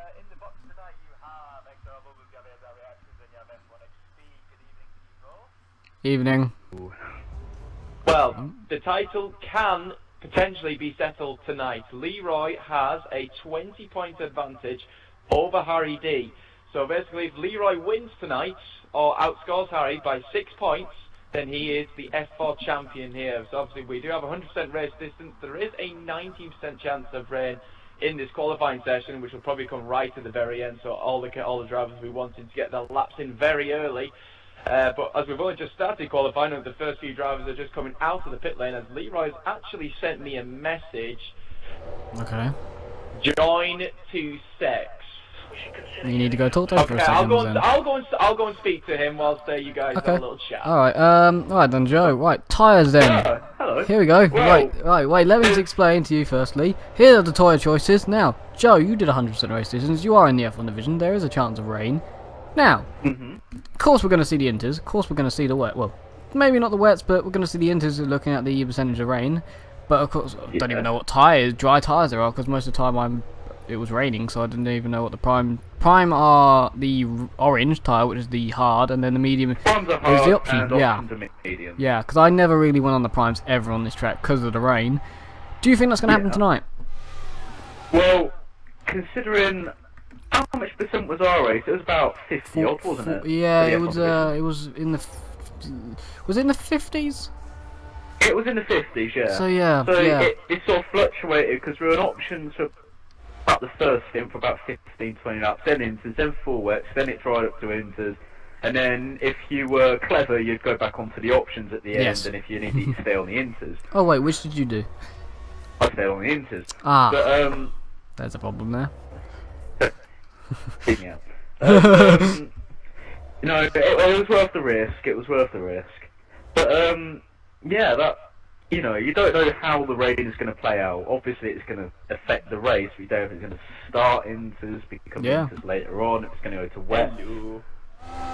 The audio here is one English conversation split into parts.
In the box tonight you have XRL F4 and you have F1 Xcite. Good evening to you both. Evening. Well, the title can potentially be settled tonight. Leroy has a 20-point advantage over Harry D. So basically, if Leroy wins tonight, or outscores Harry by 6 points, then he is the F4 champion here. So obviously we do have 100% race distance. There is a 19% chance of rain in this qualifying session, which will probably come right at the very end. So all the drivers will be wanting to get their laps in very early. But as we've only just started qualifying, and the first few drivers are just coming out of the pit lane, as Leroy's actually sent me a message. Okay. Join to sex. You need to go talk to him for a Okay, second. I'll go and speak to him whilst you guys have a little chat. Alright then, Joe. Right, tyres then. Hello. Here we go. Well, Right, wait, let me just explain to you firstly. Here are the tyre choices. Now, Joe, you did 100% race distance. You are in the F1 division. There is a chance of rain. Now, of course we're going to see the inters. Of course we're going to see the wet. Well, maybe not the wets, but we're going to see the inters looking at the percentage of rain. But of course, I don't even know what dry tyres there are, because most of the time it was raining, so I didn't even know what the prime are. The orange tyre, which is the hard, and then the medium is the option. Yeah, because I never really went on the primes ever on this track because of the rain. Do you think that's going to happen tonight? Well, considering how much percent was our race, it was about 50 odd, wasn't it? Yeah, it was in the was it in the 50s? It was in the 50s, yeah. So yeah, it sort of fluctuated because we were on options for about the first stint for about 15-20 laps, then inters, then full wets, then it dried up to inters, and then if you were clever, you'd go back onto the options at the end, and if you needed to stay on the inters. Oh wait, which did you do? I stayed on the inters. Ah, but there's a problem there. Yeah. No, it was worth the risk. It was worth the risk. But yeah, that, you know, you don't know how the rain is going to play out. Obviously, it's going to affect the race. We don't know if it's going to start inters, become inters later on. If it's going to go to wet. Hello.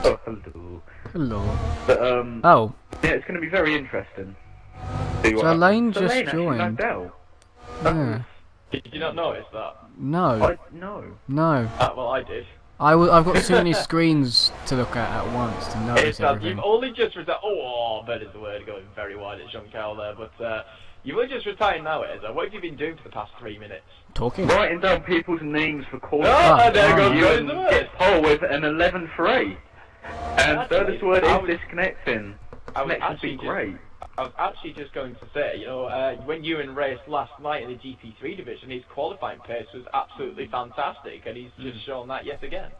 Oh, hello. Hello. But yeah, it's going to be very interesting. So Lane just Lane joined. Yeah. Did you not notice that? No. No. Well, I did. I've got too many screens to look at once to notice everything. You've only just retired. Oh, that is the word, going very wide at Jean-Cal there. But you've only just retired now, what have you been doing for the past 3 minutes? Talking. Writing down people's names for calling. There goes the word. Paul with an 11 for 8. And furthest word is disconnecting. Connection's been great. I was actually just going to say, you know, when Ewan raced last night in the GP3 division, his qualifying pace was absolutely fantastic, and he's just shown that yet again.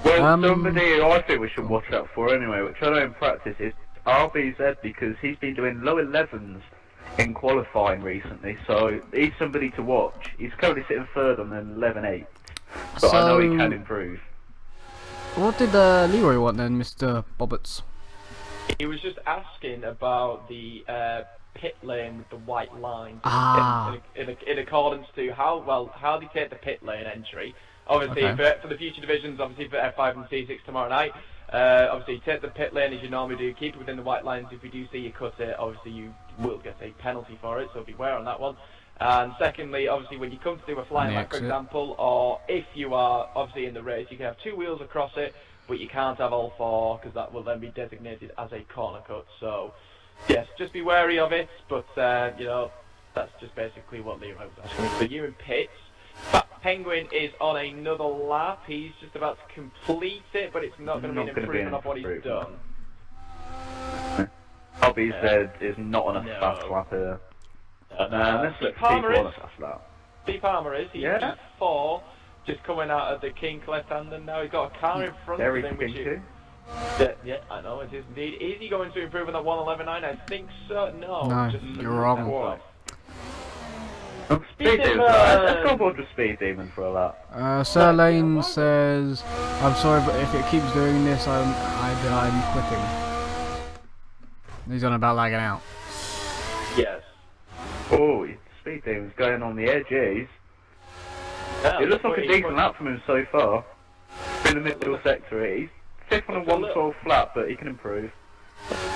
Well, somebody I think we should watch out for anyway, which I know in practice, is RBZ, because he's been doing low 11s in qualifying recently, so he's somebody to watch. He's currently sitting third on an 11.8, but I know he can improve. What did Leroy want then, Mr. Bobberts? He was just asking about the pit lane with the white line in accordance to how they take the pit lane entry. Obviously, for the future divisions, obviously for F5 and C6 tomorrow night, obviously take the pit lane as you normally do, keep it within the white lines. If you do see you cut it, obviously you will get a penalty for it, so beware on that one. And secondly, obviously when you come to do a flying lap, for example, or if you are obviously in the race, you can have 2 wheels across it, but you can't have all 4, because that will then be designated as a corner cut. So, yes, just be wary of it, but, you know, that's just basically what Leroy was asking. So you in pits. Penguin is on another lap. He's just about to complete it, but it's not going to be an improvement of what he's done. RBZ is not on a fast lap here. Let's look Palmer on a fast lap. Steve Palmer is. He's P4. Just coming out of the kink left-hander now. He's got a car in front of him, which is... Yeah, I know, it is indeed. Is he going to improve on that 111.9? I think so. No, you're wrong. Speed Demon, let's go on board with Speed Demon for a lap. Sir Lane says, I'm sorry, but if it keeps doing this, I'm quitting. He's on about lagging out. Yes. Oh, Speed Demon's going on the edges. It looks like a decent lap from him so far. In the middle sector, he's 5th on a 112 flat, but he can improve.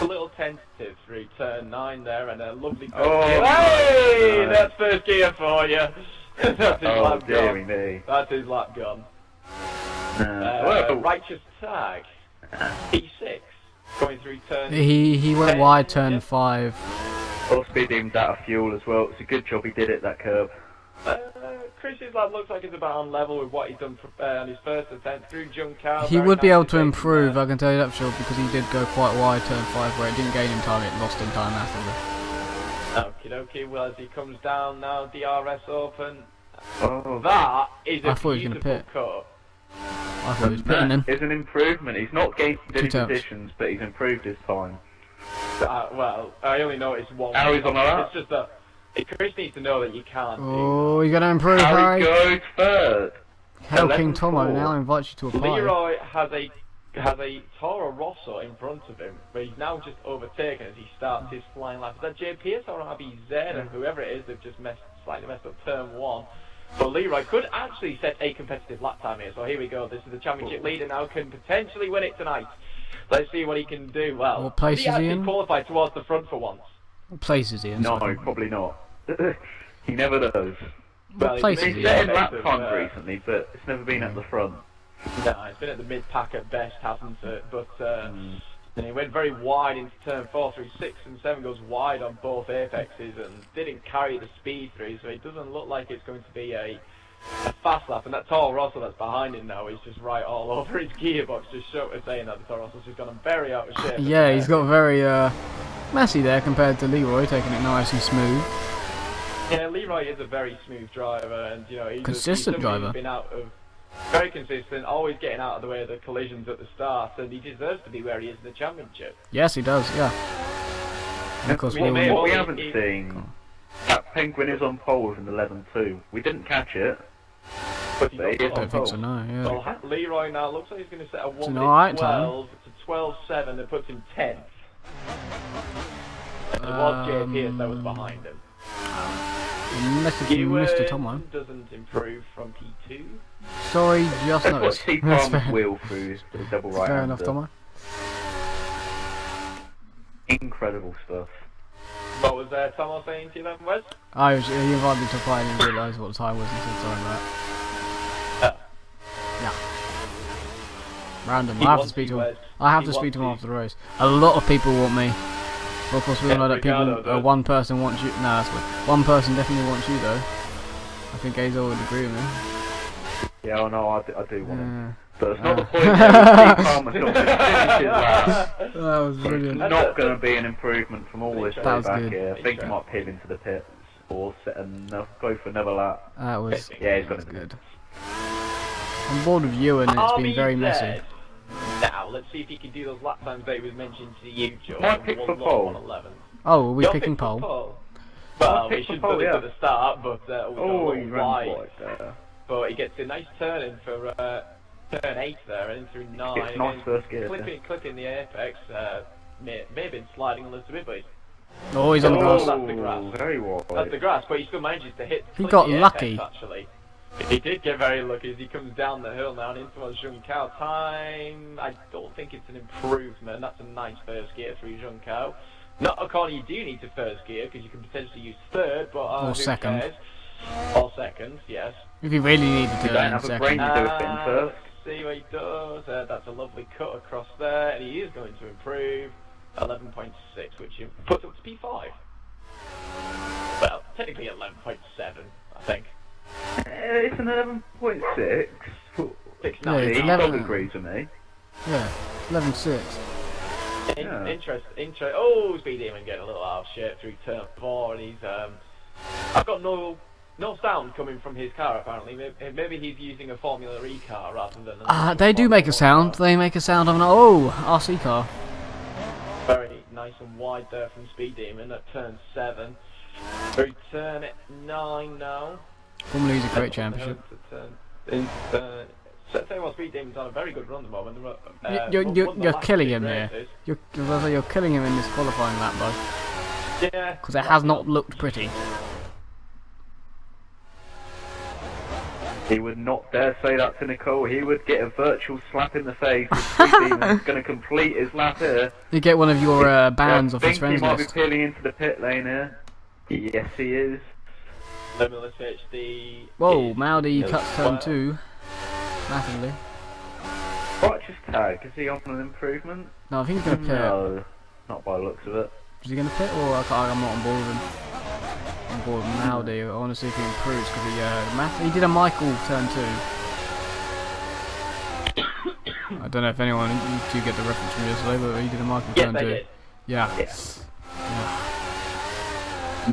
A little tentative through turn 9 there, and a lovely first gear. Hey! That's first gear for you! That's his lap gone. That's his lap gone. Righteous tag. P6. Going through turn. He went 10, wide turn yeah. 5. All speed deemed out of fuel as well. It's a good job he did it, that curve. Chris's lap looks like it's about on level with what he's done on his first attempt through Junkow. He would be able to improve, I can tell you that for sure, because he did go quite wide turn 5 where it didn't gain him time, it lost him time after. Okie dokie, well as he comes down now, DRS open. Oh, That is a I thought he was gonna beautiful pit. cut. I thought he was pitting then. It's an improvement. He's not gained any turns. positions, but he's improved his time. Well, I only noticed one. How he's on the lap? It's just that Chris needs to know that you can't Oh, you're gonna improve, Harry Harry. goes third. Hell King Tomo 11-4. now invites you to a do. party. Leroy has a Toro Rosso in front of him, but he's now just overtaken as he starts his flying lap. Is that Jay Pierce or RBZ and whoever it is? They've just slightly messed up turn 1. But Leroy could actually set a competitive lap time here. So here we go. This is the championship leader now. Can potentially win it tonight. Let's see what he can do. Well, What place he is he actually in? qualified towards the front for once. What place is he in? No, probably not. He never does. What place is He's he set in? in lap times recently, but it's never been at the front. No, it's been at the mid-pack at best, hasn't it? But and he went very wide into turn 4 through 6 and 7, goes wide on both apexes and didn't carry the speed through, so it doesn't look like it's going to be a fast lap. And that Toro Rosso that's behind him now is just right all over his gearbox, just short of saying that the Toro Rosso's just gone very out of shape. Yeah, he's got very messy there compared to Leroy, taking it nice and smooth. Yeah, Leroy is a very smooth driver, and you know he's Consistent he's driver. Who's been out of very consistent, always getting out of the way of the collisions at the start, and he deserves to be where he is in the championship. Yes, he does, yeah. And of course, What we'll... we haven't seen, that Penguin is on pole with an 11-2. We didn't catch it, But he's but he is I on don't think so, pole. no, yeah. Well, Leroy now looks like he's going to set a an 1 alright 12 to 12.7 that puts him 10th. And it was Jay Pierce that was behind him. Message from Mr. Tomo. Doesn't improve from P2. Sorry, just That's what noticed. Steve That's Palmer's fair, wheel through the double right fair enough, Tomo. Incredible stuff. What was Tomo saying to you then, Wes? He invited me to a party and didn't realise what the time was and said sorry about that. Yeah. Random. He I have to wants speak to you, him. Wes. I have He to speak to him wants after the race. A lot of people want me. But of course, we all know that Ricardo people. does. One person wants you. No, that's weird. One person definitely wants you though. I think Azo would agree with me. Yeah, I know, I do want him. Yeah. But it's not the point that Steve Palmer's not going to finish his lap. That was brilliant. It's not going to be an improvement from all this way That was back good. here. I think he might pivot into the pits or go for another lap. That was. Yeah, he's got That's it. good. I'm bored of you and it's been very RBZ. messy. Now, let's see if he can do those lap times that he was mentioning to you, Joe. Might pick for pole. 1:11. Oh, are we You're picking picked for pole? Well, pick we for should pole, put it yeah. at the start, but we got Oh, a he little ran wide. wide there. But he gets a nice turn in for turn 8 there, and in through 9. It's nice Again, first gear. clipping the apex. May have been sliding a little bit, but Oh, he's on the grass. That's the grass. Very wide. that's the grass. But he still manages to hit. He clip got the lucky. apex, actually. He did get very lucky as he comes down the hill now and into Junkow. Time, I don't think it's an improvement. That's a nice first gear through Junkow. Not a corner you do need to first gear because you can potentially use third, but Or who second. cares? Or second, yes. If you really need to You do don't it in have a brain second. to do it in first. Let's see what he does. That's a lovely cut across there, and he is going to improve 11.6, which puts up to P5. Well, technically 11.7, I think. It's an 11.6. Yeah, it's He 11. agrees with me. Yeah, 11.6. Yeah. Interest. Oh, Speed Demon getting a little out of shape through turn 4, and he's I've got no sound coming from his car apparently. Maybe he's using a Formula E car rather than. They do make a sound. They make a sound of an RC car. Very nice and wide there from Speed Demon at turn 7. Through turn 9 now. Formula E's a great championship. So tell you what, Speed Demon's on a very good run at the moment. You're killing him here. You're killing him in this qualifying lap, bud. Yeah. Because it has not looked pretty. He would not dare say that to Nicole. He would get a virtual slap in the face if Speed Demon's going to complete his lap here. You get one of your bans off his I think friends he might list. be peeling into the pit lane here. Yes, he is. Limitless HD. Whoa, is Maudi as cuts turn well. 2. Massively. Righteous tag, is he on an improvement? No, I think he's going to pit. No, not by the looks of it. Is he going to pit or I'm not on board with him? I'm on board with him now, I want to see if he improves because he did a Michael turn 2. I don't know if anyone you two get the reference from yesterday, but he did a Michael turn 2. Did. Yeah. Yes.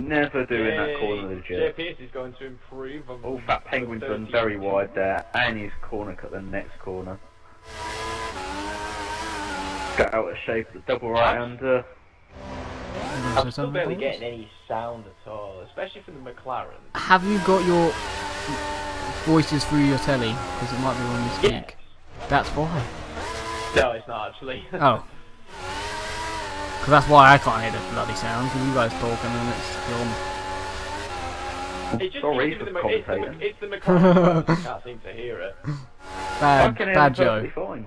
Never doing that corner legit. Jay Pierce is going to improve. Oh, Fat Penguin's done very wide there, and he's corner cut the next corner. Got out of shape at the double right-hander. I'm still barely getting any sound at all, especially from the McLaren. Have you got your voices through your telly? Because it might be when you speak. Yes. That's why. No, it's not actually. Oh. Because that's why I can't hear the bloody sound, because you guys talk and then it's gone. It just Sorry seems for to be commentating. it's the McLaren. I can't seem to hear it. Bad Joe. Fine.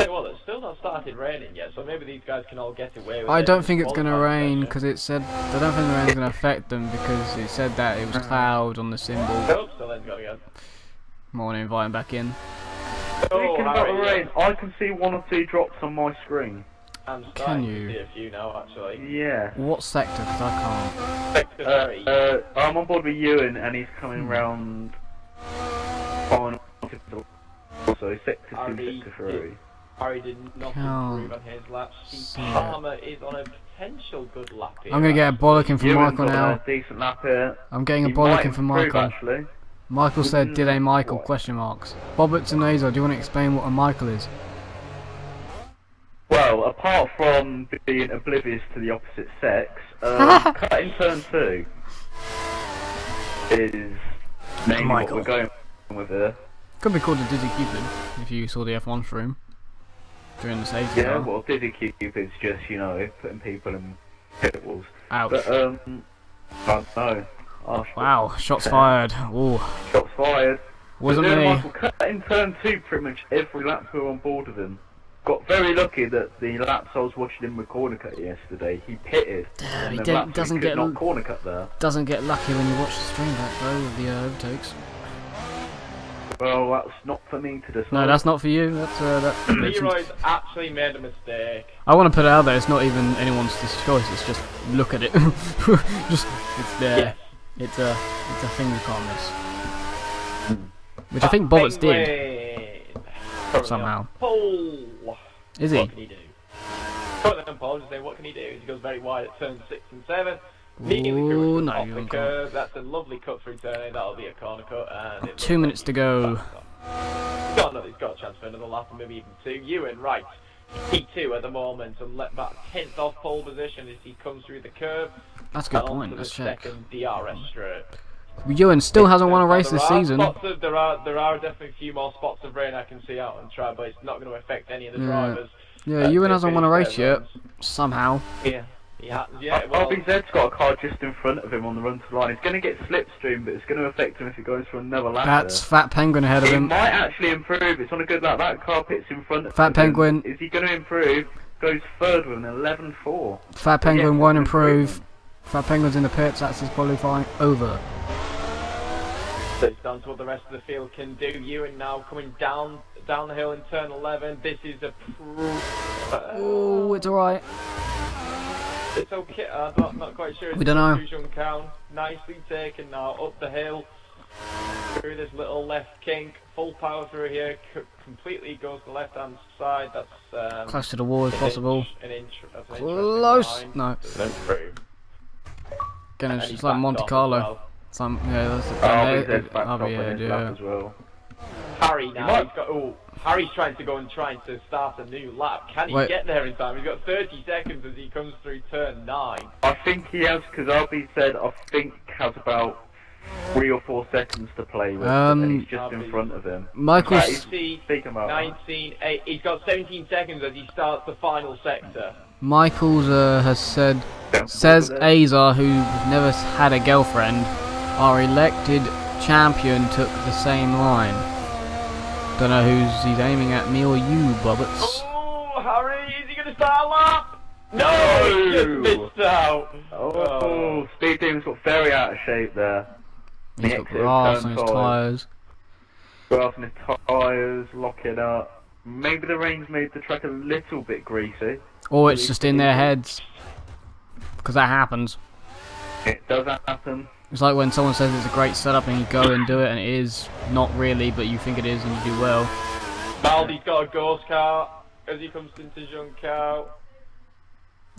Well, it's still not started raining yet, so maybe these guys can all get away with it. I don't think it's going to Qualifying rain, session. because it said... I don't think the rain's going to affect them, because it said that it was cloud on the symbol. Nope, so let's go again. I want to invite him back in. Speaking about the rain, I can see 1 or 2 drops on my screen. I'm Can starting you? to see a few now, actually. Yeah. What sector? Because I can't. Sector 3. I'm on board with Ewan, and he's coming round... on... So, sector 2, sector 3. Harry did not improve on his lap. Steve Palmer is on a potential good lap here. I'm going to get a bollocking from Ewan's Michael got now. a decent lap here. I'm getting a He might bollocking from improve, Michael. actually. Michael said, did a Michael? Question marks. Bobbert and Nazo, do you want to explain what a Michael is? Well, apart from being oblivious to the opposite sex, cut in turn 2 is mainly Michael. what we're going with here. Could be called a Dizzy Cupid, if you saw the F1 stream. During the safety Yeah, car. well, Dizzy Cupid's just, you know, putting people in pit walls. Ouch. But, I don't know. Oh, Wow, shots fired. Ooh. shots fired. Wasn't But then me. Michael cut in turn 2 pretty much every lap we were on board with him. Got very lucky that the laps I was watching him with corner cut yesterday, he pitted. Damn, and he the laps doesn't he could get not corner cut there. Doesn't get lucky when you watch the stream back though with the overtakes. Well, that's not for me to decide. No, that's not for you. That's Leroy's actually made a mistake. I want to put it out there. It's not even anyone's choice. It's just look at it. Just it's there. Yes. It's a thing you can't miss. Which I think Bobbitt's did somehow. Pole. Is he? What can he do? Currently on pole, just saying what can he do? He goes very wide at turns 6 and 7. Immediately Ooh, through no, off you the haven't curve. That's a lovely cut through turn. That'll be a corner cut. And 2 minutes to go. He's got a chance for another lap, and maybe even 2. Ewan, right. P2 at the moment, and let about 10th off pole position as he comes through the curve. That's a good and point. onto Let's the check. second DRS strip. Ewan still hasn't won a race this season. There are definitely a few more spots of rain I can see out on track, but it's not going to affect any of the drivers. Yeah, Ewan hasn't won a race yet. Somehow. Yeah. Well, RBZ's got a car just in front of him on the run to the line. He's going to get slipstream, but it's going to affect him if he goes for another lap. That's Fat Penguin ahead of He him. might actually improve. It's on a good lap. That car pits in front of Fat him. Penguin. Is he going to improve? Goes third with an 11.4. Fat Penguin Yeah, won't an improve. improvement. Fat Penguin's in the pits. That's his qualifying over. so it's down to what the rest of the field can do. Ewan now coming down the hill in turn 11. This is a Oh, it's alright. It's okay. I'm not quite sure. We don't know. Count. Nicely taken now up the hill through this little left kink. Full power through here. Completely goes to the left hand side. That's Close to the wall as possible. An inch. That's an Close. interesting No. line. Don't improve. Again, And it's he's just like backed Monte off as Carlo. well. Yeah, that's it. RBZ's back I'll off be on here, his lap yeah. as well. Harry now. might- He's got. Oh, Harry's trying to start a new lap. Can he Wait. get there in time? He's got 30 seconds as he comes through turn 9. I think he has, because RBZ, I think, has about 3 or 4 seconds to play with, and he's just in front of him. Michael's- That is- speaking about that. 19, 8. He's got 17 seconds as he starts the final sector. Michaels has says Azar, who never had a girlfriend, our elected champion took the same line. Don't know who's he's aiming at, me or you, Bobbits. Oh, Harry, is he going to start a lap? No, he just missed out. Oh, Speed Demon's got very out of shape there. He's got grass on his tyres. grasping his tyres, locking up. Maybe the rain's made the track a little bit greasy. Or it's just in their heads. Because that happens. It does happen. It's like when someone says it's a great setup and you go and do it and it is not really, but you think it is and you do well. Baldy's got a ghost car as he comes into Junkow.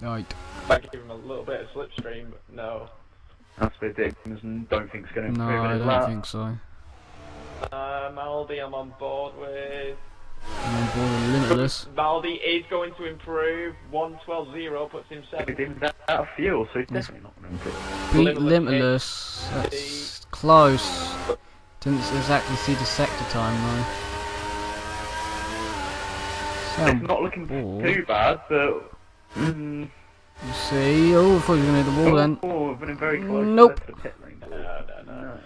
Right. Might give him a little bit of slipstream, but no. That's ridiculous and don't think it's going to No, improve I his don't lap. think so. Maldy I'm on board with. I'm on board with Limitless. Baldy is going to improve. 1:12.0 puts him 7th. He's out of fuel, so he's definitely not going to improve. Beat Limitless. That's close. Didn't exactly see the sector time though. It's not looking too bad, but... You see. Oh, I thought you were going to hit the wall then. Oh, we're running very close Nope. to the pit lane. No.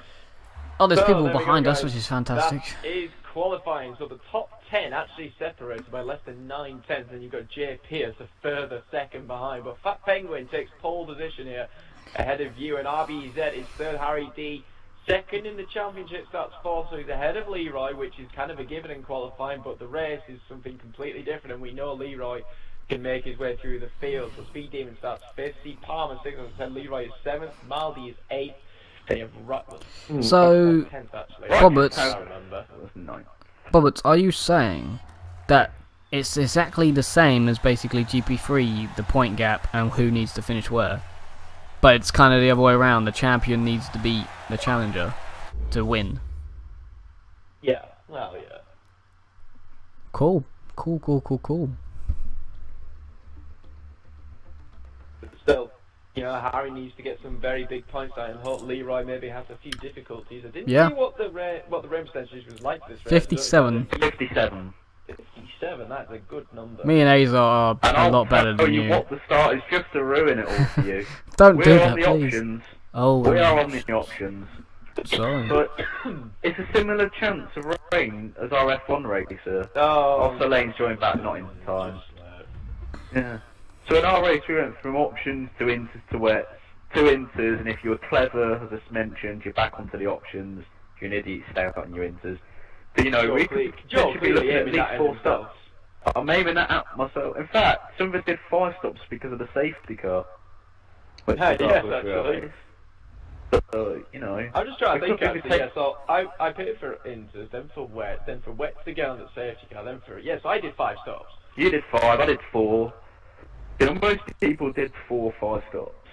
Oh, there's So, people there we behind go, us, guys. which is fantastic. That is qualifying, so the top 10 actually separated by less than 9/10, and you've got Jay Pierce a further second behind. But Fat Penguin takes pole position here ahead of you, and RBZ is third, Harry D. Second in the championship, starts fourth, so he's ahead of Leroy, which is kind of a given in qualifying, but the race is something completely different, and we know Leroy can make his way through the field. So Speed Demon starts fifth, C. Palmer 6th, as I said, Leroy is 7th, Maldy is 8th, and you have Rutland. So, 10th actually. Roberts, I remember. That was 9. Roberts, are you saying that it's exactly the same as basically GP3, the point gap, and who needs to finish where? But it's kind of the other way around. The champion needs to beat the challenger to win. Yeah, well, yeah. Cool. But still, you know, Harry needs to get some very big points out, and hope Leroy maybe has a few difficulties. I didn't see what the rain percentage was like this race. 57. 57. 57, that's a good number. Me and Aza are And a lot better tell than you. what the start is just to ruin it all for you. Don't do We're that, on the please. options. Oh, We are on the options. sorry. But it's a similar chance of rain as our F1 racer. Oh, After Lane's joined back, not in time. Yeah. So in our race, we went from options to inters to wets, to inters, and if you were clever, as I mentioned, you're back onto the options. If you're an idiot, stay out on your inters. But you know, we could potentially be looking at least 4 stops. I'm aiming that at myself. In fact, some of us did 5 stops because of the safety car. Which Yes, was actually. So, you know. I'm just trying to we think could actually, take- yeah, so I paid for inters, then for wets to get on the safety car, then for, yes, I did 5 stops. You did 5, I did 4. You know, most people did 4 or 5 stops.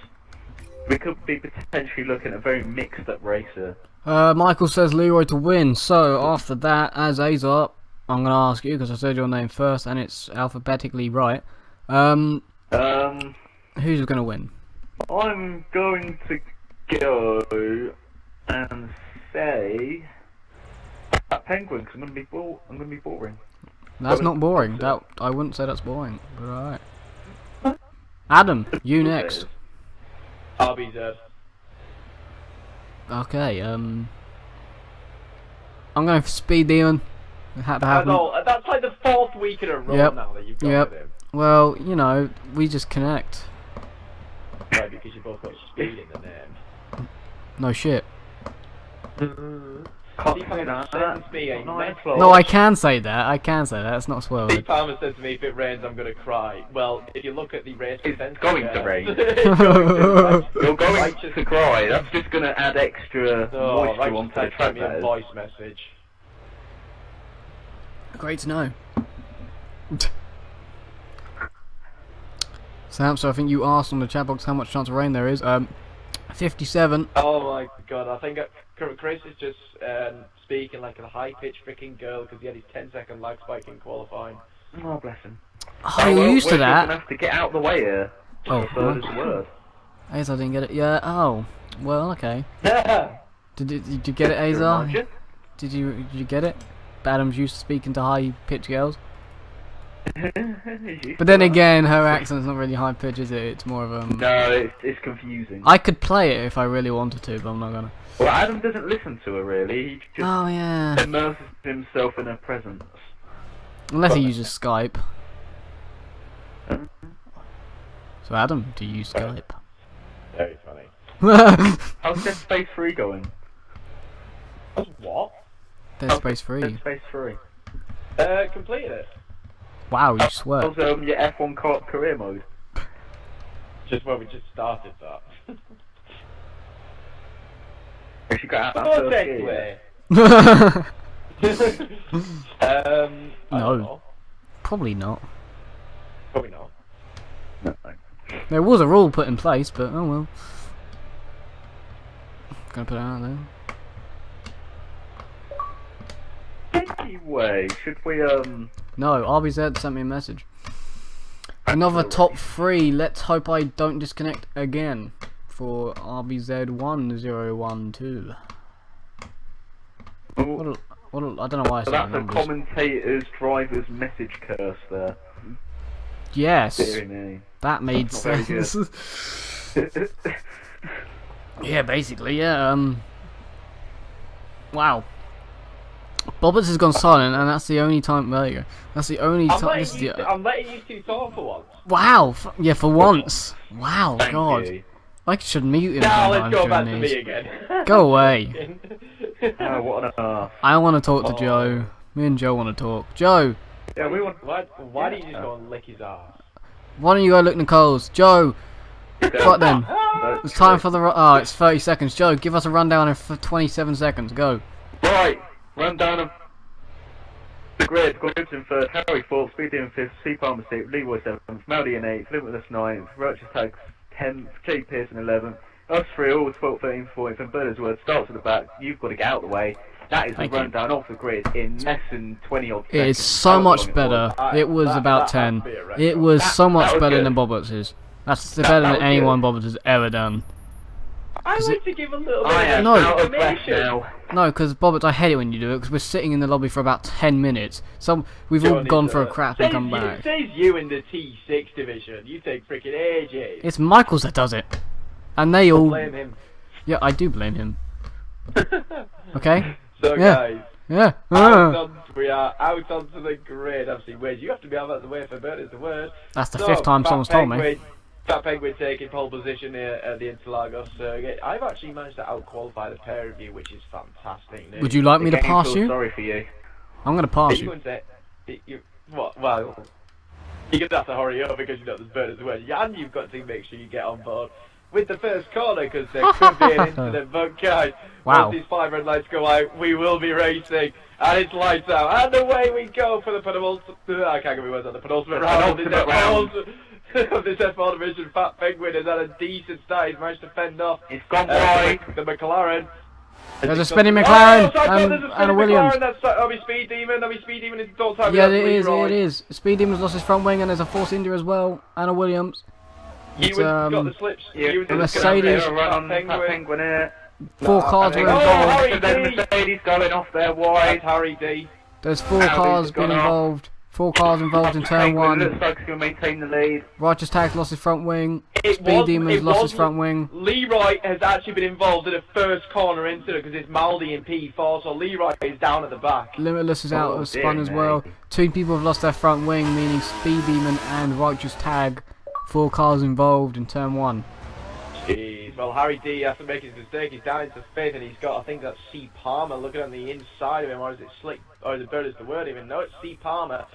We could be potentially looking at a very mixed up racer. Michael says Leroy to win. So after that, as Azar, I'm gonna ask you because I said your name first and it's alphabetically right. Who's gonna win? I'm going to go and say that Penguin because I'm going to be boring. That's not boring. That I wouldn't say that's boring. But alright. Adam, you next. RBZ. Okay. I'm going for Speed Demon. It had to happen. That's like the 4th week in a row Yep. now that you've gone Yep. with him. Well, you know, we just connect. Right, because you both got speed in the name. No shit. Can't say that. No, I can say that. I can say that. It's not Steve swearing. Palmer said to me, if it rains, I'm going to cry. Well, if you look at the race It's going to rain. It's going to You're going Righteous- to cry. That's just going to add extra Oh, moisture Righteous onto the Tech track. sent me a voice message. Great to know. Sam, so I think you asked on the chat box how much chance of rain there is. 57. Oh my god, I think Chris is just speaking like a high-pitched freaking girl because he had his 10-second lag spike in qualifying. Oh, bless him. Oh, you're used to We're going to that. have to get out the way here. Oh, Third is the word. Azar didn't get it. Yeah. Oh, well, okay. Yeah. Did you get it, Azar? Did you get it? Adam's used to speaking to high-pitched girls. But then again, her accent's not really high-pitched, is it? It's more of a... No, it's confusing. I could play it if I really wanted to, but I'm not gonna. Well, Adam doesn't listen to her really. He just Oh, yeah. immerses himself in her presence. Unless he uses Skype. So, Adam, do you use Skype? Very funny. How's Dead Space 3 going? What? Dead Space 3. Dead Space 3. Completed it. Wow, you swear. Also, your F1 co-op career mode. Just when we just started that. If you got out Oh, that first gear. I No. don't know. Probably not. Probably not. No. There was a rule put in place, but oh well. Gonna put it out there. Anyway, should we No, RBZ sent me a message. Another top 3. Let's hope I don't disconnect again for RBZ1012. I don't know why I So said that's a numbers. commentator's driver's message curse there. Yes, Dear me. that made That's not very sense. Yeah, basically, yeah. Wow. Bobbers has gone silent, and that's the only time. There you go. That's the only time. I'm letting you two talk for once. Wow. Yeah, for once. Wow. Thank God. you. I should mute him. Now let's sometimes go back to during me these. again. Go away. Oh, what on earth. I want to talk to Oh. Joe. Me and Joe want to talk. Joe, Yeah, we want... Why don't you just go and lick his ass? why don't you go look Nicole's? Joe, fuck them. That's It's time true. for the. Oh, it's 30 seconds. Joe, give us a rundown in 27 seconds. Go. Right, rundown of the grid. Grids in third, Harry fourth, Speedy in fifth, C Palmer sixth, Leroy seventh, Maldy in eighth, Limitless ninth, Roach's Tags 10th, Jay Pearson 11th, us three all 12th, 13th, 14th, and Birdsworth starts at the back. You've got to get out of the way. That is Thank a you. rundown off the grid in less than 20 odd It seconds. is so How much long better. was. It was That about has 10. to be a record. It was so much that was better good. than Bobbitt's. That's That better than was anyone good. Bobbitt has ever done. I Is like it- to give a little bit I am of No. out of breath information. now. No, because Bobbitt, I hate it when you do it, because we're sitting in the lobby for about 10 minutes. We've all Johnny gone for a does. crap and Says come you- back. Says you in the T6 division. You take freaking ages. It's Michaels that does it. And they all... Blame him. Yeah, I do blame him. Okay? So Yeah. guys, Yeah. we are out onto the grid. Obviously, Wes, you have to be out of the way for Bert is the word. That's the So, 5th time Fat someone's told me. Penguin- Fat Penguin taking pole position here at the Interlagos circuit. I've actually managed to out-qualify the pair of you, which is fantastic news. Would you like me The to game pass feels you? sorry for you. I'm going to pass You you. wouldn't say... Well, you're going to have to hurry up because you know there's Bert as well. And you've got to make sure you get on board with the first corner because there could be an incident. But guys, Wow. once these 5 red lights go out, we will be racing. And it's lights out. And away we go for the penultimate... I can't get my words on the penultimate round. Penultimate round. Of this F4 division. Fat Penguin has had a decent start. He's managed to fend off It's gone wide. the McLaren. There's a spinning McLaren and there's a spinning Williams. McLaren. That's Speed Demon is don't time. Yeah, it is. Speed Demon's lost his front wing and there's a Force India as well. And a Williams. It's, Ewan's got the slips. Yeah, Ewan's a got Mercedes. the run on Fat Fat Penguin here. 4 cars were Oh, involved. Harry There's D. Mercedes going off there That's wide. Harry D. There's 4 Audi cars has gone been off. involved. 4 cars involved in turn Penguin 1. looks like he's going to maintain the lead. Righteous Tag's lost his front wing. It Speed wasn't- Demon's it lost his wasn't- front wing. Leroy has actually been involved in a first corner incident because it's Maldy in P4, so Leroy is down at the back. Limitless is out Oh, of spun dear as well. me. 2 people have lost their front wing, meaning Speed Demon and Righteous Tag. 4 cars involved in turn 1. Jeez. Well, Harry D has to make his mistake. He's down into 5th, and he's got, I think that's C Palmer looking on the inside of him, or is it Slick, or is it Bird is the word even? No, it's C Palmer.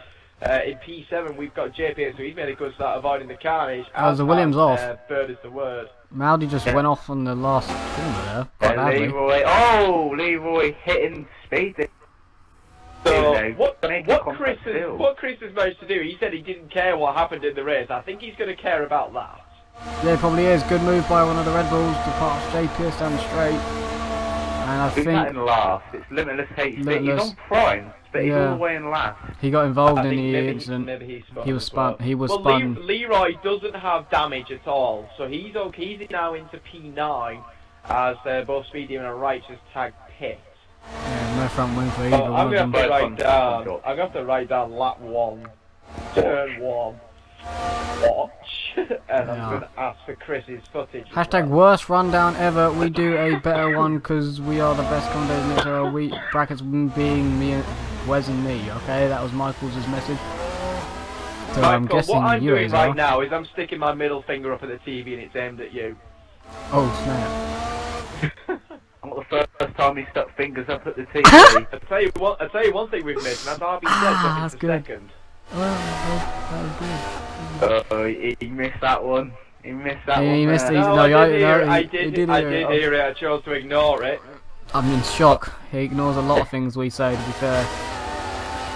In P7, we've got JP, so he's made a good start avoiding the carnage. Oh, the Williams off. Bird is the word. Maldy just went off on the last corner there. Quite badly. Leroy. Oh, Leroy hitting Speed. So Really? what Make a Chris contact still. has managed to do, he said he didn't care what happened in the race. I think he's going to care about that. Yeah, it probably is. Good move by one of the Red Bulls to pass JPS down the straight. And I Who's that think in last? It's Limitless HB. Limitless. He's on prime, but he's Yeah. all the way in last. he got involved I in think the maybe incident. maybe he spun He was as well. spun. He was well, spun. Leroy doesn't have damage at all, so he's okay. He's now into P9 as both Speed Demon and Righteous tag pit. Yeah, no front wing for either So one I'm of gonna them. have to write Front down. shot. I'm gonna have to write down lap 1, turn 1, watch, and Yeah. I'm gonna ask for Chris's footage. as Hashtag well. worst rundown ever. We do a better one because we are the best commentators in Israel. We brackets being me, Wes and me. Okay, that was Michael's message. So I'm Michael, guessing what I'm you doing is right now is I'm sticking my middle finger up at the TV and it's aimed at you. Oh snap! I'm got the first time he stuck fingers up at the TV. I'll tell you one thing we've missed, and that's RB That's Zed good. second. Well, that was good. Oh, he missed that one. He missed that one. He missed there. it. No, No, I he did did hear it. I chose to ignore it. I'm in shock. He ignores a lot of things we say, to be fair.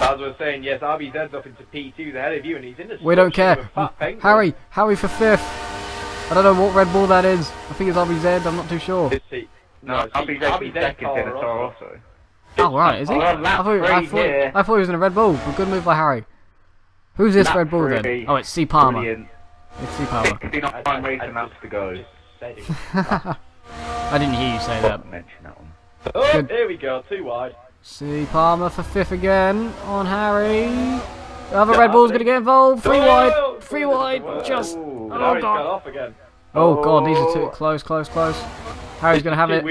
As I was saying, yes, RBZ's up into P2 ahead of you, and he's in the We don't structure care. with Fat Penguin. Harry for 5th. I don't know what Red Bull that is. I think it's RBZ, I'm not too sure. It's he. No, RBZ's RBZ second in a Toro Toro Rosso. Rosso. Oh, right, is he? Oh, I lap thought here. he was in a Red Bull. But good move by Harry. Who's this Lap Red Bull then? three. Oh, it's C. Palmer. Brilliant. It's C. Palmer. 69 racing laps to go. Just said it. I didn't hear you say that. Mention that one. Oh, Good. here we go, too wide. C. Palmer for 5th again on Harry. The other Yeah, Red Bull's I going to think- get involved. 3 Oh, wide. oh, 3 oh, wide. oh, Just. Ooh. And Oh, Harry's got God. off again. Oh, God. These are too close. Harry's going to have it.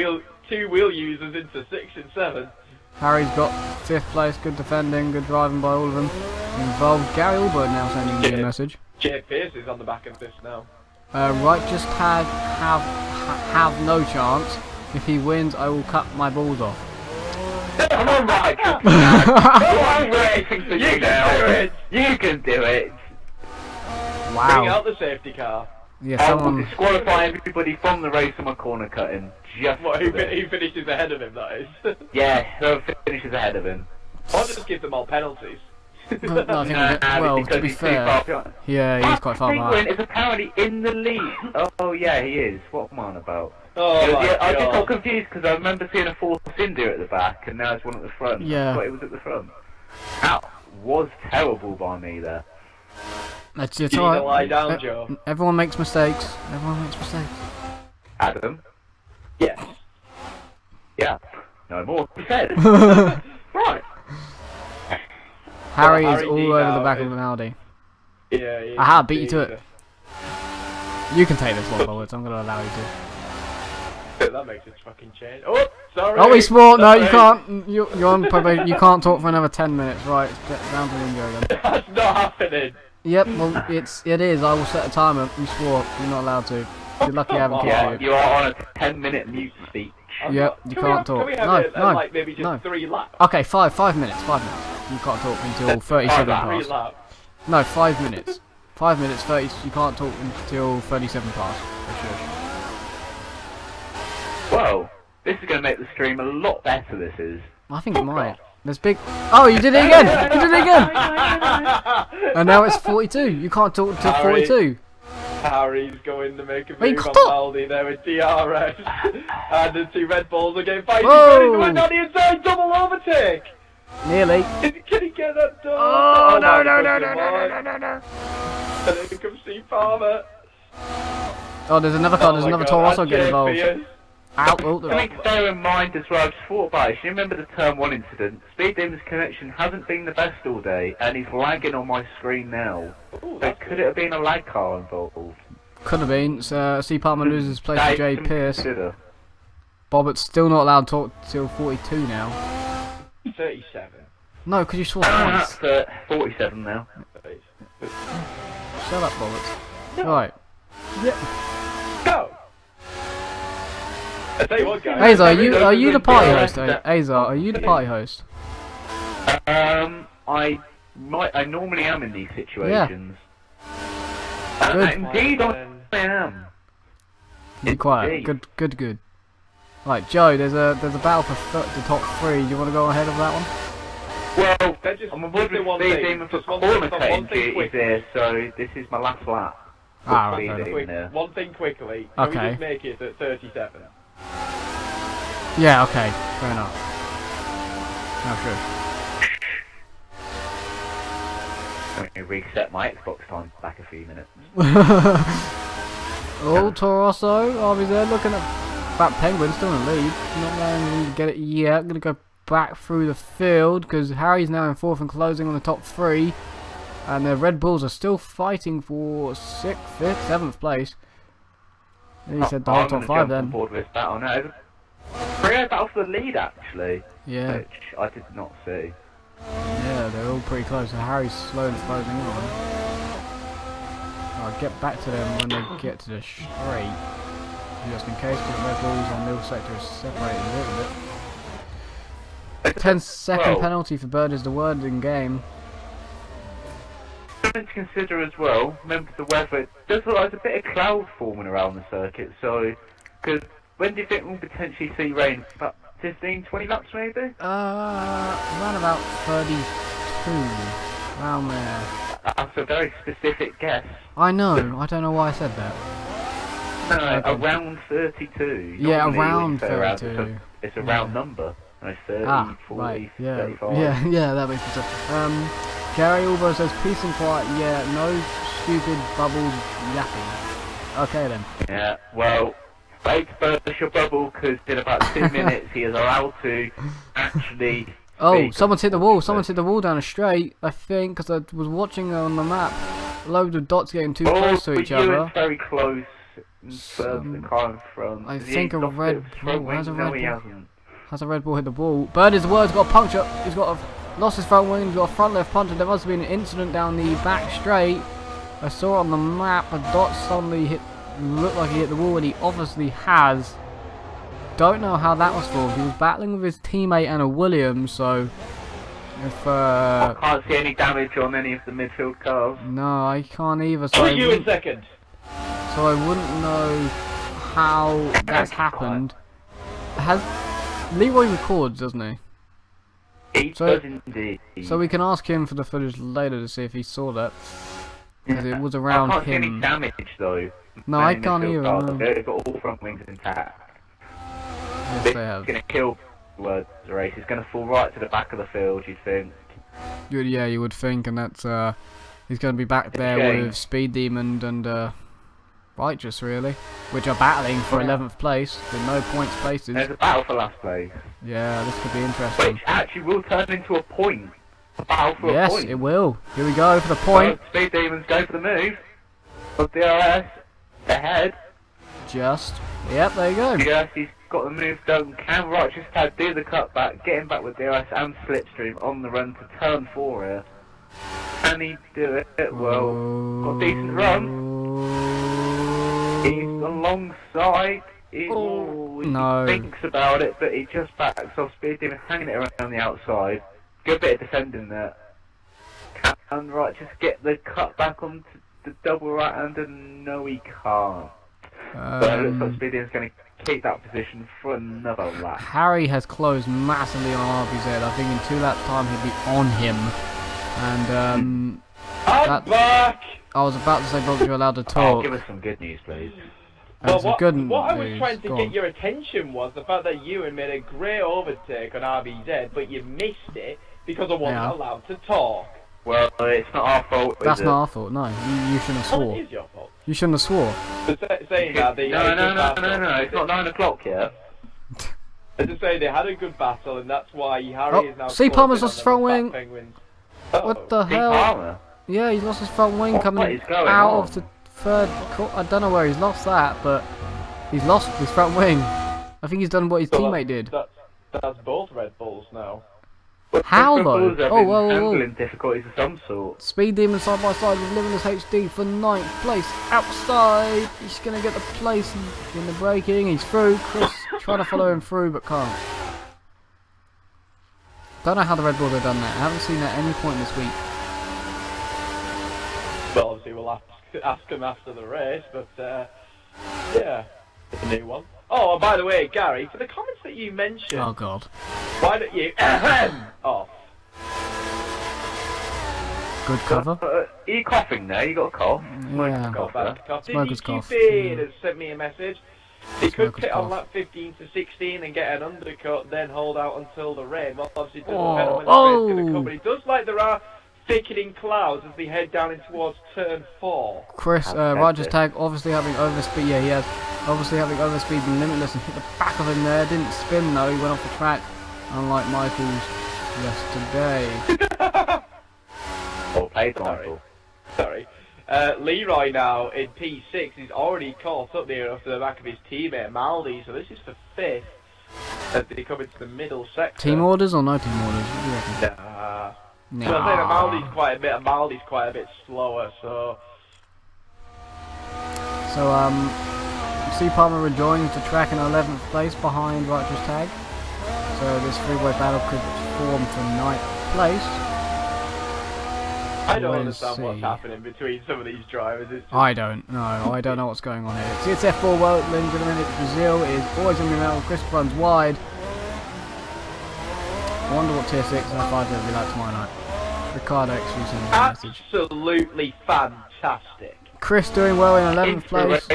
Two wheel users into 6 and 7. Harry's got 5th place. Good defending. Good driving by all of them. Involved. Gary Allbird now sending me a message. Jay Pierce is on the back of this now. Right, just have no chance. If he wins, I will cut my balls off. Come on, right. I'm racing for you now. You can do it. Bring Wow. out the safety car. Yeah, I will someone. disqualify everybody from the race on my corner cutting. Just What, for who this. finishes ahead of him, that is? Yeah, whoever finishes ahead of him. I'll just give them all penalties. No, I think well, to because be he's too fair, far behind. yeah, he's quite far Penguin behind. is apparently in the lead. Oh yeah, he is. What am I on about? Oh my Yeah, I just got god. confused because I remember seeing a Force India at the back, and now it's one at the front. Yeah. I thought it was at the front. That was terrible by me there. It's You need to lie alright. down, Joe. Everyone makes mistakes. Adam? Yes. Yeah. No more to be said. Right. Harry Well, is Harry all D over now the back is- of an Audi. Yeah, yeah. Aha, beat you to it. You can take this one, Bullets. I'm going to allow you to. That makes a fucking change. Oh, sorry. Oh, he's smart. No, you Sorry. can't. You're on probation. You can't talk for another 10 minutes. Right, get down to the injury again. That's not happening. Yep, well, it is. I will set a timer. You swore. You're not allowed to. You're lucky I haven't Yeah, kicked you. you are on a 10-minute mute speech. Yep, you can't talk. Can we have No, it no, like maybe just no. 3 laps? Okay, 5 minutes. 5 minutes. You can't talk until 37 laps. 3 past. laps. No, 5 minutes. 5 minutes, 30. You can't talk until 37 past. Whoa, this is going to make the stream a lot better, this is. I think it might. There's big. Oh, you did it again! You did it again! And now it's 42. You can't talk until Harry. 42. Harry's going to make a Wait, move on stop. Baldy there with DRS. And the 2 Red Bulls are getting fighting. Whoa. Going down the inside, double overtake. Nearly. Can he get that done? Oh, no, my no, no, goodness, no, why? no, no, no, no. And then comes Steve Palmer. Oh, there's another car. There's another Toro Rosso getting involved. Pierce. Out. Oh, I mean, to bear in mind as well, I just thought about it. You remember the Turn 1 incident? Speed Demon's connection hasn't been the best all day, and he's lagging on my screen now. Ooh, So that's could it have been a lag car involved? could have been. C. Palmer loses place That to Jay is Pierce. consider. Bobbitt's still not allowed to talk till 42 now. 37. No, because you swore That's twice. 47 now. Shut up, Bobbits. Right. Go! I tell you what, guys. Azar, are you the party host? Yeah. Azar, are you the party host? I normally am in these situations. Good. Indeed, I am. Be quiet. Indeed. Good. Right, Joe. There's a battle for the top 3. Do you want to go ahead of that one? Well, Just I'm a say wood one with Speed thing, Demon for just one corner thing, cutting one thing duties quick. here, so this is my last lap. Ah, Speed right, fair Demon here. One thing quickly. Can we Okay. just make it at 37? Yeah. Okay. Fair enough. Oh, Let me reset my Xbox time back a few minutes. sure. Oh, Toro Rosso, RBZ looking at Fat Penguin still in the lead. Not going to get it yet. Going to go back through the field because Harry's now in 4th and closing on the top 3. And the Red Bulls are still fighting for 6th, 5th, 7th place. He said the whole I'm top gonna 5 jump on then. board with this battle now. Pretty battle for the lead actually, Yeah, which I did not see. yeah, they're all pretty close. So Harry's slowly closing in on them. I'll get back to them when they get to the straight. just in case, because the Red Bulls and middle sector is separated a little bit. 10-second penalty for Bird is the word in game. Something to consider as well, remember the weather, it does look like there's a bit of cloud forming around the circuit, so, because when do you think we'll potentially see rain? About 15, 20 laps maybe? Around about 32, around there. That's a very specific guess. I know, I don't know why I said that. No, around 32. Yeah, Normally around we say 32. It's a round number. No, 30, 40, right, yeah, 35. yeah, that makes sense. Gary Albo says, peace and quiet, yeah, no stupid bubble yapping. Okay then. Yeah, well, wait to burst your bubble, because in about 2 minutes he is allowed to actually... Oh, someone's hit the wall, someone's hit the wall down a straight, I think, because I was watching on the map. Loads of dots getting too close to each other. Oh, very close in terms of the car in front. I think a Red Bull, has a Red Bull hit the wall? Bird is the word, he's got a puncture, he's got lost his front wing, he's got a front left puncher. There must have been an incident down the back straight. I saw it on the map, a dot suddenly looked like he hit the wall, and he obviously has. Don't know how that was for. He was battling with his teammate and a Williams, so if I can't see any damage on any of the midfield cars. No, I can't either. So you in second. So I wouldn't know how that's happened. Has Leroy records, doesn't he? He does indeed. So we can ask him for the footage later to see if he saw that. Because it was around I can't him. see any damage though. No, I can't either. No. They've got all front wings intact. Yes, It's they have. going to kill the race. It's going to fall right to the back of the field, you'd think. Yeah, you would think, and that's he's going to be back there with Speed Demon and Righteous, really, which are battling for 11th place with no points places. There's a battle for last place. Yeah, this could be interesting. Which actually will turn into a point. A battle for a point. Yes, it will. Here we go for the point. So, Speed Demons go for the move. But DRS ahead. Just. Yep, there you go. Yes, he's got the move done. Can Righteous Tag do the cutback, get him back with DRS and Slipstream on the run to turn 4 here. Can he do it? Well, got a decent run. He's alongside. He thinks about it, but he just backs off. Speed Demon hanging it around the outside. Good bit of defending there. Can Righteous get the cutback onto the double right-hander? No, he can't. But it looks like Speed Demon's going to keep that position for another lap. Harry has closed massively on RBZ. I think in 2 laps time he'll be on him. And I'm back! I was about to say, Bob, you're allowed to talk. Oh, give us some good news, please. Well, what I was trying to get your attention was the fact that you made a great overtake on RBZ, but you missed it because I wasn't allowed to talk. Well, it's not our fault. That's not our fault. No, you shouldn't have swore. It is your fault. You shouldn't have swore. Saying that they no, it's not 9 o'clock yet. As I say, they had a good battle, and that's why Harry is now. C. Palmer's lost his front wing. What the hell? Palmer? Yeah, he's lost his front wing coming out of the third. I don't know where he's lost that, but he's lost his front wing. I think he's done what his teammate did. That's both Red Bulls now. How though? Oh, whoa. Difficulties of some sort. Speed Demon side by side with Limitless HD for 9th place. Outside, he's gonna get the place in the braking. He's through. Chris trying to follow him through, but can't. Don't know how the Red Bulls have done that. I haven't seen that at any point this week. Well, obviously we'll ask him after the race, but yeah, it's a new one. Oh, and by the way, Gary, for the comments that you mentioned... Oh, God. Why don't you... off. Good cover. Are you coughing there? You got a cough? Yeah. Smoker's cough. DDQP has sent me a message. He could pit on lap 15 to 16 and get an undercut, then hold out until the rain. Well, obviously, it doesn't depend on when the rain's going to come, but it does like there are thickening clouds as they head down in towards turn 4. Chris, Rogers Tag, obviously having overspeed. Yeah, he has. Obviously having overspeed and Limitless and hit the back of him there. Didn't spin though, he went off the track, unlike Michael's yesterday. Oh, played Michael. Sorry. Leroy now in P6. He's already caught up there after the back of his teammate Maldi, so this is for 5th as they come into the middle sector. Team orders or no team orders? What do you reckon? Nah. Well, I think Maldi's quite a bit slower, so... So, C Palmer rejoins the track in 11th place behind Righteous Tag. So this three-way battle could form for 9th place. I don't understand what's happening between some of these drivers. It's just... I don't know what's going on here. It's F4 World in a minute. Brazil is always going to be metal. Chris runs wide. I wonder what tier 6 and F5 will be like tomorrow night. Ricardo X using the message. Absolutely fantastic. Chris doing well in 11th place.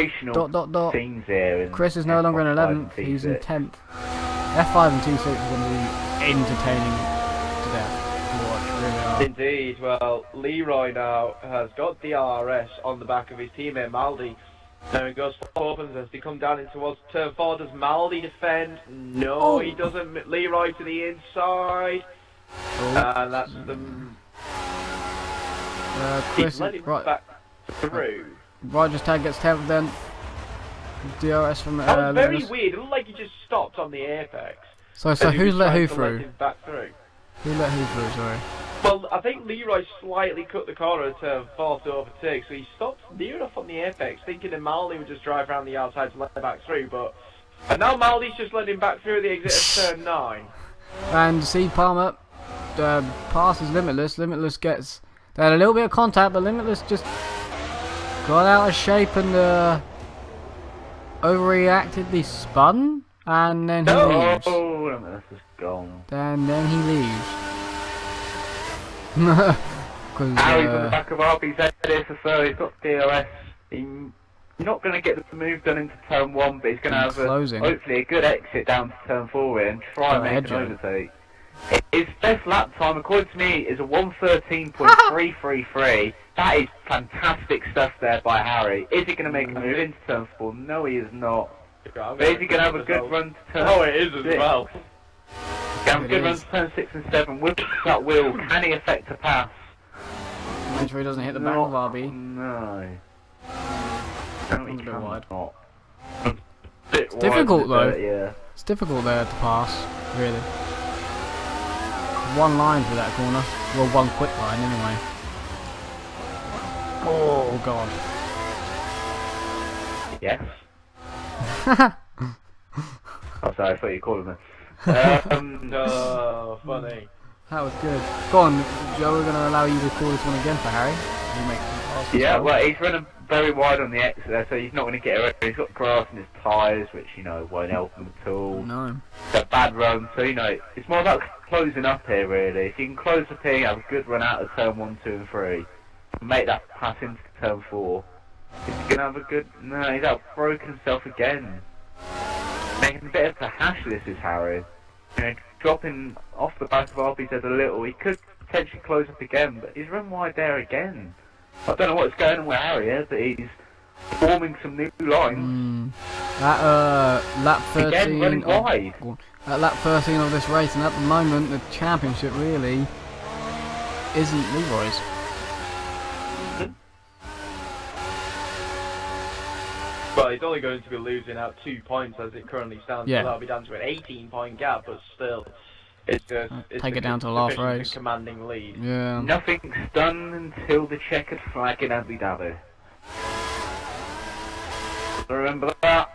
Things there Chris is no longer in 11th. He's in 10th. F5 and T6 are going to be entertaining to death. Indeed, well, Leroy now has got the RS on the back of his teammate Maldi. Now he goes for opens as they come down in towards turn 4. Does Maldi defend? No, he doesn't. Leroy to the inside. And that's the... Chris let him back through. Rogers Tag gets 10th then. DRS from... that was very weird. It looked like he just stopped on the apex. So who's let who through? Let him back through? Who let who through, sorry? Well, I think Leroy slightly cut the corner at turn 4 to overtake, so he stopped near enough on the apex, thinking that Maldi would just drive around the outside to let him back through, but... And now Maldi's just letting him back through the exit of turn 9. And C Palmer passes Limitless. Limitless gets... They had a little bit of contact, but Limitless just got out of shape and overreacted, spun, and then he leaves. Oh, Limitless is gone. Then he leaves. Harry's on the back of RBZ here for third. He's got DRS. He's not going to get the move done into turn 1, but he's going to have hopefully a good exit down to turn 4 and try and make an overtake. His best lap time, according to me, is a 1:13.333. That is fantastic stuff there by Harry. Is he going to make a move into turn 4? No, he is not. But is he going to have a good run to turn 6? Oh, it is as well. Have a good run to turn 6 and 7. With that wheel, can he affect a pass? Make sure he doesn't hit the back of RB. No. That one's a bit wide. It's difficult though. Yeah. It's difficult there to pass, really. One line through that corner. Well, one quick line anyway. Oh god. Yes. Oh, sorry, I thought you called him. No, funny. That was good. Go on, Joe, we're going to allow you to call this one again for Harry. You make some passes. Yeah, well, he's running very wide on the exit there, so he's not going to get around. He's got grass in his tyres, which, won't help him at all. No. It's a bad run, so, it's more about closing up here, really. If you can close up here, have a good run out of turn 1, 2 and 3, and make that pass into turn 4, he's going to have a good... No, he's outbroken himself again. Making a bit of a hash of this is Harry. Dropping off the back of RBZ a little, he could potentially close up again, but he's run wide there again. I don't know what's going on with Harry here, but he's forming some new lines. At lap 13 again, running wide. At lap 13 of this race, and at the moment the championship really isn't Leroy's. Well, he's only going to be losing out 2 points as it currently stands. Yeah. So that'll be down to an 18-point gap, but still, it's take it down to the last race. Commanding lead. Yeah. Nothing's done until the checkered flag in Abu Dhabi. Remember that?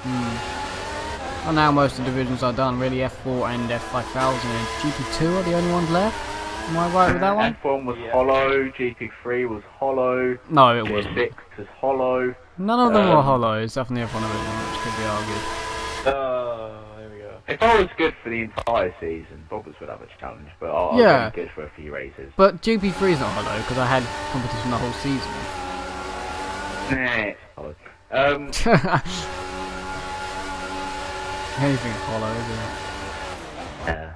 Well, now most of the divisions are done. Really, F4 and F5000 and GP2 are the only ones left. Am I right with that one? F1 was hollow, GP3 was hollow. No, it wasn't. G6 was hollow. None of them were hollow. It's definitely F1 division, which could be argued. There we go. If I was good for the entire season, Bobbers would have a challenge, but I'll be good for a few races. But GP3 is not hollow because I had competition the whole season. Nah, it's hollow. Anything's hollow, isn't it?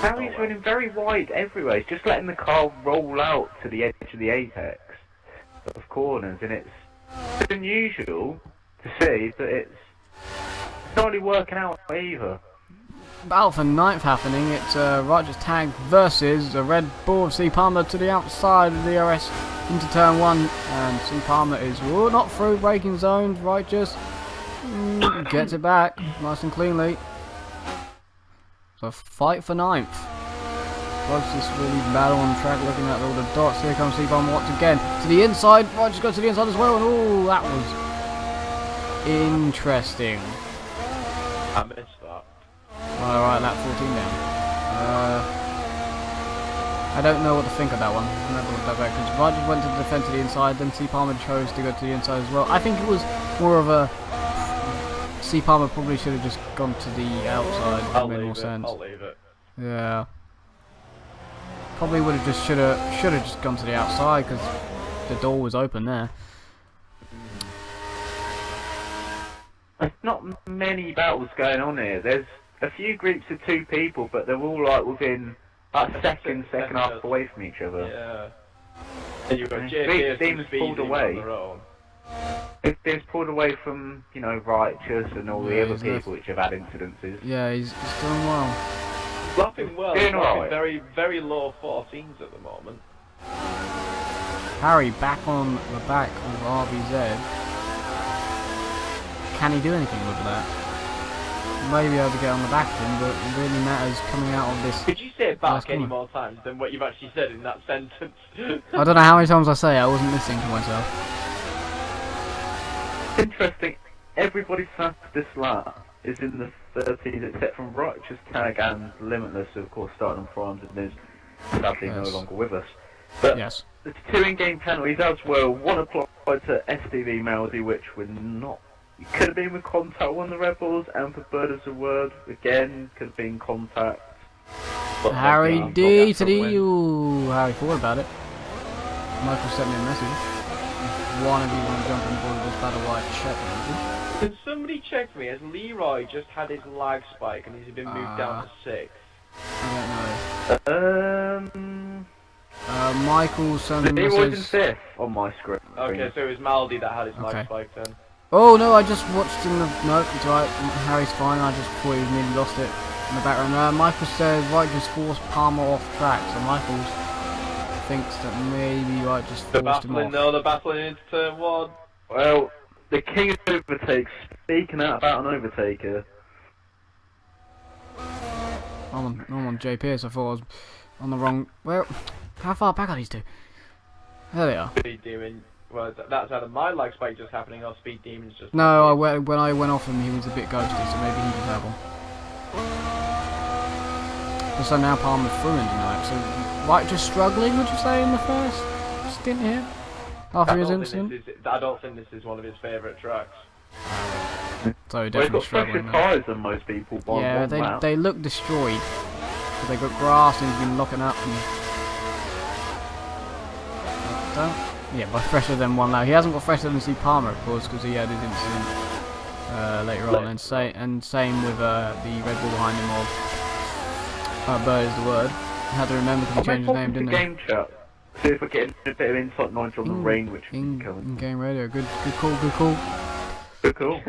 Harry's running very wide everywhere. He's just letting the car roll out to the edge of the apex of corners, and it's unusual to see, but it's not really working out either. Battle for 9th happening. It's Righteous Tag versus a Red Bull of C Palmer to the outside of the DRS into turn 1, and C Palmer is not through braking zones. Righteous gets it back nice and cleanly. So fight for 9th. closest really battle on the track, looking at all the dots. Here comes Steve Palmer once again to the inside. Right, just go to the inside as well. And oh, that was interesting. I missed that. Alright, lap 14 down. I don't know what to think of that one. I'm never looked that back because Rogers went to the defend to the inside, then C Palmer chose to go to the inside as well. I think it was more of a C Palmer probably should have just gone to the outside. It made more sense. I'll leave it. Yeah. Probably would have just should have just gone to the outside because the door was open there. There's not many battles going on here. There's a few groups of 2 people, but they're all like within a second half away from each other. Yeah. And you've got Big JPS teams pulled away. on their own. Big teams pulled away from, you know, Righteous and all the Yeah, other he's people which have had incidences. Yeah, he's doing well. Lapping well. Doing He's alright. very, very low 14s at the moment. Harry back on the back of RBZ. Can he do anything with that? Maybe able to get on the back of him, but it really matters coming out of this. Could you say it back Last any corner. more times than what you've actually said in that sentence? I don't know how many times I say it, I wasn't listening to myself. Interesting, everybody fastest lap is in the 30s except from Righteous, Tag and Limitless, who of course started on Primes and is sadly no Yes. longer with us. But Yes. there's 2 in-game penalties as well. One applied to STV Melody, which were not. It could have been with contact on the Rebels, and for Bird as a Word, again, could have been contact. But Harry again, D to got the win. Ooh, Harry thought about it. Michael sent me a message. If one of you want to jump on board this battle white check maybe. Can somebody check for me? Has Leroy just had his lag spike and he's been moved down to 6? I don't know. Michael sent me a Leroy's in message. 5th on my screen. Okay, so it was Maldi that had his Okay. lag spike then. Oh no, I just watched in the. No, it's alright. Harry's fine. I just thought he nearly lost it in the background. Michael said Right just forced Palmer off track, so Michael thinks that maybe Right just They're forced him battling, off. no, they're battling into turn 1. Well, the king of overtakes, speaking out about an overtaker. I'm on JPS. I thought I was on the wrong. Well, how far back are these two? There they are. Speed Demon, well, that's either my lag spike just happening or Speed Demon's just... No, when I went off him, he was a bit ghosty, so maybe he did have one. So now Palmer's through into night. So Right just struggling, would you say, in the first stint here? After his incident? I don't think this is one of his favourite tracks. So Well, he's definitely got fresher struggling. now. tyres than most people by Yeah, one lap. they look destroyed. But they got grass and he's been locking up. And yeah, by fresher than one lap. He hasn't got fresher than C Palmer, of course, because he had his incident later on. And same with the Red Bull behind him of Bird is the word. Had to remember because he changed his name, didn't he? Game chat. See if we're getting a bit of insight knowledge on the rain, which we can cover. In-game radio. Good call, good call. Good call.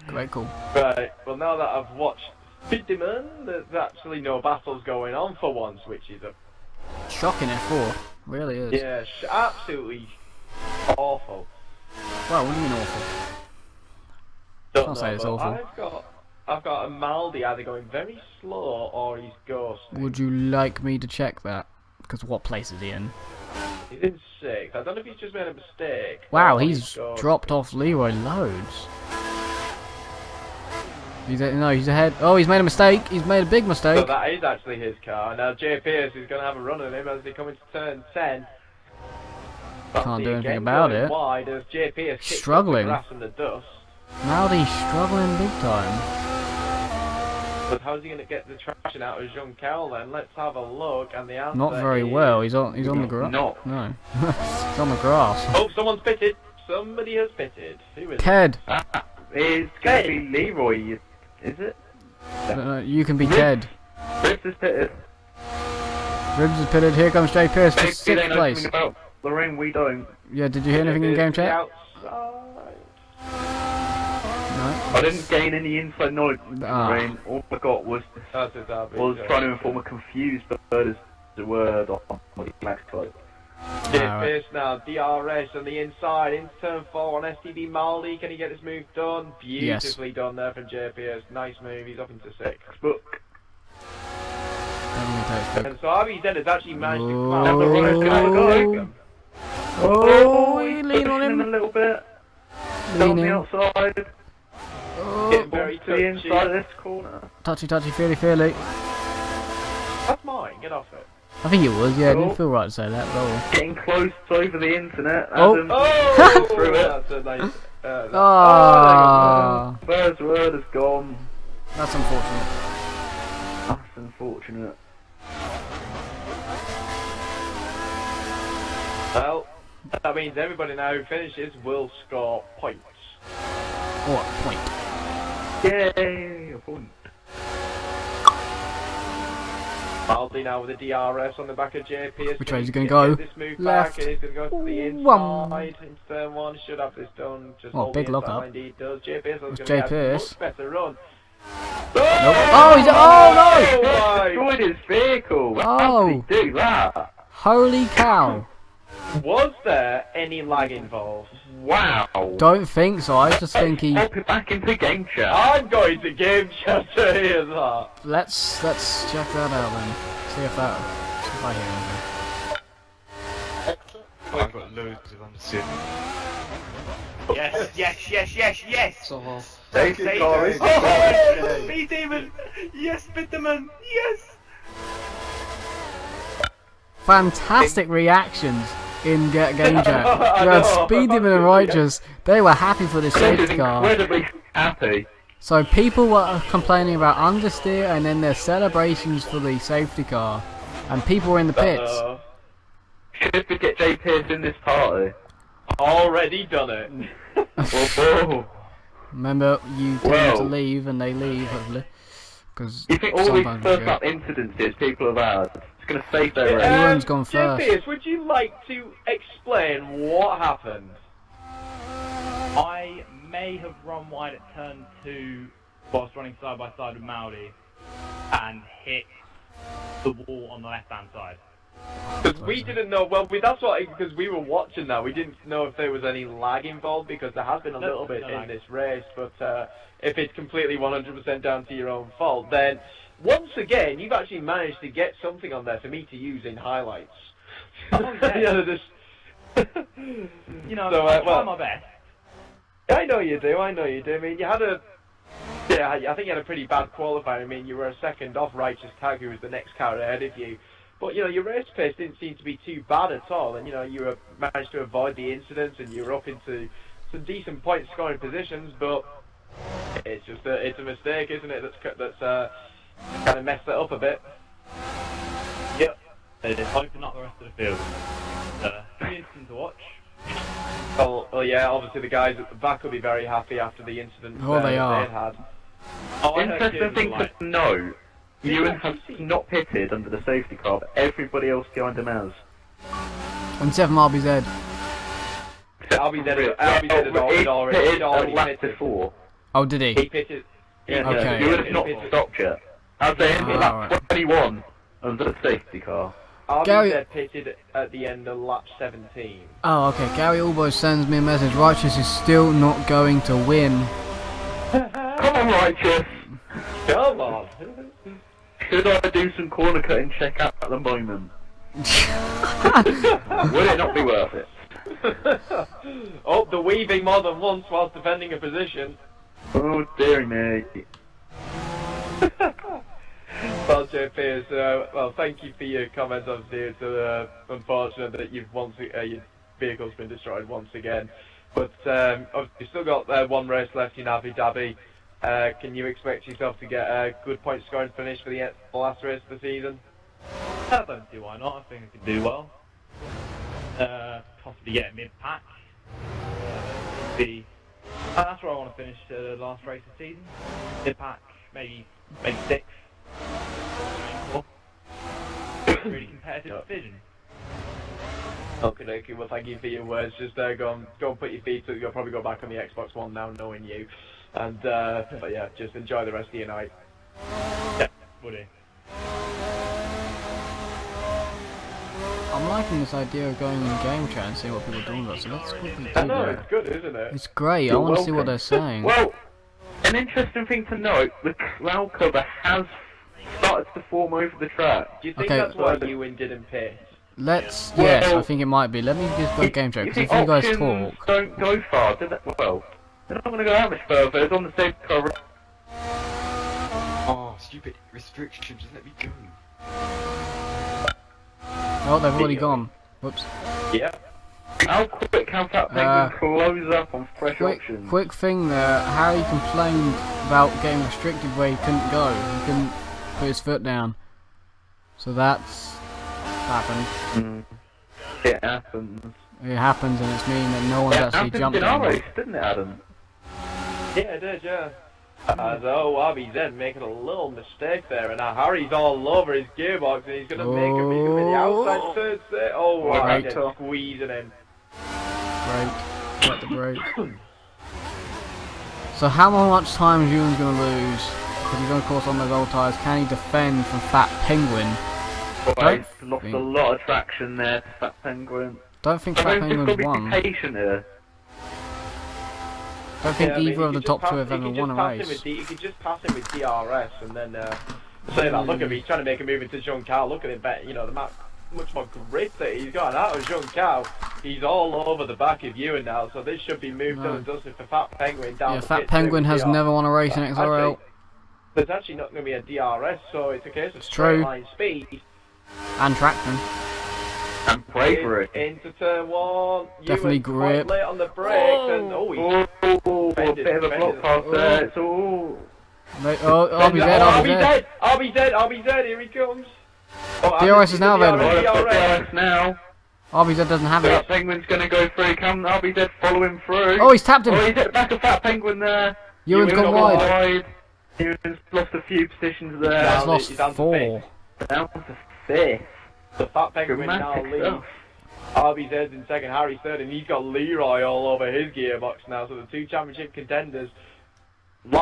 Great call. Right, well now that I've watched Speed Demon, there's actually no battles going on for once, which is a... Shocking F4. Really is. Yeah, absolutely awful. Well, what do you mean awful? Don't I'll know, say it's but awful. I've got a Maldi either going very slow or he's ghosting. Would you like me to check that? Because what place is he in? He's in 6th. I don't know if he's just made a mistake. Wow, or he's ghosting. dropped off Leroy loads. No, he's ahead. Oh, he's made a mistake. He's made a big So mistake. that is actually his car. Now Jay Pierce is going to have a run at him as they come into turn 10. Can't do anything about it. Wide as Jay Pierce kicks up Struggling. the grass and the dust. Maldi's struggling big time. But how's he going to get the traction out of Jean Cal then? Let's have a look, and the answer Not very is... well. He's on the grass. No. No. He's on the grass. Oh, someone's pitted. Somebody has pitted. Who is it? Ted. It's going to be Leroy, is it? No, you can be Ted. Ribs is pitted. Ribs is pitted. Here comes Jay Pierce for Maybe they 6th know place. something about Lorraine, we don't. Yeah, did you hear anything in game chat? Outside. No. I didn't gain any inside knowledge from Lorraine. All I got was That's his RB, trying to inform a confused bird as the word on the black side. Jay Alright. Pierce now, DRS on the inside, into turn 4 on STB Maldi. Can he get this move done? Beautifully done there from Jay Pierce. Nice move, he's up into 6th. Book. Definitely textbook. And so RBZ has actually managed to come out Have a run, go. Oh, you lean on Pushing him. a little bit. Lean Down the in. outside. Getting very To the inside touchy. of this corner. Touchy, touchy, feely, feely. That's mine, get off it. I think it was, yeah, it didn't Oh. feel right to say that at all. Getting close over the internet. Oh. Adam. Oh! Through it. That's a nice... Ah, First word is gone. that's unfortunate. That's unfortunate. Well, that means everybody now who finishes will score points. What point? Yay! A point. Baldy now with the DRS on the back of JP. Which way is he gonna go? This move Left. back, and he's going to go to the Wham. inside. Into turn one, should have this done. Just Oh, hold big the lock inside, up. indeed does. JP is going to Jay get a Pearce. much better run. Nope. Oh, he's, oh my! Destroyed his vehicle. Oh. How did he do that? no! Holy cow! Was there any lag involved? Wow. Don't think so. I just think he. Pop it back into game chat. I'm going to game chat to hear that. Let's check that out then. See if I hear anything. I've got loads of understeer. Yes, yes, yes, yes, yes! Thank you, Corey. Oh, Speed Demon! Yes, Bitterman! Yes! Fantastic reactions in game chat. I You had know. Speedy and Righteous. They were happy for this This is safety car. incredibly happy. So people were complaining about understeer and then their celebrations for the safety car. And people were in the pits. Should we get Jay Pearce in this party? Already done it. Oh. Remember, you tell them Well. to leave and they leave, hopefully. Because You think all these sometimes first they go. lap incidences people have had, it's going to save their race? Everyone's gone first. JP, would you like to explain what happened? I may have run wide at turn 2 whilst running side by side with Maudi and hit the wall on the left hand side. Because we didn't know, well, that's what, because we were watching that, we didn't know if there was any lag involved, because there has been a little bit in this race, but if it's completely 100% down to your own fault, then once again, you've actually managed to get something on there for me to use in highlights. Oh, yeah. You know, So, I try well- my best. I know you do. I mean, you had I think you had a pretty bad qualifying. I mean, you were a second off Righteous Tag, who was the next car ahead of you. But, your race pace didn't seem to be too bad at all. And, you managed to avoid the incidents and you were up into some decent point scoring positions. But it's just it's a mistake, isn't it? That's kind of messed it up a bit. Yep. They just open up the rest of the field. Pretty interesting to watch. Well, yeah, obviously the guys at the back will be very happy after the incident Oh, they that are. they'd had. Oh, I know Interesting kids thing are like, to know, Ewan has not pitted under the safety car, but everybody else behind him has. And 7 RBZ. I'll be dead he'd already lap pitted. before. Oh, did he? He pitted. Yeah, Okay. you would have not stopped yet. As they entered lap Alright. 21 under the safety car. Gary- RBZ pitted at the end of lap 17. Oh, okay. Gary Albo sends me a message. Righteous is still not going to win. Come on, Righteous! Come on. Should I do some corner cutting check out at the moment? Would it not be worth it? Oh, the weaving more than once whilst defending a position. Oh, dearie me. Well, JP, well, thank you for your comments. Obviously, it's unfortunate that your vehicle's been destroyed once again. But obviously, you've still got one race left in Abu Dhabi. Can you expect yourself to get a good point scoring finish for the last race of the season? I don't see why not. I think I can do well. Possibly get a mid-pack. That's where I want to finish the last race of the season. Mid-pack, maybe 6. Really competitive division. Okay, well, thank you for your words. Just go and put your feet up. You'll probably go back on the Xbox One now, knowing you. And but yeah, just enjoy the rest of your night. Yeah, will do. I'm liking this idea of going in game chat and seeing what people are doing about it, so let's quickly I do know, that. it's good, isn't it? It's great, I You're want to see what welcome. they're saying. Well, an interesting thing to note, the cloud cover has started to form over the track. Do you think Okay. that's why Ewan didn't pit? Let's. Well, Yes, I think it might be. Let me just go game check. Because if you guys talk. Don't go far. Well, they're not going to go that much further. It's on the same car. Oh, stupid restrictions, just let me go. Oh, they've already gone. Whoops. Yeah. How quick can Fat Penguin close up on fresh options? Quick thing there. Harry complained about getting restricted where he couldn't go. He couldn't put his foot down. So that's happened. It happens. It happens, and it's meaning that no one's actually jumped in our anymore. race, didn't it, Adam? Yeah, it did, yeah. So RBZ making a little mistake there, and now Harry's all over his gearbox, and he's going to make a move in the outside third set. Oh, Right. RBZ squeezing him. Brake. Let the brake. So how much time is Ewan's going to lose? Because he's on course on those old tyres. Can he defend from Fat Penguin? Well, he's lost a lot of traction there to Fat Penguin. Don't think Fat Penguin's Be won. patient here. Don't think Yeah, I mean, either of the top two have he ever could won just a pass him race. with you could just pass him with DRS, and then say that. Look at him, he's trying to make a move into Jean-Cal. Look at him, you know, the much more grip that he's got out of Jean-Cal. He's all over the back of Ewan now, so this should be moved done and dusted for Fat Penguin down Yeah, the Fat pit Penguin with has DRS. never won a race in XRL. Actually, there's actually not going to be a DRS, so it's a case of It's straight true. line speed. And traction. And bravery. Into turn one. Definitely Ewan grip. quite late on the brakes, and he's Oh, a bit of a block pass there. It's all... RBZ. RBZ, here he comes. Oh, DRS is now available. DRS now. RBZ doesn't have Fat it. Penguin's going to go through. Can RBZ follow him through? Oh, he's tapped him. Oh, he's at the back of Fat Penguin there. Ewan's gone wide. Ewan's lost a few positions there. He's lost he's down to 4. Down to 5th. The Fat Penguin now Dramatic leads. stuff. RBZ's in second, Harry's third, and he's got Leroy all over his gearbox now. So the two championship contenders,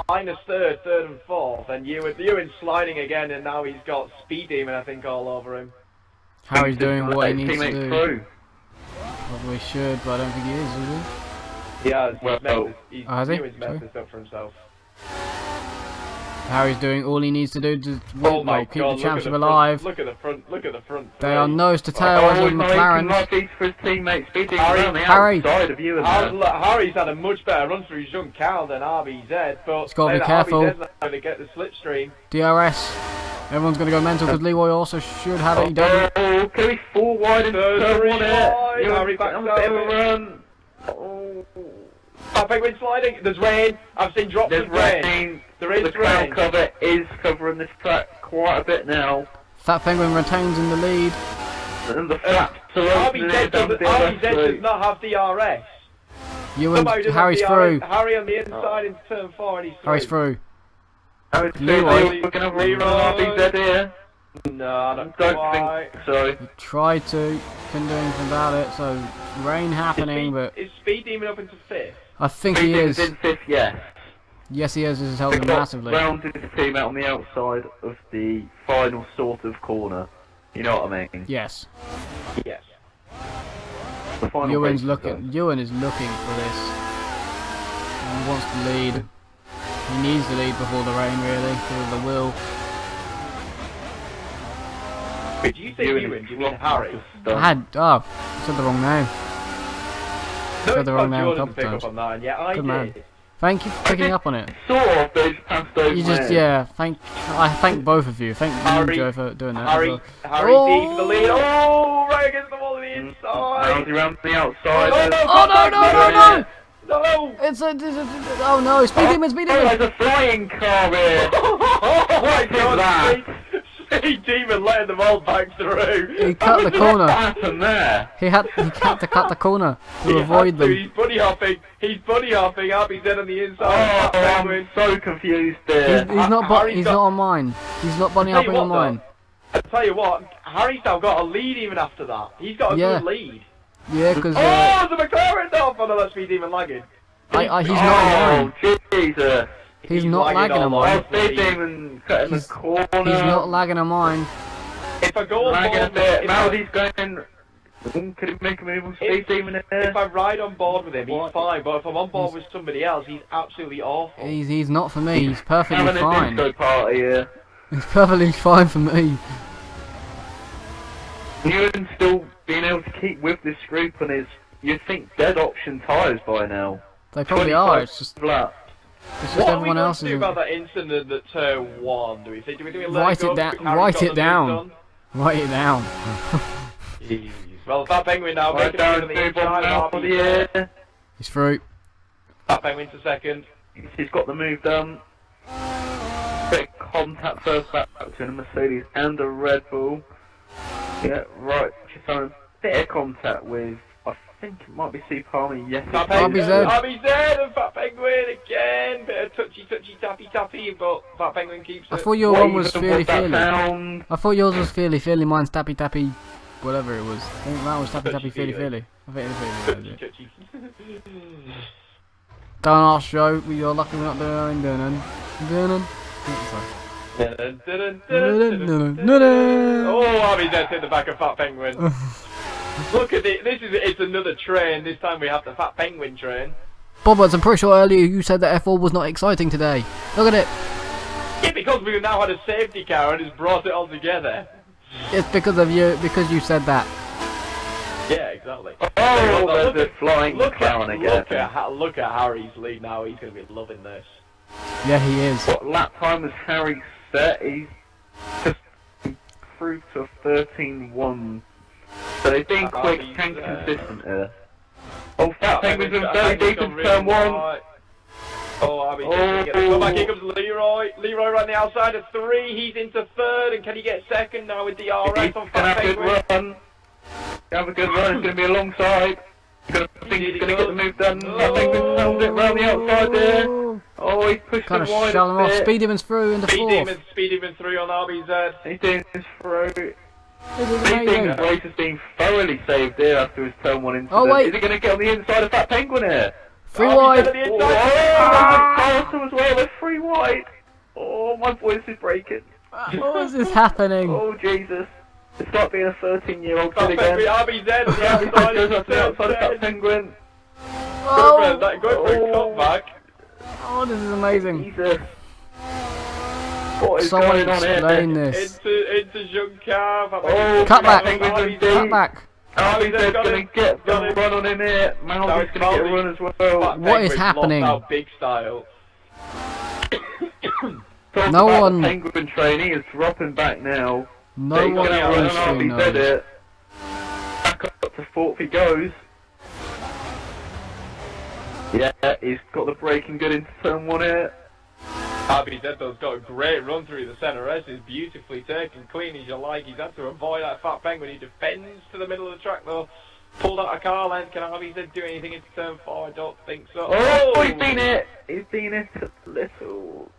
Linus third and fourth, and Ewan sliding again, and now he's got Speed Demon, I think, all over him. Harry's doing what he needs to Teammate do. through. Probably should, but I don't think he is he? Yeah, Oh, has he? Ewan's messed this up for himself. Harry's doing all he needs to do to Oh my keep God! the championship look alive. Look at the front. Look at the front. They are nose to tail Oh, as with McLaren. McLaren. For his teammate, Speed Demon Harry- on the Harry. outside of Ewan there. Harry's had a much better run through Jean-Cal than RBZ, but He's gotta be then careful. RBZ's not going to get the slipstream. DRS. Everyone's going to go mental because Leroy also should have it. He doesn't. Oh, can we fall wide into Third turn three one wide. here? Harry backs That was a bit of a out. run. Oh. Fat Penguin sliding. There's rain. I've seen drops There's of rain. rain. There is The cloud rain. cover is covering this track quite a bit now. Fat Penguin retains in the lead. And the flaps are opening RBZ down the does not have DRS. Ewan, Somebody doesn't Harry's have through. DRS. Harry on the inside into turn 4 and he's through. Harry's through. Leroy, we're going to run RBZ here. No, I don't Don't quite. think so. He tried to, couldn't do anything about it. So rain happening, but Is Speed Demon up into 5th? I think he is. in 5th, yes. Yes, he is. This has helped him They've massively. rounded his team out on the outside of the final sort of corner. You know what I mean? Yes. Yes. The final Ewan race is looking for this. He wants to lead. He needs to lead before the rain, really, because of the will. Did you say Ewan? Do you mean Harry? I said the wrong name. No, said the wrong name a Jordan couple pick times. up on that, and yeah, I Good did. man. Thank you for picking up on it. Sort of, but it's passed over. You just, yeah, I thank both of you. Thank you, Harry- Joe, for doing that. Harry, as well. Harry Oh! deep in the lead. Oh, right against the wall on the Rounds inside. around the outside. Oh no! No! It's a oh no! Speed demon, speed Oh, demon! there's a flying car here. Oh my What is God! that? Speed Demon letting them all back through. He cut the corner. What happened there? He had to cut the corner to He avoid had to. them. He's bunny hopping. He's bunny hopping. RBZ on the Oh, inside. Fat I'm Penguin. so confused there. He's not Harry's he's got- not on mine. He's not bunny Tell you hopping on what, mine. I tell you what, Harry's now got a lead even after that. He's got a Yeah. good lead. Yeah, because Oh, the McLaren off! Oh no, that's Speed Demon lagging. he's not on mine. Oh, Jesus. He's not lagging on all mine. over Oh, the Speed lead. Demon cutting the He's- corner. He's not lagging on mine. If I go on Lagging a board, bit. if Maldi's going... Could he make a move on Speed Demon if here? I ride on board with him, he's What? fine. But if I'm on board with somebody else, he's absolutely awful. He's not for me. He's perfectly Having a fine. disco party here. It's perfectly fine for me. Newland's still being able to keep with this group, and you'd think dead option tyres by now. They probably are. It's just laps. everyone else is. What are we going to do about that incident at turn 1? Do we do a write it down. Write it down. Write it down. Jeez. Well, Fat Penguin now making it to the inside of RB. He's through. Fat Penguin to second. He's got the move done. Bit of contact first back between a Mercedes and a Red Bull. Yeah, right. She's having a bit of contact with, I think it might be C Palmy. Yes, RBZ and Fat Penguin again. Bit of touchy, tappy, but Fat Penguin keeps it. I thought your one was feely. I thought yours was feely. Mine's tappy. Whatever it was. I think that was tappy, feely. I think it was feely. Don't ask Joe, you're lucky we're not doing. Oh, RBZ in the back of Fat Penguin. Look at it, it's another train, this time we have the Fat Penguin train. Bobbers, I'm pretty sure earlier you said that F4 was not exciting today. Look at it. Yeah, because we've now had a safety car and it's brought it all together. It's because of you, because you said that. Yeah, exactly. Oh, there's the flying clown again. Look at Harry's lead now, he's going to be loving this. Yeah, he is. What lap time has Harry set? He's just improved to 13.1. So he's been quick and consistent here. Oh, Fat Penguin's been very deep in turn 1. Oh, RBZ get the comeback. Here comes Leroy. Leroy right on the outside of 3. He's into 3rd, and can he get 2nd now with the RS on Fat Penguin? Have a good run. It's going to be alongside. He's going to get the move done. Fat Penguin held it round the outside there. Oh, he's pushed him wide a bit. Speed Demons through into 4th. Speed Demons through on RBZ. He's doing his through. This is amazing. The race has been thoroughly saved here after his turn 1 incident. Oh, wait. Is he going to get on the inside of Fat Penguin here? 3 wide. Oh, as well. They're 3 wide. Oh, my voice is breaking. What is happening? Oh, Jesus. It's like being a 13-year-old kid again. RBZ on the outside of Fat Penguin. Oh, going for a comeback. Oh, this is amazing. Jesus. What is Someone going on explain here? this. Into Junker. Oh, Cut back. Penguin's Cut back. RBZ's going to get the run on him here. Maldy's going to get a run as well. What is happening? Lost out big style. No one. The Penguin trainee is dropping back now. No one else RBZ it. Back up to 4th he goes. Yeah, he's got the braking good into turn 1 here. RBZ though has got a great run through the centre. S is beautifully taken, clean as you like. He's had to avoid that Fat Penguin. He defends to the middle of the track though. Pulled out a car length. Can RBZ do anything into turn 4? I don't think so. Oh, he's been it. He's been it a little.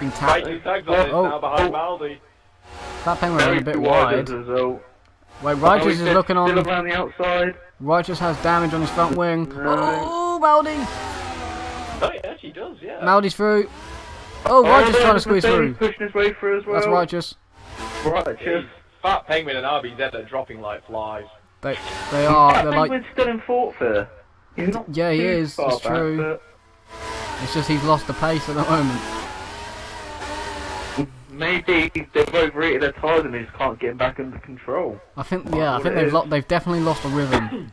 Been tapped. Right, 2 tags on this now behind Maldy. That Penguin was a bit wide. Wait, Righteous is looking on. Still around the outside. Righteous has damage on his front wing. No. Oh, Maldy! Oh, yeah, she does, yeah. Maldy's through. Oh, Righteous trying to squeeze through. Pushing his way through as well. That's Righteous. Righteous. Fat Penguin and RBZ are dropping like flies. They are. Fat They're like. Penguin's still in 4th here. He's not Yeah, he too is. far It's back, true. but It's just he's lost the pace at the moment. maybe they've overheated their tyres and they just can't get him back under control. I think. Yeah, I think they've definitely lost the rhythm.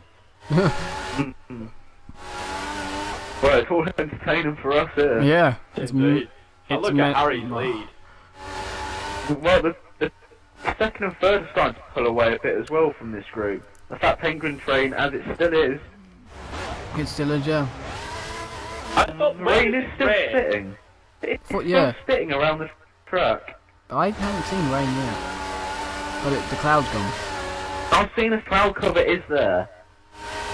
Well, it's all entertaining for us here. Yeah. It's Indeed. it's Look at Harry's lead. Well, the 2nd and 3rd are starting to pull away a bit as well from this group. The Fat Penguin train, as it still is. It's still a gel. I thought Rain is still spitting. It's still spitting around the track. I haven't seen rain yet. But the cloud's gone. I've seen a cloud cover is there.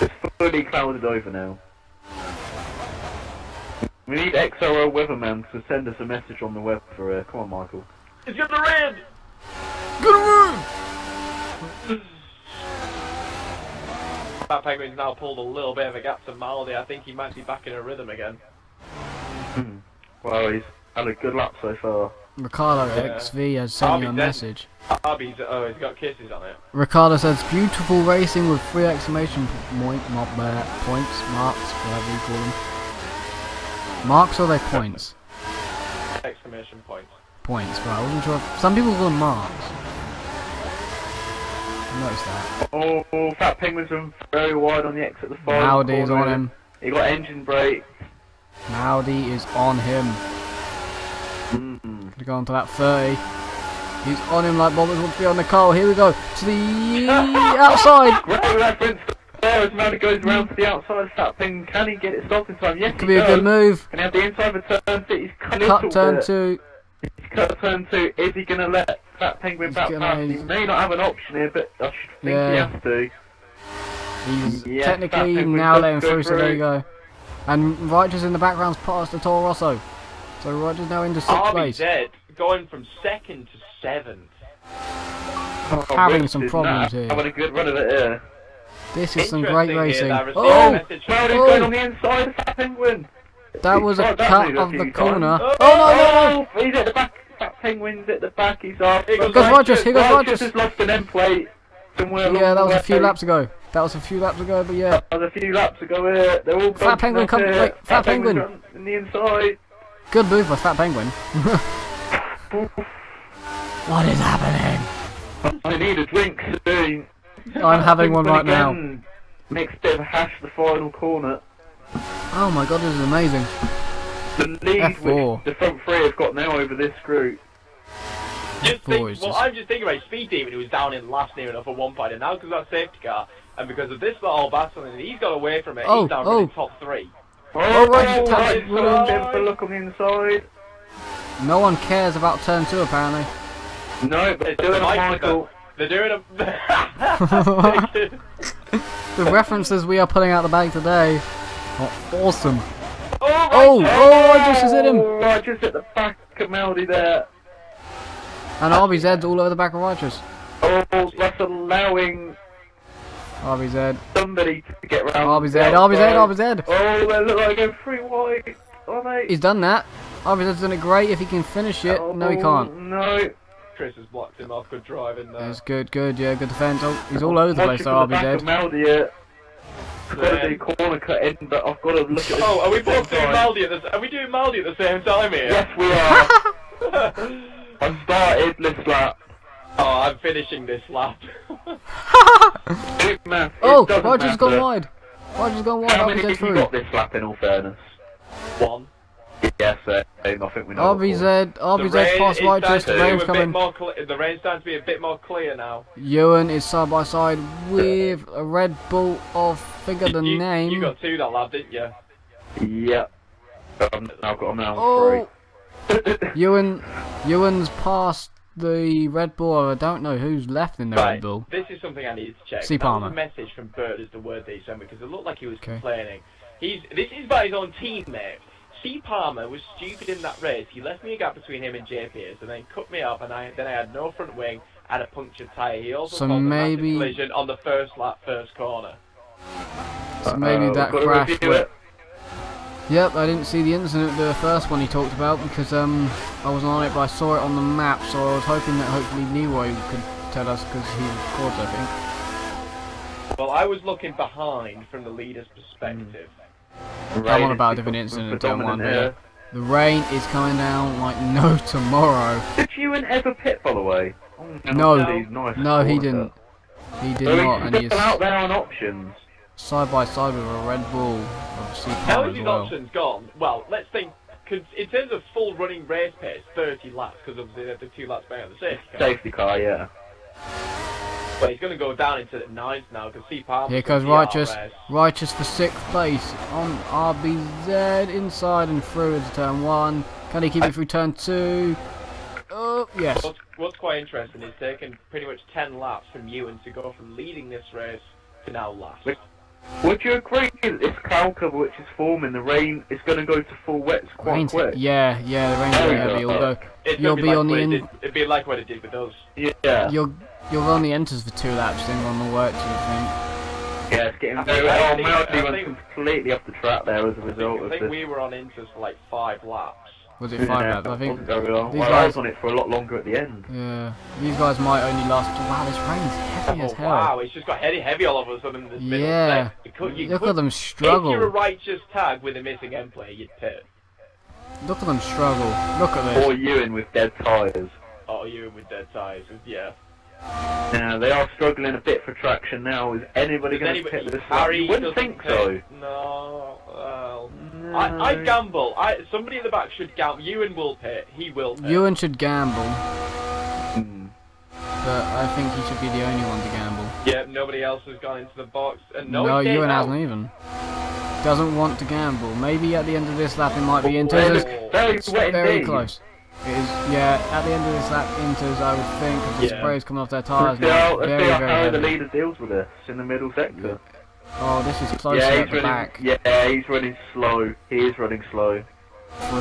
It's fully clouded over now. We need XRL Weatherman to send us a message on the web for come on, Michael. It's got the red! Fat Penguin's now pulled a little bit of a gap to Maldy. I think he might be back in a rhythm again. Well, he's had a good lap so far. Ricardo XV has sent you a message. He's got kisses on it. Ricardo says, beautiful racing with 3 exclamation points, marks, whatever you call them. Marks or they points? Exclamation points. points, but I wasn't sure if some people call them marks. I noticed that. Oh, Fat Penguin's been very wide on the exit of the final Maudi is on him. He got engine brake. Maudi is on him. Gonna go on to that 30. He's on him like Bobbers wants to be on the car. Here we go to the outside. Great reference there as Maudi goes around to the outside. Fat Penguin, can he get it stopped in time? Yes, Could be a good move. Can he have the inside for turn 2? He's Cut turn 2. He's cut turn 2. Is he going to let Fat Penguin back past? He may not have an option here, but I should think he has to. He's technically now letting through, so there you go. And Righteous in the background's past the Toro Rosso. So Righteous now into 6th place. RBZ going from 2nd to 7th. Having some problems here. Having a good run of it here. This is some great racing. Oh! Maudi going on the inside of Fat Penguin. That was a cut of the corner. Oh, no! He's at the back. Fat Penguin's at the back. He's off. Here goes Righteous. Here goes Righteous. Has lost an end plate. Yeah, that was a few laps ago. But yeah. That was a few laps ago here. They're all Fat Penguin, come wait. Fat Penguin. In the inside. Good move by Fat Penguin. What is happening? I need a drink soon. I'm having one right now. Makes a bit of a hash the final corner. Oh my god, this is amazing. The lead F4. which the front three have got now over this group. I'm just thinking about Speed Demon, who was down in last near enough at one point, and now because of that safety car, and because of this little battle, and he's got away from it, he's down in the top 3. Righteous touched Bit of a look on the inside. No one cares about turn 2 apparently. No, but they're doing a Michael. They're doing a... The references we are putting out the bag today are awesome. Righteous is hit him. Righteous at the back of Maudi there. And RBZ's all over the back of Righteous. Oh, that's allowing RBZ. somebody to get round. RBZ. Oh, they look like they're 3 wide. Oh, they... He's done that. RBZ's done it great if he can finish it. No, he can't. No. Chris has blocked him off. Good driving there. It's good, yeah, good defence. Oh, he's all over the place, though, RBZ. I've got to do corner cut in, but I've got to look at this. Oh, are we both doing Maldi at the... Are we doing Maldi at the same time here? Yes, we are. I started this lap. Oh, I'm finishing this lap. Oh, Roger's gone wide. How many have you got this lap in all fairness? 1. Yes, I think we know. RBZ past Righteous, the rain's coming. The rain's starting to be a bit more clear now. Ewan is side by side with a Red Bull of figure the name. You got 2 that lap, didn't you? Yep. I've got him now on 3. Ewan's past the Red Bull. I don't know who's left in the Red Bull. This is something I need to check. C. Palmer. That was a message from Bird is the word that he sent me, because it looked like he was complaining. This is by his own teammate. C. Palmer was stupid in that race. He left me a gap between him and J. Pierce, and then cut me up, and then I had no front wing and a punctured tyre. He also caused a massive collision on the first lap, first corner. So maybe that crash. Yep, I didn't see the incident, the first one he talked about, because I wasn't on it, but I saw it on the map, so I was hoping that hopefully Leroy could tell us, because he recorded, I think. Well, I was looking behind from the leader's perspective. I'm on about a different incident in turn 1, but the rain is coming down like no tomorrow. Did Ewan ever pit, by the way? No, he didn't. He did not, and he's out there on options. Side by side with a Red Bull. How is his options gone? Well, let's think. In terms of full running race pace, 30 laps, because obviously they had the 2 laps back on the safety car. Yeah. But he's going to go down into the 9th now, because C. Palmer. Here goes Righteous for 6th place on RBZ, inside and through into turn 1. Can he keep it through turn 2? Oh, yes. What's quite interesting is taking pretty much 10 laps from Ewan to go from leading this race to now last. Would you agree that this cloud cover which is forming, the rain is going to go to full wets quite quick? Yeah, the rain's going to be heavy, although you'll be on the it'd be like what it did with us. Yeah. You'll go on the enters for 2 laps, then go on the work, do you think? Yeah, it's getting very well. Maudi went completely off the track there as a result of this. I think we were on inters for like 5 laps. Was it 5 laps? I think these guys I was on it for a lot longer at the end. Yeah, these guys might only last. Wow, this rain's heavy as hell. Wow, it's just got heavy all of a sudden in this middle. Look at them struggle. If you're a Righteous tag with a missing end play, you'd pit. Look at them struggle. Look at this. Or Ewan with dead tyres. Oh, you with dead tyres, yeah. Now, they are struggling a bit for traction now. Is anybody going to pit this lap? Harry You wouldn't doesn't think so. No, well... No. I'd gamble. Somebody in the back should gamble. Ewan will pit. He will pit. Ewan should gamble, Hmm. but I think he should be the only one to gamble. Yeah, nobody else has gone into the box. And No, he Ewan didn't. hasn't even. Doesn't want to gamble. Maybe at the end of this lap it might be into. Oh, Very It's wet very indeed. close. It is, yeah, at the end of this lap, Inters, I would think, because the Yeah. spray's coming off their tyres Let's now. see Very, how very Harry the heavy. leader deals with this in the middle sector. Oh, this is closer Yeah, at he's the running. back Yeah, he's running slow. He is running slow. for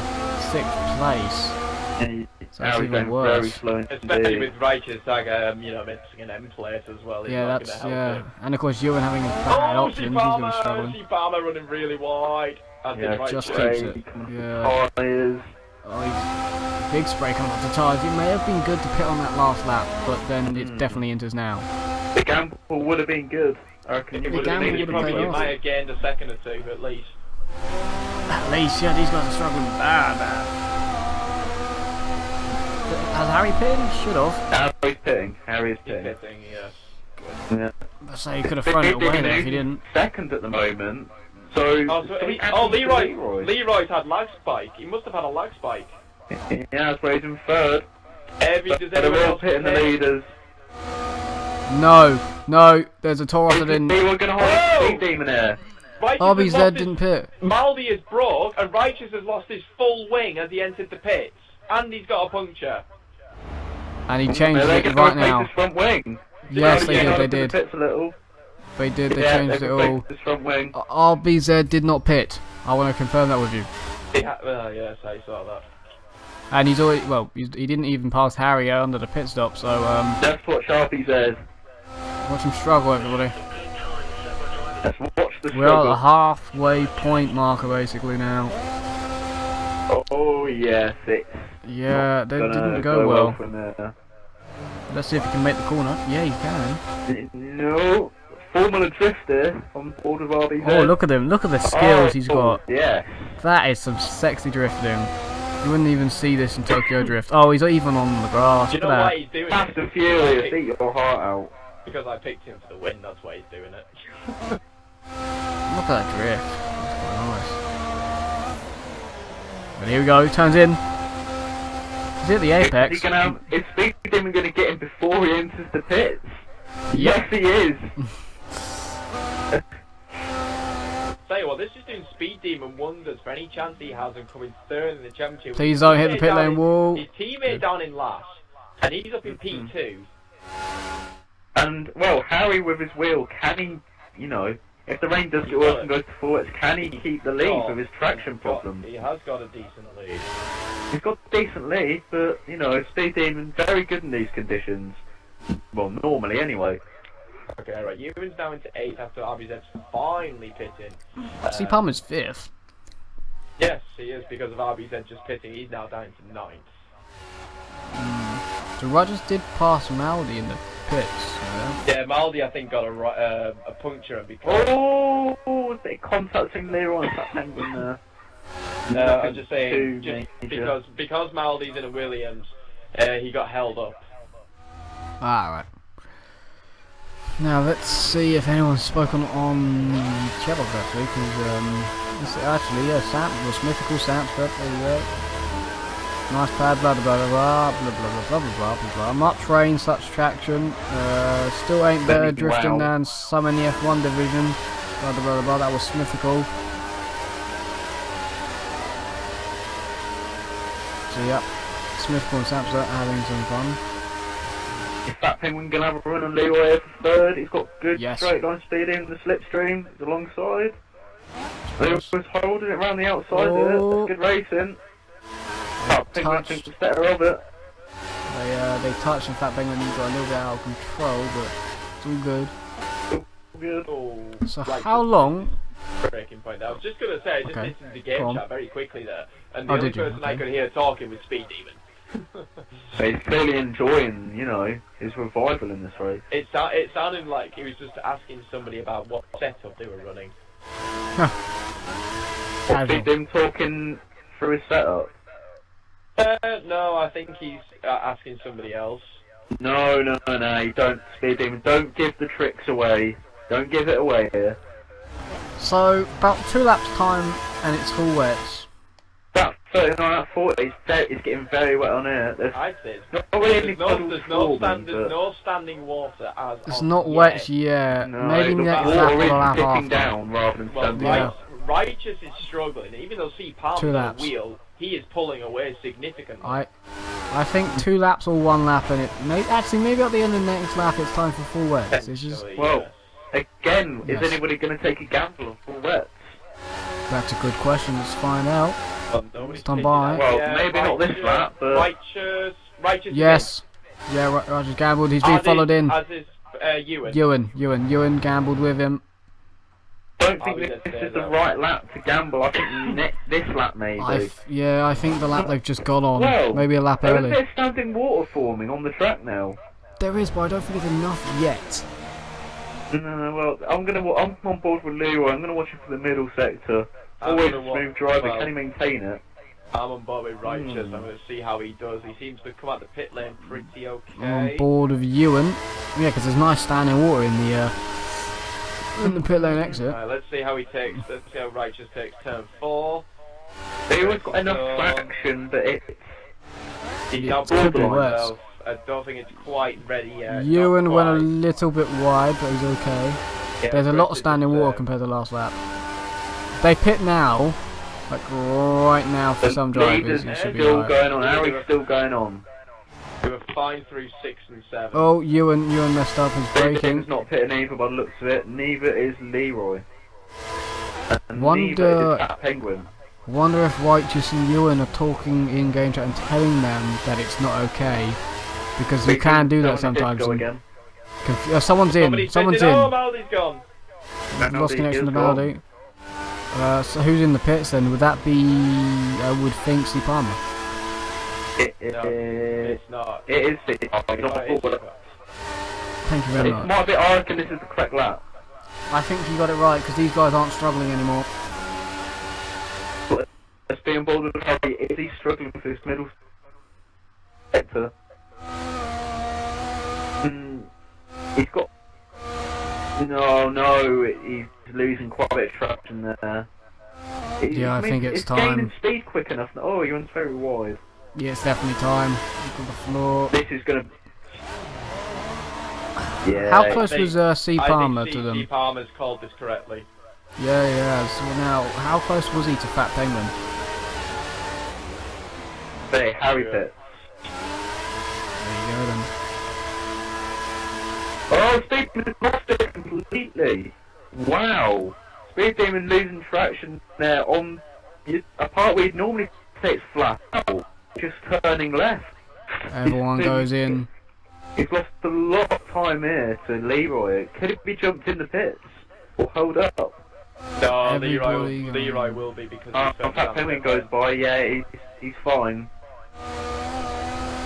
6th place. And So that's Harry's even going worse. very slow Especially indeed. with Righteous Saga, missing an M plate as well. Is Yeah, not that's, going to help him. and of course Ewan having a bad Oh, option, he's going to be Palmer struggling. running really wide. As Yeah, in Righteous. just keeps it. Spray coming Yeah. off the tyres. Oh, big spray coming off the tyres. It may have been good to pit on that last lap, but then it's definitely Inters now. The gamble would have been good. I reckon It it would would have have gamble been would've probably paid you off. might have gained a second or two at least. At least, yeah, these guys are struggling bad. Has Harry pitted? He should have. Harry's pitting. Harry's He's pitting. pitting, yeah. Yeah. I say he could have thrown it away there if he didn't. Second at the moment. So. Leroy's had lag spike. He must have had a lag spike. Yeah, so he's in third. Does But anyone they're all else pitting the pit? leaders. No, there's a Taurus that didn't. They were going to hold Oh! Speed Demon there. Righteous RBZ has lost didn't pit. his, Maldi is broke, and Righteous has lost his full wing as he entered the pits. And he's got a puncture. And he changes They're it going right to now. replace his front wing. Yes, they Yeah, did, they the did. pits a little. They did, they Yeah, changed they've it all. replaced his front wing. RBZ did not pit. I want to confirm that with you. Yes, I saw that. And he's already, well, he didn't even pass Harry under the pit stop, so That's what Sharpie says. watch him struggle, everybody. Let's watch the We're at the struggle. halfway point marker basically now. Oh yes, it's Yeah, that gonna didn't go well. from there. Let's see if he can make the corner. Yeah, he can. No, Formula Drifter on board with RBZ. Oh, look at him. Look at the skills he's got. Yes. That is some sexy drifting. You wouldn't even see this in Tokyo Drift. Oh, he's even on the grass. Do you Look know at why that. he's doing Fast it? and Furious, eat your heart out. Because I picked him for the win, that's why he's doing it. Look at that drift. That's quite nice. And here we go. Turns in. He's at the apex. Is Speed Demon going to get him before he enters the pits? Yes, he is. Tell you what, this is doing Speed Demon wonders for any chance he has of coming third in the championship. Please don't hit the pit lane wall. His teammate down in last, and he's up in P2. And, well, Harry with his wheel, can he, you know, if the rain does get worse and goes to forwards, can he keep the lead with his traction problems? He has got a decent lead. He's got a decent lead, but, you know, Speed Demon very good in these conditions. Well, normally anyway. Okay, right, Ewan's now into 8th after RBZ's finally pitting. See, Palmer's 5th. Yes, he is, because of RBZ just pitting, he's now down to 9th. So Rogers did pass Maldi in the pits. Yeah. Yeah, Maldi I think got a puncture and because... Oh, was it contacting Leroy on that penguin there? I'm just saying, just because Maldi's in a Williams, he got held up. Alright. Now let's see if anyone's spoken on Chebok actually, because actually, yeah, Sam was mythical Sam's birthday, there you go. Nice pad, blah blah blah blah blah blah blah blah blah blah blah. Much rain, such traction. Still ain't better drifting than some in the F1 division. Blah blah blah blah. That was mythical. So yeah, Mythical and Sam's having some fun. Is that penguin going to have a run on Leroy for third? He's got good Yes. straight line speed in the slipstream. He's alongside. Leroy's holding it around the outside there. That's good racing. That penguin touched. thinks the better of it. They touched, in fact, Penguin got a little bit out of control, but it's all good. Good. Oh, So right, how long? breaking point there. I was just going to say, I just Okay, listened to the go game on. chat very quickly there, and the Oh, only did you? person I Okay. could hear talking was Speed Demon. He's clearly enjoying, you know, his revival in this race. It sounded like he was just asking somebody about what setup they were running. What's he doing talking through his setup? No, I think he's asking somebody else. No, you don't, Speed Demon. Don't give the tricks away. Don't give it away here. So, about 2 laps time, and it's full wets. About 39 out of 40, it's getting very wet on here. I'd say it's not really any there's no standing water as It's on not yet. wet yet. No, Maybe the next water lap or is the lap sitting after. down rather than Well, standing Yeah. up. Righteous is struggling. Even though C. 2 Palmer's on the laps. wheel, he is pulling away significantly. I think 2 laps or 1 lap, and maybe at the end of the next lap it's time for full wets. It's just, Potentially, Well, again, Yes. is anybody going to take a gamble on full wets? that's a good question. Let's find out. Nobody's Stand taking by. that. Well, Yeah, maybe not this lap, but... Righteous. Yes. Yeah, Roger's gambled. He's been followed in. As is Ewan. Ewan gambled with him. I don't think this is the right lap to gamble. I think this lap maybe. I think the lap they've just gone on. Well, Maybe a lap there's early. standing water forming on the track now. There is, but I don't think it's enough yet. No, well, I'm on board with Leroy. I'm gonna watch it for the middle sector. Always a smooth driver. Can he maintain it? I'm on board with Righteous. I'm going to see how he does. He seems to come out the pit lane pretty On okay. board with Ewan. Yeah, because there's nice standing water in the pit lane exit. Right, let's see how he takes. Let's see how Righteous takes turn 4. They always got enough traction, but He's now could be borderline worse. himself. I don't think it's quite ready yet. Ewan Not went a quite. little bit wide, but he's okay. Yeah, There's a lot of Righteous standing is water there. compared to the last lap. They pit now, like right now for some drivers, it should be still right. going on. Harry's still going on. We were fine through 6 and 7. Oh, Ewan messed up his braking. Braken's not pitting either by the looks of it. Neither is Leroy. And Wonder- neither is that Penguin. Wonder if Righteous and Ewan are talking in game chat and telling them that it's not okay, because you can do that sometimes. Go and again. someone's in. Somebody's Someone's pitting. Oh, in. Maldi's gone. Lost connection to is gone. Maldi. So who's in the pits then? Would that be? I would think C. Palmer. No, it's not. It is City. No, it's not. Thank you very It much. might be. I reckon this is the correct lap. I think you got it right because these guys aren't struggling anymore. Let's be on board with Harry. Is he struggling with this middle sector? He's got. No, he's losing quite a bit of traction there. Yeah, I think it's time. Gaining speed quick enough. Oh, you're very wide. Yeah, it's definitely time. Look at the floor. This is gonna. Yeah. How close was C. Palmer I think to them? C. Palmer's called this correctly. Yeah. So now, how close was he to Fat Penguin? Hey, Harry pit. There you go then. Oh, Speed Demon lost it completely. Wow. Speed Demon losing traction there on a part we'd normally say it's flat out, just turning left. Everyone goes in. He's lost a lot of time here to Leroy. Could it be jumped in the pits or hold up? No, Everybody Leroy gone. will be because Fat Penguin goes by. Yeah, he's fine.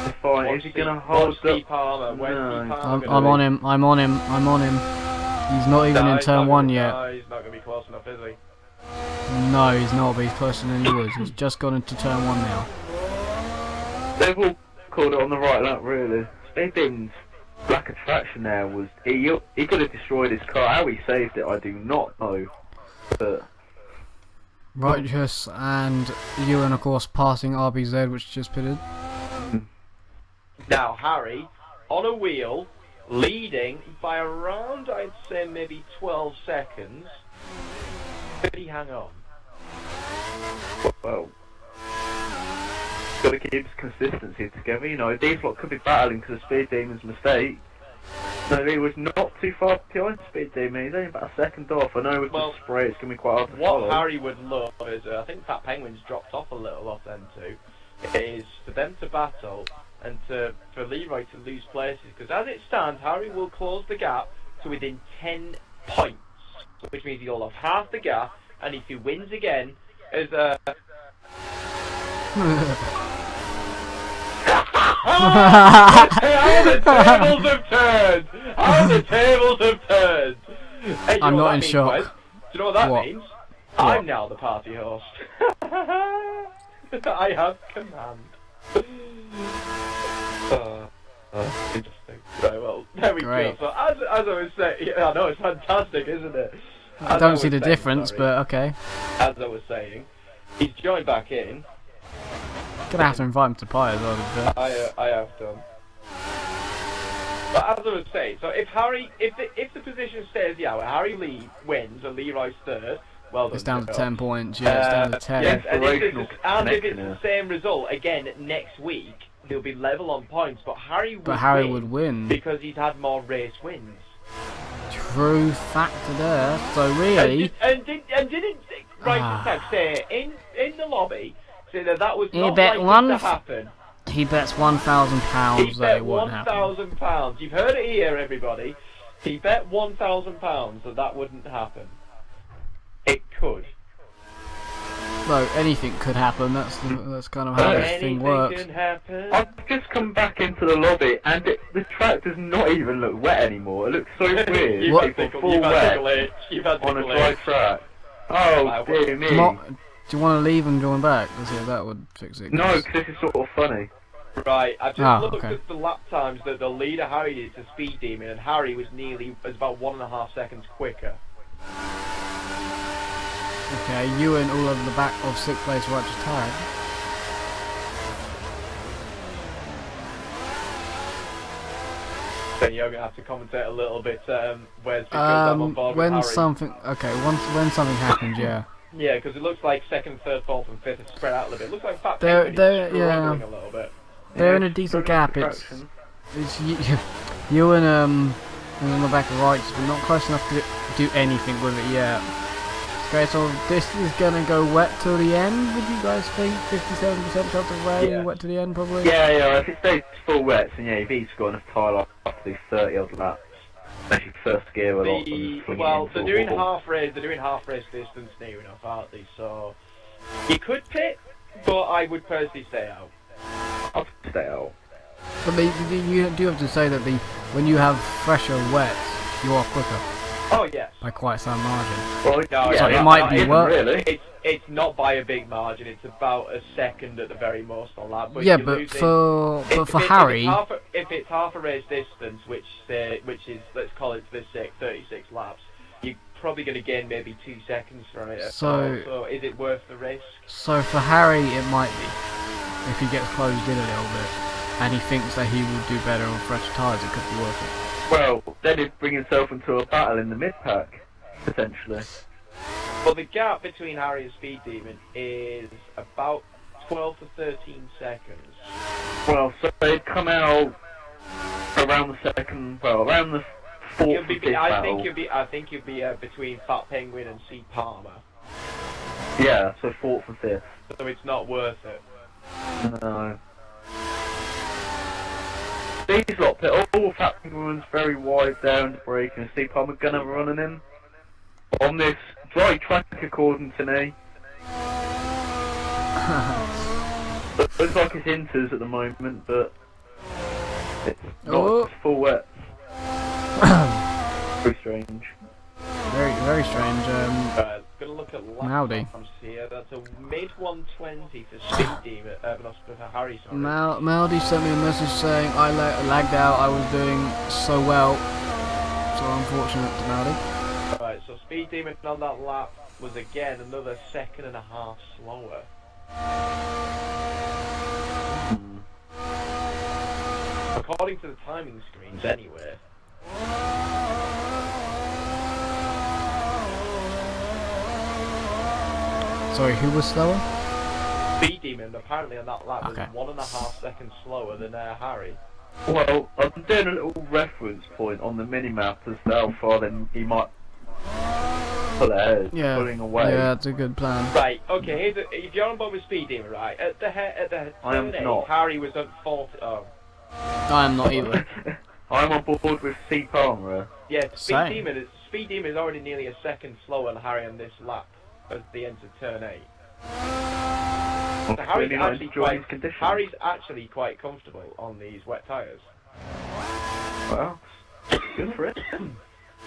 He's fine. Is he gonna hold Steve up? Palmer? Where's No. Steve Palmer I'm on him. I'm on him. He's not even in turn 1 yet. No, he's not going to be close enough, is he? No, he's not, but he's closer than he was. He's just gone into turn 1 now. They've all called it on the right lap, really. Speed Demon's lack of traction there was... He could have destroyed his car. How he saved it, I do not know. But... Righteous and Ewan, of course, passing RBZ, which just pitted. Now, Harry, on a wheel, leading by around, I'd say, maybe 12 seconds. Could he hang on? Well... Got to keep his consistency together, you know. These lot could be battling because of Speed Demon's mistake. No, he was not too far behind Speed Demon. He's only about a second off. I know with the spray it's going to be quite hard to What follow. Harry would love is, I think Fat Penguin's dropped off a little off them too, is for them to battle and for Leroy to lose places. Because as it stands, Harry will close the gap to within 10 points, which means he'll have half the gap, and if he wins again, as how the tables have turned! How the tables have turned! Hey, you I'm know what not that in means, shock. Wes? Do you know what that What? means? I'm now the party host. I have command. Interesting. Right, well, there we Great. go. So, as I was saying, yeah, I know, it's fantastic, isn't it? I As don't see was the saying, difference, sorry, but okay. As I was saying, he's joined back in. Gonna have to invite him to pie as well. I have done. But as I was saying, so if the position stays, yeah, well, Harry Lee wins and Leroy's third, well done. It's down to Joe. 10 points. Yeah, it's down to 10. Yes, and if it's connection, the same result again next week, they'll be level on points. But Harry would win because he's had more race wins. True factor there. So really, And didn't Right say in the lobby say that was He not bet likely to happen. he bets £1,000 He that bet it won't happen. £1,000. You've heard it here, everybody. He bet £1,000 that wouldn't happen. It could. So anything could happen. That's kind of how this thing Anything works. can happen. I've just come back into the lobby and the track does not even look wet anymore. It looks so weird. You've had People to full wet on a tickle dry it. track. Oh dear me. Do you want to leave and join back? Let's see if that would fix it. No, because this is sort of funny. Right, I've just looked okay. at the lap times that the leader Harry did to Speed Demon, and Harry was about 1.5 seconds quicker. Okay, Ewan all over the back of 6th place Righteous Tag. Then you're gonna have to commentate a little bit, Wes, because I'm on board with When Harry. something happens, yeah. Yeah, because it looks like 2nd, 3rd, 4th, and 5th are spread out a little bit. It looks like Fat They're- Penguin is they're- struggling a little bit. They're in a decent gap. It's Ewan and on the back of Righteous, but not close enough to do anything with it yet. Okay, so this is gonna go wet till the end. Would you guys think 57% chance of rain, Yeah. wet to the end probably? Yeah, if it stays full wet, then yeah, if he's got enough tyre after these 30 odd laps, especially first gear a lot. They're doing half race distance near enough, aren't they? So you could pit, but I would personally stay out. I'll stay out. But you do have to say that when you have fresher wets, you are quicker Oh yes. by quite some margin. Well, No, So yeah, it might not be even worth. really. It's not by a big margin. It's about a second at the very most on that. But Yeah, you're but losing- for Harry, if it's half a race distance, which is, let's call it for the sake 36 laps, you're probably going to gain maybe 2 seconds from it. So is it worth the risk? so for Harry it might be if he gets closed in a little bit, and he thinks that he will do better on fresh tyres. It could be worth it. Well, then he'd bring himself into a battle in the mid-pack, potentially. Well, the gap between Harry and Speed Demon is about 12 to 13 seconds. Well, so they'd come out around the around the fourth and fifth I battle. think you'll be between Fat Penguin and C Palmer. Yeah, so fourth and fifth. So it's not worth it. No. These lot pit all Fat Penguin's very wide down to brake and Steve Palmer gonna running in on this dry track according to me. Looks like it's inters at the moment, but it's not it's full wet. Very strange. Very strange. Gonna look at Maudi. laps here. That's a mid 120 for Speed Demon. For Harry, sorry. Maudi sent me a message saying I lagged out. I was doing so well. So unfortunate to Maudi. Right, so Speed Demon on that lap was again another 1.5 seconds slower. According to the timing screens, anyway. Sorry, who was slower? Speed Demon apparently on that lap was Okay. 1.5 seconds slower than Harry. Well, I'm doing a little reference point on the minimap as to how far then he might pull ahead, pulling away. Yeah, that's a good plan. Right, okay, if you're on board with Speed Demon, right, at the I am turn eight, not. Harry was at 40. Oh. I am not either. I'm on board with C Palmer. Yeah, Same. Speed Demon is already nearly 1 second slower than Harry on this lap as they enter turn 8. So Harry's actually quite comfortable on these wet tyres. Well, good for it.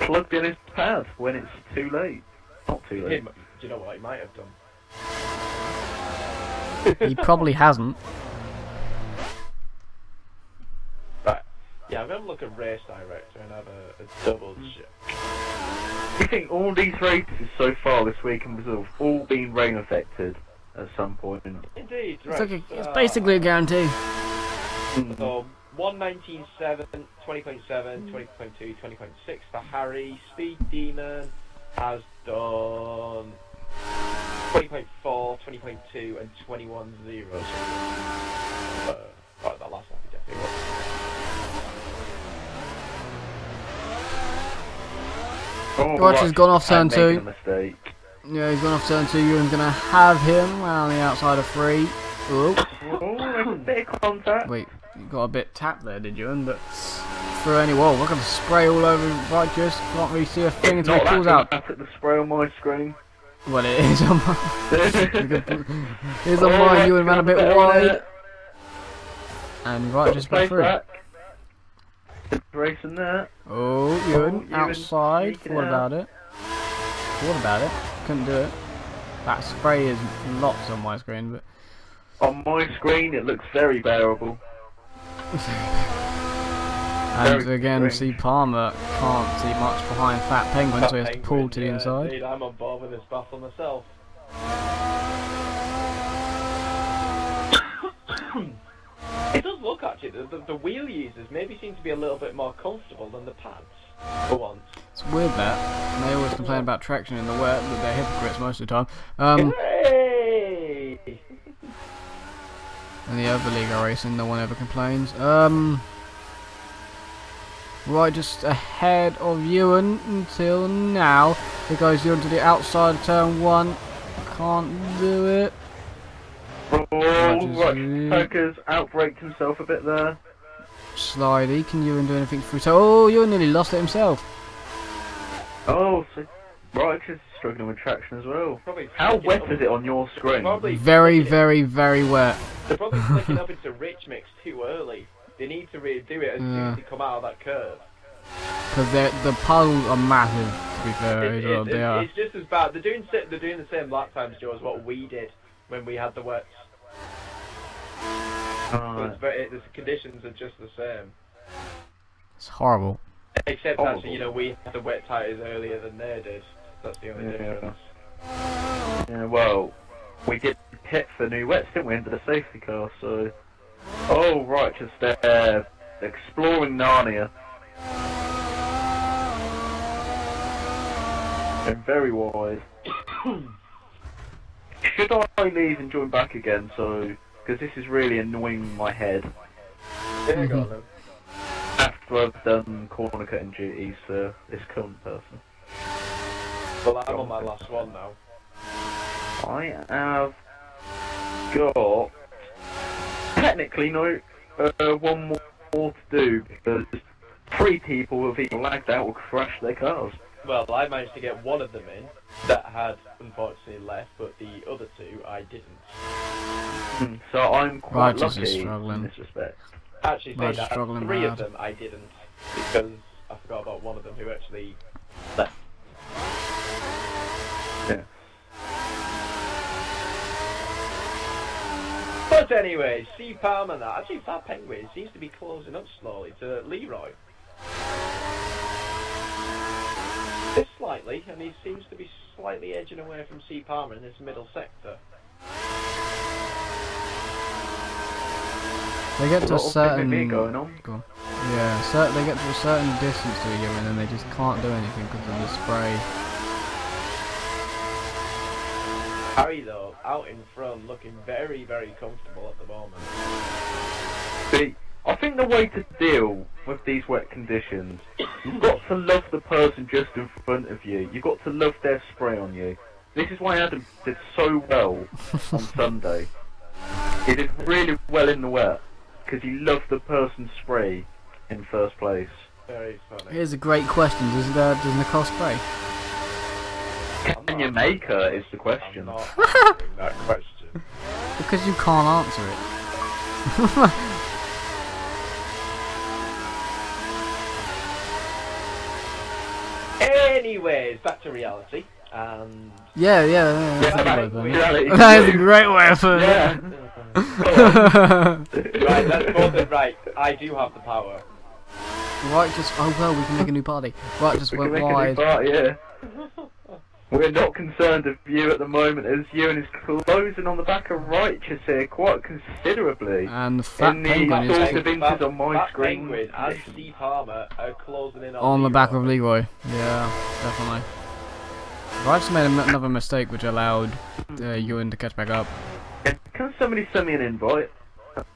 Plugged in his pad when it's too late. Not too late. Do you know what he might have done? He probably hasn't. Yeah, I'm going to look at Race Director and have a double check. I think all these races so far this week in Brazil have all been rain affected at some point. Indeed, It's, right. like it's basically a guarantee. So 119.7, 20.7, 20.2, 20.6 for Harry. Speed Demon has done 20.4, 20.2, and 21.0. So, that last lap he definitely was. Roger's gone off turn 2. A mistake. Yeah, he's gone off turn 2. Ewan's going to have him around the outside of 3. Oh. Oh, there's a bit of contact. Wait, you got a bit tapped there, did you? But through any wall, look at the spray all over Righteous. Can't really see a thing until it pulls out. At the spray on my screen. Well, it is on mine. Here's on mine. Ewan ran a bit wide. And Righteous went through. Racing there. Oh, Ewan, Ewan outside. sneaking What out. about it? What about it? Couldn't do it. That spray is lots on my screen, but On my screen, it looks very bearable. and Very again, strange. see Palmer can't see much behind Fat Penguin, so he has to pull to the inside. Indeed, I'm on board with this battle myself. It does look actually, the wheel users maybe seem to be a little bit more comfortable than the pads, for once. It's weird that they always complain about traction in the wet, but they're hypocrites most of the time. Hey! And the other league are racing, no one ever complains. Right, just ahead of Ewan until now. Here goes Ewan to the outside of turn 1. Can't do it. Oh, Rogers. Tucker's outbraked himself a bit there. Slidey, can Ewan do anything through? Oh, Ewan nearly lost it himself. Oh, so Righteous is struggling with traction as well. Probably How flicking wet up- is it on your screen? Probably Very, flicking- very, very wet. They're probably flicking up into Rich Mix too early. They need to really do it as soon Yeah. as they come out of that curve. Because the puddles are massive, to be fair. They are. It's just as bad. They're doing the same lap times, Joe, as what we did when we had the wets. So the conditions are just the same. It's horrible. Except Horrible. actually, we had the wet tyres earlier than they did. That's the only difference. Yeah, well, we did pit for new wets, didn't we, into the safety car, so... Oh, Righteous there, exploring Narnia. Been very wise. Should I leave and join back again, so... Because this is really annoying my head. There you go, then. After I've done corner cutting duties for this current person. Well, I'm on my last one now. I have got technically one more to do because 3 people have either lagged out or crashed their cars. Well, I managed to get one of them in that had unfortunately left, but the other 2 I didn't. So I'm quite Righteous is lucky in struggling. this respect. Actually, say Well, that struggling 3 of bad. them I didn't because I forgot about one of them who actually left. Yeah. But anyway, C Palm and that. Actually, Fat Penguin seems to be closing up slowly to Leroy. Just slightly, and he seems to be slightly edging away from C Palmer in this middle sector. They get to a certain. going on. Go on. Yeah, they get to a certain distance to each other and then they just can't do anything because of the spray. Harry, though, out in front, looking very, very comfortable at the moment. See, I think the way to deal with these wet conditions, you've got to love the person just in front of you. You've got to love their spray on you. This is why Adam did so well on Sunday. He did really well in the wet because he loved the person's spray in first place. Very funny. Here's a great question: does Nicole spray? Can you make her is the question. I'm not answering that question. Because you can't answer it. Anyways, back to reality. And Yeah, that's a right, good one. Reality That is a TV. great way of putting Yeah. right, that's both it. Right, I do have the power. Right, just... Oh, well, we can make a new party. Right, just We went can make a new wide. party, yeah. We're not concerned of you at the moment, as Ewan is closing on the back of Righteous here quite considerably. And the Fat In the Penguin is sort of inches on my Fat screen. Penguin and Steve Palmer are closing in on the back of Leroy. Leroy. Yeah, definitely. Righteous made another mistake which allowed Ewan to catch back up. Can somebody send me an invite?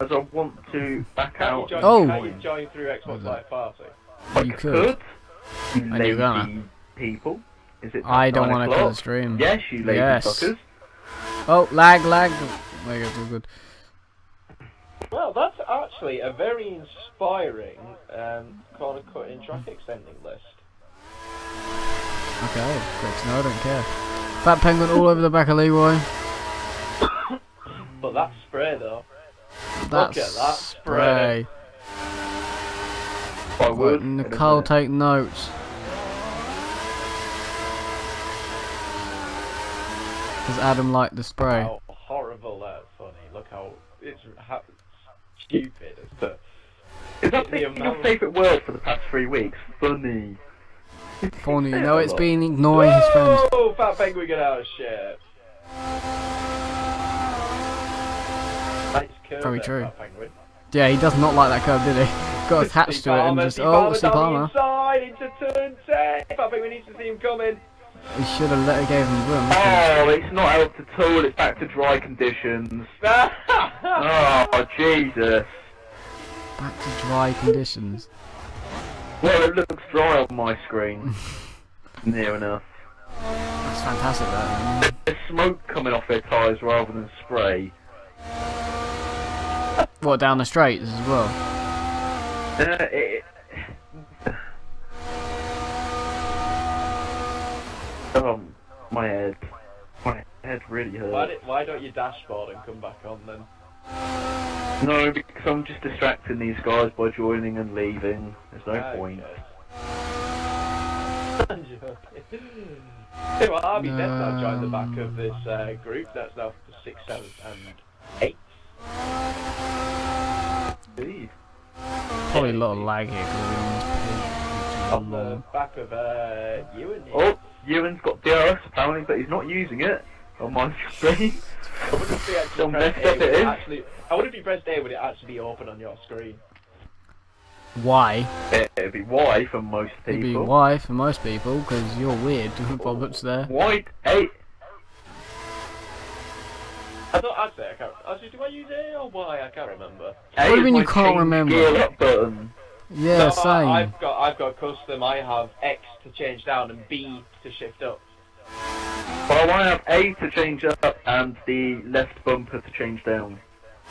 As I want to back out. Oh! Can you join through Xbox Live Party? You could. You And lazy you're gonna. people. Is it I don't 9 want to kill the o'clock? stream. Yes, you lazy Yes. fuckers. Oh, lag. There you go, too good. Well, that's actually a very inspiring corner cutting track extending list. Okay, great to know, I don't care. Fat Penguin all over the back of Leroy. But that spray though. That's Look at that spray. I would. Nicole, take notes. Does Adam like the spray? How horrible that's funny. Look how stupid. Is that the your amount- favourite word for the past 3 weeks? Funny. Funny, no, it's been ignoring his friends. Oh, Fat Penguin get out of shit. Nice curve Very there, true. Fat Penguin. Yeah, he does not like that curve, did he? Got attached to it and just... Oh, see down the Palmer. inside into turn 10. Fat Penguin needs to see him coming. He should have gave him room. Oh, it's not helped at all. It's back to dry conditions. Oh, Jesus. Back to dry conditions. Well, it looks dry on my screen. Near enough. That's fantastic, that. There's smoke coming off their tyres rather than spray. What, down the straights as well? Oh, my head. My head really hurts. Why don't you dashboard and come back on then? No, because I'm just distracting these guys by joining and leaving. There's no point. I'm joking. Hey, well, Army Death now joined the back of this group. That's now 6, 7, and 8. Indeed. Probably a lot of lag here because we're on this page. On the back of Ewan here. Oh, Ewan's got DRS apparently, but he's not using it on my screen. I wouldn't be So pressed messed up A, would it it is. actually, I wouldn't be pressed A, would it actually be open on your screen? Why? It'd be Y for most people. It'd be Y for most people because you're weird. Robert's there. White 8. I thought actually, do I use A or Y? I can't remember. A What do you is mean my you can't change remember? Gear up button. Yeah, No, same. I've got custom. I have X to change down and B to shift up. Well, I have A to change up and the left bumper to change down.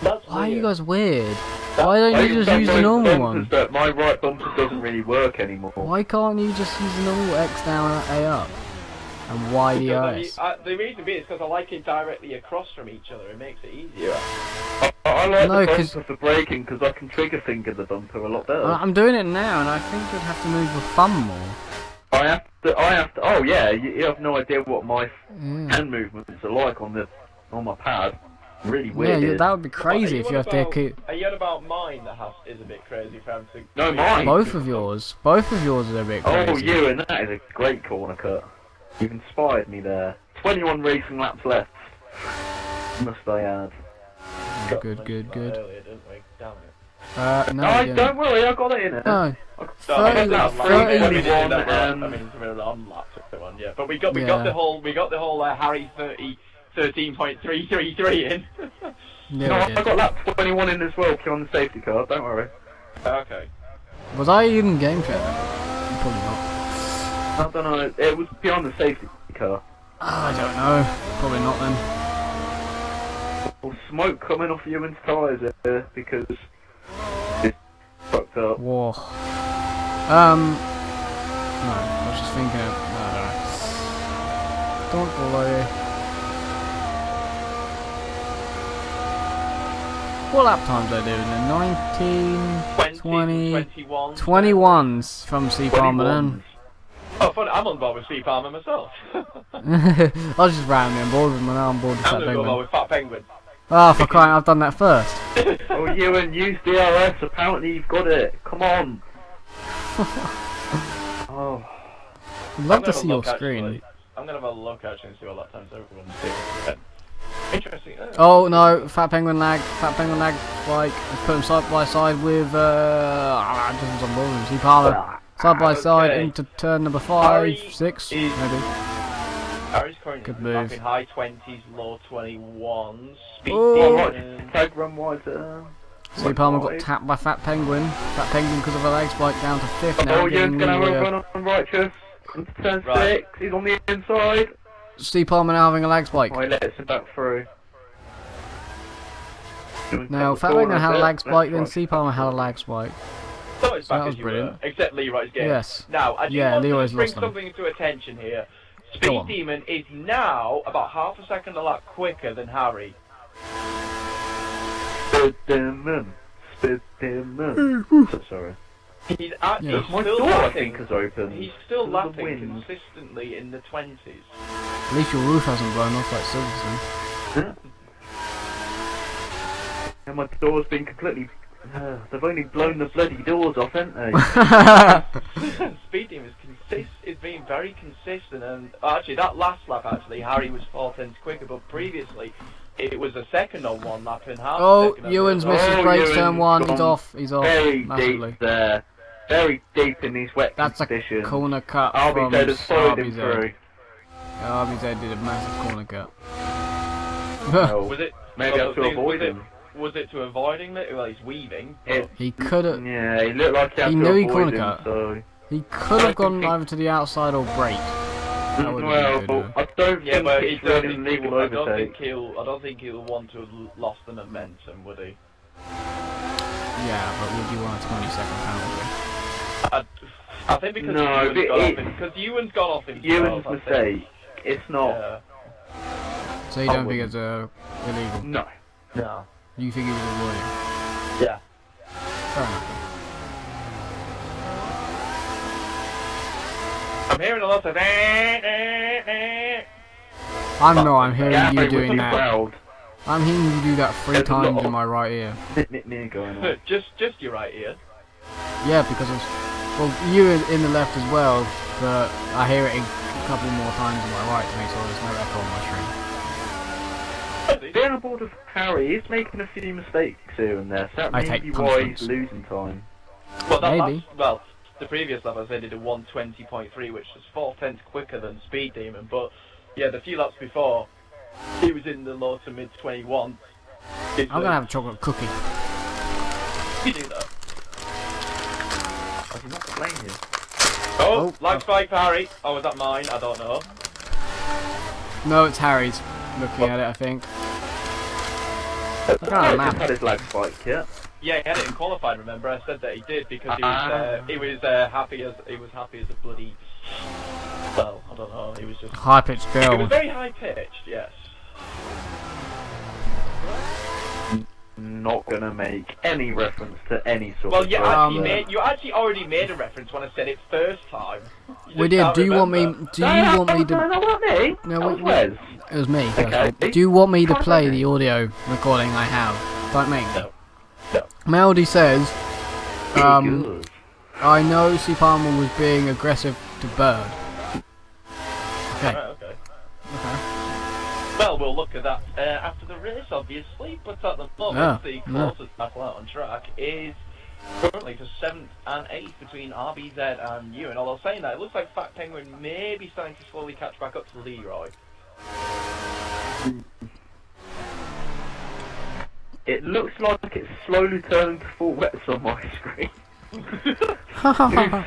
That's Why are you weird. guys weird? Why don't you just use the normal one? But my right bumper doesn't really work anymore. Why can't you just use the normal X down and A up? And Y Because DRS? the reason being is because I like it directly across from each other. It makes it easier. I like No, the 'cause- bumper for braking because I can trigger finger the bumper a lot better. I'm doing it now and I think you'd have to move your thumb more. I have to, oh yeah, you have no idea what my Yeah. hand movements are like on my pad. Really Yeah, weird. that would be crazy if you have to keep... Are you on about mine that is a bit crazy for him to... No, mine. Both of yours. Both of yours are a bit crazy. Oh, you, and that is a great corner cut. You've inspired me there. 21 racing laps left. Must I add. Good. Earlier, didn't we? Damn it. No, No, yeah. don't worry, I got it in it. No. So I guess 30, that's 30. we did that 31, I mean, we're on lap 1, yeah. But we got Yeah. the whole Harry 13.333 in. Yeah, No, we I did. got lap 21 in as well, if you're on the safety car, don't worry. Okay. Was I even game chat? Probably not. I don't know, it was beyond the safety car. I don't know. Probably not then. Well, smoke coming off Ewan's tyres there because it's fucked up. Whoa. No, I was just thinking of... No, don't worry. What lap times are they doing? The 19... 20... 21. 21s from C. Palmer then. Oh, funny, I'm on board with Steve Palmer myself. I was just randomly on board with him and now I'm bored with I'm Fat going to go Penguin. with Fat Penguin. Oh, for crying, I've done that first. Oh, Ewan, use DRS, apparently you've got it. Come on. Oh. I'd love to see your screen. I'm gonna have a look actually and see what that time's over. Interesting. Oh no, Fat Penguin lag, spike. Let's put him side by side with See Palmer. Side by side into turn number 5, 6, maybe. Harry's currently Good move. in high 20s, low 21s. Speed Tag run wider. See Palmer got tapped by Fat Penguin. Fat Penguin because of a lag spike down to 5th now. Oh, Ewan's gonna have a run on Righteous. Into turn 6, he's on the inside. Steve Palmer now having a lag spike. Oh, he lets him back through. Now, Fat Penguin had a lag spike, then Steve Palmer had a lag spike. So it's back that was as you brilliant. were, except Leroy's game. Yes. Now, I do want Leroy's to bring lost them. something to attention here. Speed Demon is now about half a second a lap quicker than Harry. Speed Demon. So sorry. He's My still door, I lapping. think, is open. He's still Because of lapping the wind. consistently in the 20s. At least your roof hasn't blown off like Silverstone. And my door's been completely... they've only blown the bloody doors off, haven't they? Speed Team is being very consistent, and actually that last lap Harry was 4 tenths quicker, but previously it was a second on one lap and half. Oh, a second Ewan's misses brakes, turn 1, he's off, Very massively. deep there. Very deep in these wet That's a conditions. corner cut from RBZ has followed him RBZ. through. RBZ did a massive corner cut. Oh, Was it? maybe well, that's to the thing is, avoid him. Was it to avoiding it? Well, he's weaving. He could have. Yeah, he looked like he had He to knew he avoid corner him, cut. so... He could have gone either to the outside or brake. That would Well, have been but I don't Yeah, think but it's really legal I don't overtake. think he'll want to have lost the momentum, would he? Yeah, but would you want a 20-second penalty? I think because No, Ewan's gone off in Ewan's 12, I think. mistake. It's not. Yeah. So you don't think it's illegal? No. No. You think he was avoiding? Yeah. Fair enough. I'm hearing a lot of. I'm hearing Yeah, you but doing with the that. crowd, I'm hearing you do that 3 There's a lot times of- in my right ear. me going on. just your right ear. Yeah, because it's... Well, you in the left as well, but I hear it a couple more times in my right to make sure there's no echo on my screen. Being on board with Harry, he's making a few mistakes here and there, so that I may take be why punishments. he's losing time. Well, Maybe. The previous lap I said did a 1:20.3, which was 4 tenths quicker than Speed Demon. But yeah, the few laps before, he was in the low to mid 21. I'm gonna have a chocolate cookie. You do that. Oh, he's not playing here. Oh, lag spike for Harry. Oh, was that mine? I don't know. No, it's Harry's. Looking at it, I think. Harry Ah, man. just had his lag spike, yeah. Yeah, he had it in qualifying. Remember, I said that he did because he was happy as a bloody. Well, I don't know. He was just. High-pitched It was build. very high pitched. Yes. Not gonna make any reference to any sort Well, of... you actually already made a reference when I said it first time. You We just did. can't Do you want remember. me? Do you want me to? No, not me. No, That was wait, Wes. It was me. first of all. Okay. Do you want me to Fine, play okay. the audio recording I have? Don't make me. No. No. Melody says, Good. I know C. Palmer was being aggressive to Bird. Okay. Right, okay. Okay. Well, we'll look at that after the race, obviously. But at the moment, the closest battle out on track is currently to 7th and 8th between RBZ and Ewan. Although saying that, it looks like Fat Penguin may be starting to slowly catch back up to Leroy. It looks like it's slowly turning to full wets on my screen. He's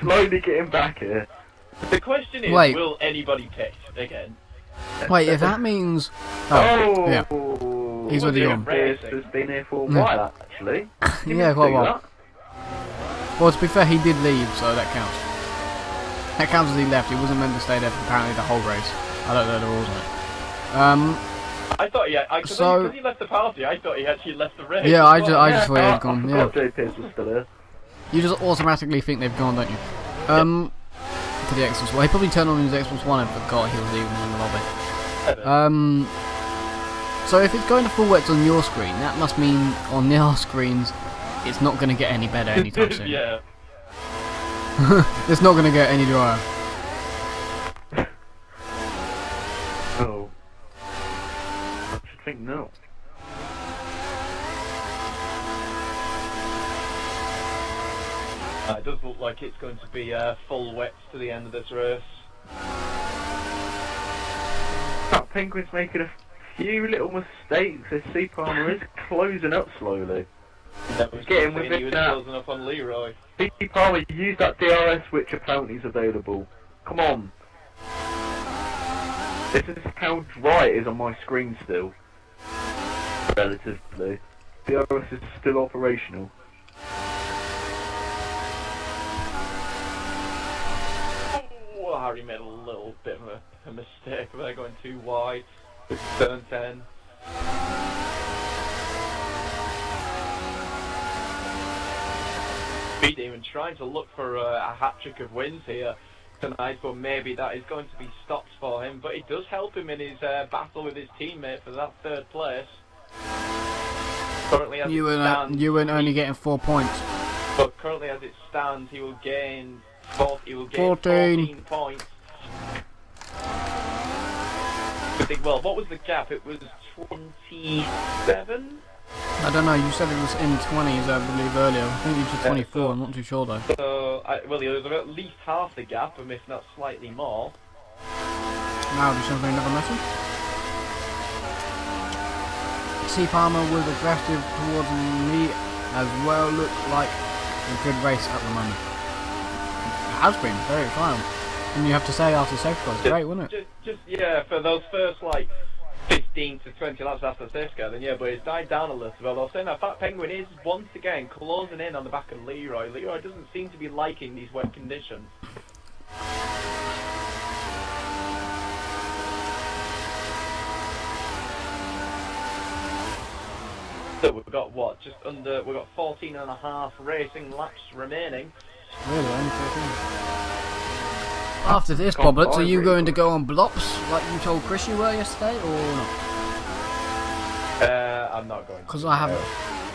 slowly getting back here. The question is, Wait. will anybody pit again? Wait, if that means... Oh, yeah. He's with you on. Pierce has been here for a while, actually. Yeah, quite a while. Well, to be fair, he did leave, so that counts. That counts as he left. He wasn't meant to stay there for apparently the whole race. I don't know the rules on it. I thought because he left the party, I thought he actually left the race. Yeah, I just Well, thought he had gone. I Yeah. forgot Joe Pierce was still here. You just automatically think they've gone, don't you? To the Xbox. Well, he probably turned on his Xbox One and forgot he was even in the lobby. So if it's going to full wets on your screen, that must mean on their screens, it's not going to get any better anytime soon. Yeah. It's not gonna get any drier. Oh. I should think no. It does look like it's going to be full wets to the end of this race. That Penguin's making a few little mistakes. His C Palmer is closing up slowly. He's getting within that. Closing up on Leroy. C Palmer, use that DRS switch apparently is available. Come on. This is how dry it is on my screen still. Relatively. DRS is still operational. Oh, Harry made a little bit of a mistake there, going too wide with turn 10. Speed Demon trying to look for a hat-trick of wins here tonight, but maybe that is going to be stopped for him. But it does help him in his battle with his teammate for that third place. Currently, as You weren't only getting 4 points. But currently, as it stands, he will gain 14 points. Well, what was the gap? It was 27? I don't know, you said it was in 20s, I believe, earlier. I think you said 24, I'm not too sure though. So, well, it was at least half the gap, and if not slightly more. Now, do something another message? C Palmer was aggressive towards me as well, looked like a good race at the moment. It has been very fun. And you have to say after safety car, it's great, wasn't it? Just yeah, for those first like 15 to 20 laps after safety car, then yeah, but it's died down a little bit. I was saying that Fat Penguin is once again closing in on the back of Leroy. Leroy doesn't seem to be liking these wet conditions. So we've got what? We've got 14 and a half racing laps remaining. Really, only 13. After this, Bobbert, are you going to go on blops like you told Chris you were yesterday, or not? I'm not going to. Because I haven't.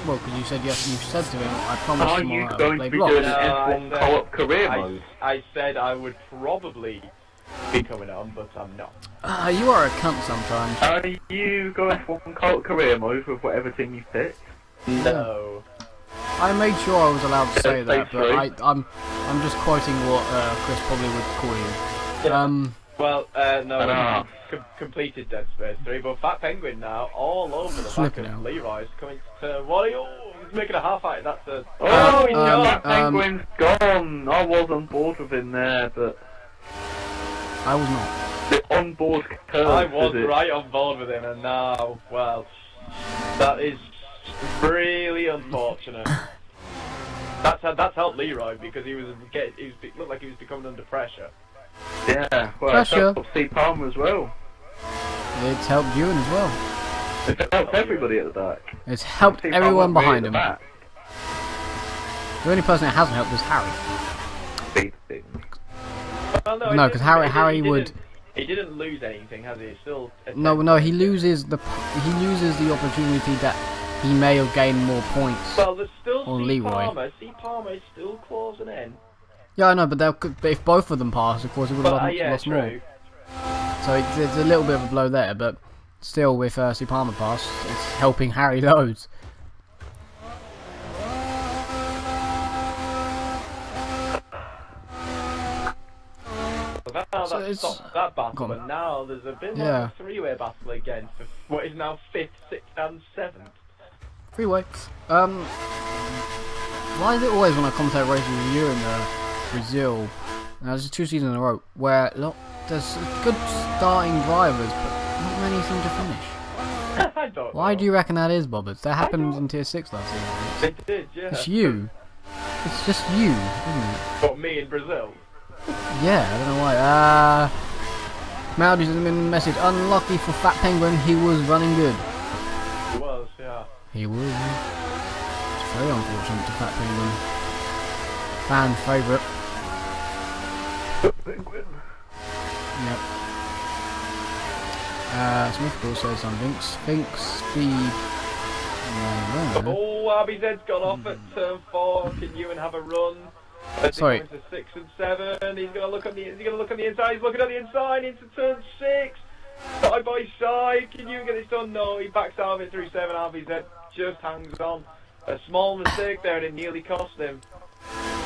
Well, because you said yes, you said to him, I promised Are tomorrow you I would going play to be doing blops. an F1 co-op career mode? I said I would probably be coming on, but I'm not. You are a cunt sometimes. Are you going F1 co-op career mode with whatever team you pick? No. I made sure I was allowed to say that, three. but I'm just quoting what Chris probably would call you. Well, no, completed Dead Space 3, but Fat Penguin now all over the back Flipping of out. Leroy's coming to what are you? He's making a half out. That's a. Oh, no, that Penguin's gone. I was on board with him there, but I was not. the on-board curve. I was is it? right on board with him, and now, well, that is really unfortunate. That's helped Leroy because he looked like he was becoming under pressure. Yeah, well, Pressure. it's helped C Palmer as well. It's helped you as well. It's helped everybody at the back. It's helped C everyone Palmer behind at him. the back. The only person it hasn't helped is Harry. Well, No, because Harry would. He didn't lose anything, has he? He's still. No, he loses the opportunity that he may have gained more points. Well, there's still on C Leroy. Palmer. C Palmer is still closing in. Yeah, I know, but if both of them pass, of course, it would have lost true. more. So it's a little bit of a blow there, but still, with C Palmer pass, it's helping Harry loads. Now So that's it's- stopped that battle, Go on. but now there's a bit more Yeah. of a three-way battle again for what is now 5th, 6th, and 7th. Freeway. Why is it always when I commentate races with you in Brazil? Now, there's 2 seasons in a row where there's good starting drivers, but not many seem to finish. I don't Why know. do you reckon that is, Bobbers? That happened in Tier 6 last season. They did, yeah. It's you. It's just you, isn't it? What, me in Brazil? Yeah, I don't know why. Maldy's has been message. Unlucky for Fat Penguin, he was running good. It was, yeah. He was. It's very unfortunate to Fat Penguin. Fan favourite. Penguin. Yep. Smith will say something. Think speed. No. Oh, RBZ's gone off at turn 4. Can Ewan have a run? Sorry. Into 6 and 7. He's gonna look on the. He's gonna look on the inside. He's looking at the inside into turn 6. Side by side. Can you get this done? No. He backs out of it through 7. RVZ just hangs on. A small mistake there, and it nearly cost him.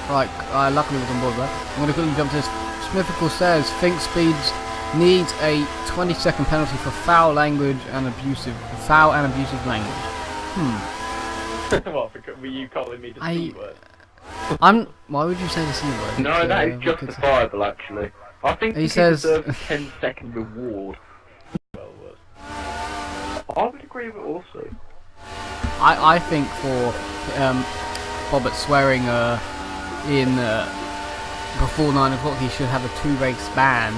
Right, luckily was on board there. I'm going to quickly jump to this. Smithfical says Think Speeds needs a 20-second penalty for foul language and abusive language. What? Were you calling me the C word? Why would you say the C word? No, that is justifiable actually. I think he deserves a 10-second reward. I would agree with it also. I think for Bobbert swearing before 9 o'clock he should have a 2-race ban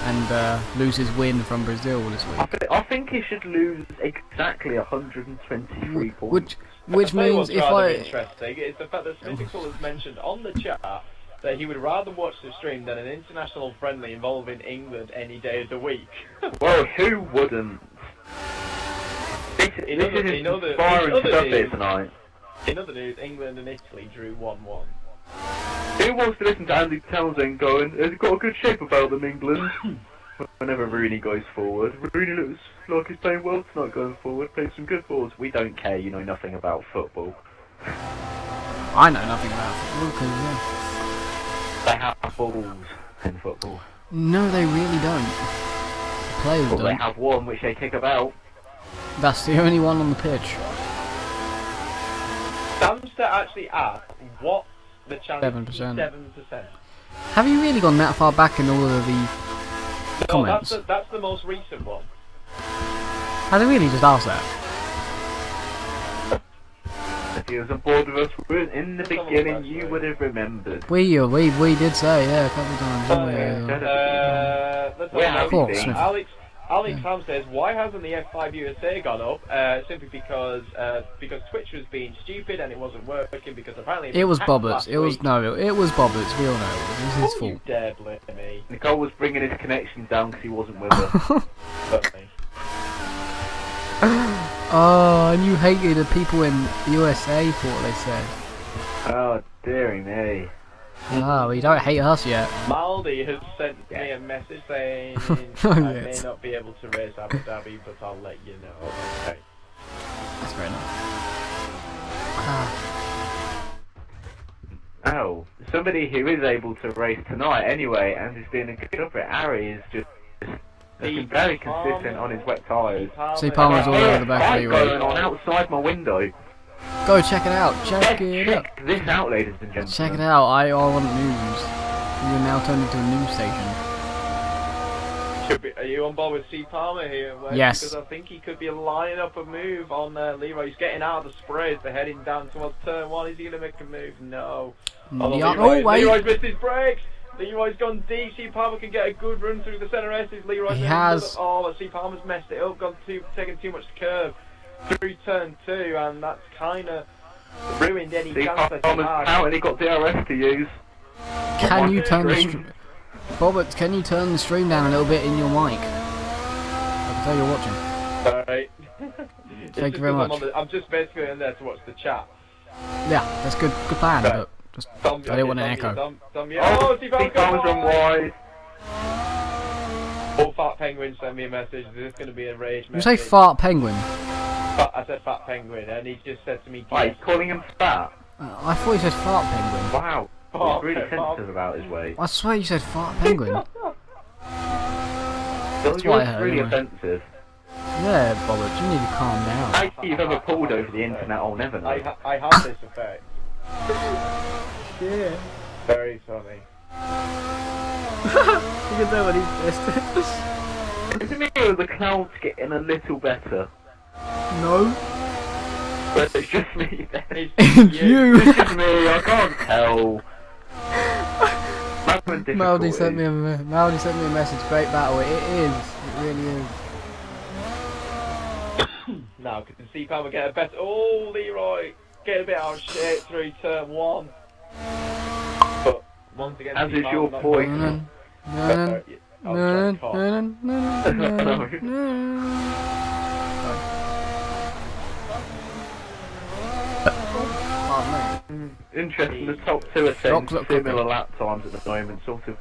and lose his win from Brazil this week. I think he should lose exactly 123 points. Which means if interesting is the fact that Smithfical has mentioned on the chat that he would rather watch the stream than an international friendly involving England any day of the week. Well, who wouldn't? This is inspiring stuff here tonight. In other news, England and Italy drew 1-1. Who wants to listen to Andy Townsend going, has he got a good shape about them, England? Whenever Rooney goes forward. Rooney looks like he's playing well tonight going forward, playing some good balls. We don't care, you know nothing about football. I know nothing about football because They have balls in football. no, they really don't. The players Well, don't. they have one which they kick about. That's the only one on the pitch. Stands to actually ask what the chance 7%. is 7%. Have you really gone that far back in all of the No, comments? that's the most recent one. Have they really just asked that? If he was on board with us in the beginning, you would have remembered. We did say, yeah, a couple of times, didn't we? Let's We're Of course, happy. Smith. Alex Ham says, why hasn't the F5 USA gone up? Simply because Twitch was being stupid and it wasn't working because apparently It was hacked Bobberts. last It was week. it was Bobberts. We all know it was his Oh, you fault. dare blame me. Nicole was bringing his connection down because he wasn't with us. But me. Oh, and you hated the people in USA for what they said. Oh, dearie me. Oh, you don't hate us yet. Maldi has sent me a message saying Oh, I may yes. not be able to race Abu Dhabi, but I'll let you know. Okay. That's fair enough. Oh, somebody who is able to race tonight anyway, and is doing a good job for it. Harry is just been very consistent on his wet tyres. See Palmer's all over the back Fight anyway. going on outside my window. Go check it out. Check it out. Check this out, ladies and gentlemen. Check it out. I want news. You're now turned into a news station. Are you on board with C Palmer here? Wes? Yes. Because I think he could be lining up a move on Leroy. He's getting out of the sprays. They're heading down towards turn 1. Is he going to make a move? No. Although Yeah, Leroy's missed his brakes. Leroy's gone deep. C Palmer can get a good run through the centre S's. Leroy's He has. Oh, C Palmer's messed it up. Taken too much curve through turn 2, and that's kind of ruined any See, chance that he Palmer's had. out and he got DRS to use. Can you turn the screen. Bobbert, can you turn the stream down a little bit in your mic? I can tell you're watching. Sorry. Thank you very much. I'm just basically in there to watch the chat. Yeah, that's good plan, but just I didn't want an echo. Oh, See, Palmer's run wide. Oh, Fat Penguin sent me a message. This is going to be a rage You message. say fart penguin? I said Fat Penguin, and he just said to me, Wait, yes. calling him fat? I thought you said fart penguin. Wow. Oh, He's really okay, sensitive about his weight. I swear you said fart penguin. That's what I yours heard, really anyway. offensive. Yeah, Bobbert, you need to calm down. How you've ever pulled over the internet, I'll never know. I have this effect. Yeah. Very funny. You can tell when he's pissed. Isn't it the clouds getting a little better? No. But it's just me then. It's You. It's just me, I can't tell. Maldi sent me a message. Great battle. It is. It really is. Now, can C Palmer get a better... Oh, Leroy! Get a bit out of shape through turn 1. But, once again, As C is Palmer your not point. going No, to- no, I'll no, try no, and no, no, no, Is interesting. The top two are saying Chocolate similar cookie. lap times at the moment, sort of